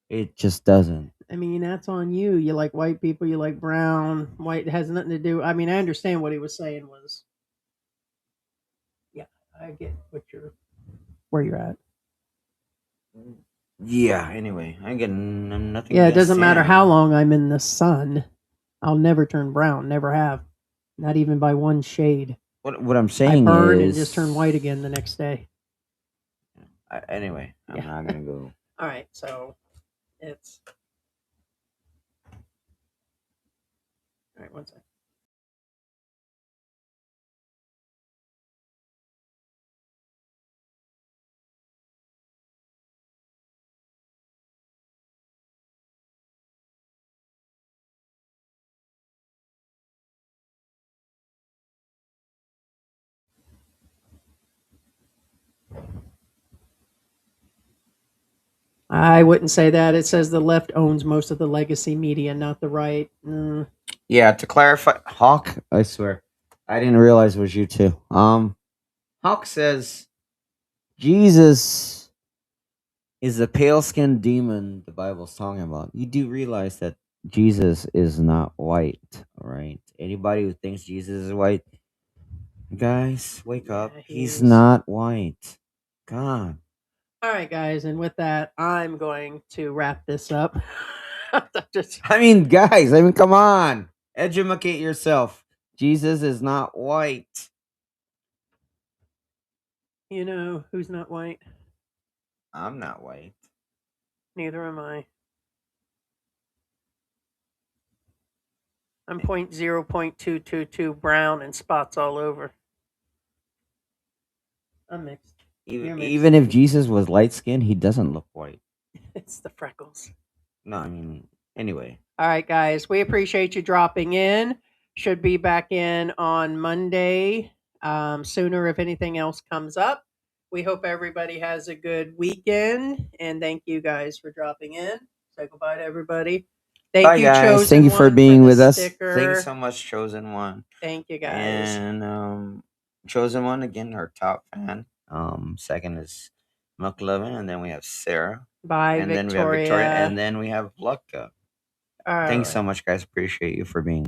It just doesn't. I mean, that's on you. You like white people, you like brown. White has nothing to do. I mean, I understand what he was saying was. Yeah, I get where you're at. Yeah. Anyway, I get nothing. Yeah, it against doesn't matter Sam. how long I'm in the sun. I'll never turn brown. Never have. Not even by one shade. What I'm I saying burn is and just turn white again the next day. Anyway, I'm Yeah. not gonna go. All right, so it's all right. One second. I wouldn't say that. It says the left owns most of the legacy media, not the right. Yeah, to clarify, Hawk. I swear, I didn't realize it was you too. Hawk says Jesus is the pale-skinned demon the Bible's talking about. You do realize that Jesus is not white, all right? Anybody who thinks Jesus is white, guys, wake up. Yeah, He's is. not white. God. All right, guys, and with that, I'm going to wrap this up. Just I mean, guys, come on. Educate yourself. Jesus is not white. you know who's not white? I'm not white. Neither am I. I'm 0.222 brown and spots all over. I'm mixed. You're mixed. Even if Jesus was light skinned, he doesn't look white. It's the freckles. No, I mean, anyway. All right, guys, we appreciate you dropping in. Should be back in on Monday, sooner if anything else comes up. We hope everybody has a good weekend, and thank you guys for dropping in. Say goodbye to everybody. Thank Bye, you, guys. Chosen Thank you for One, being the with us. sticker. Thank you so much, Chosen One. Thank you, guys. And Chosen One, again, our top fan. Second is McLovin, and then we have Sarah. Bye, and Victoria. then we have Victoria, and then we have Lucka. All Thanks right. so much, guys. Appreciate you for being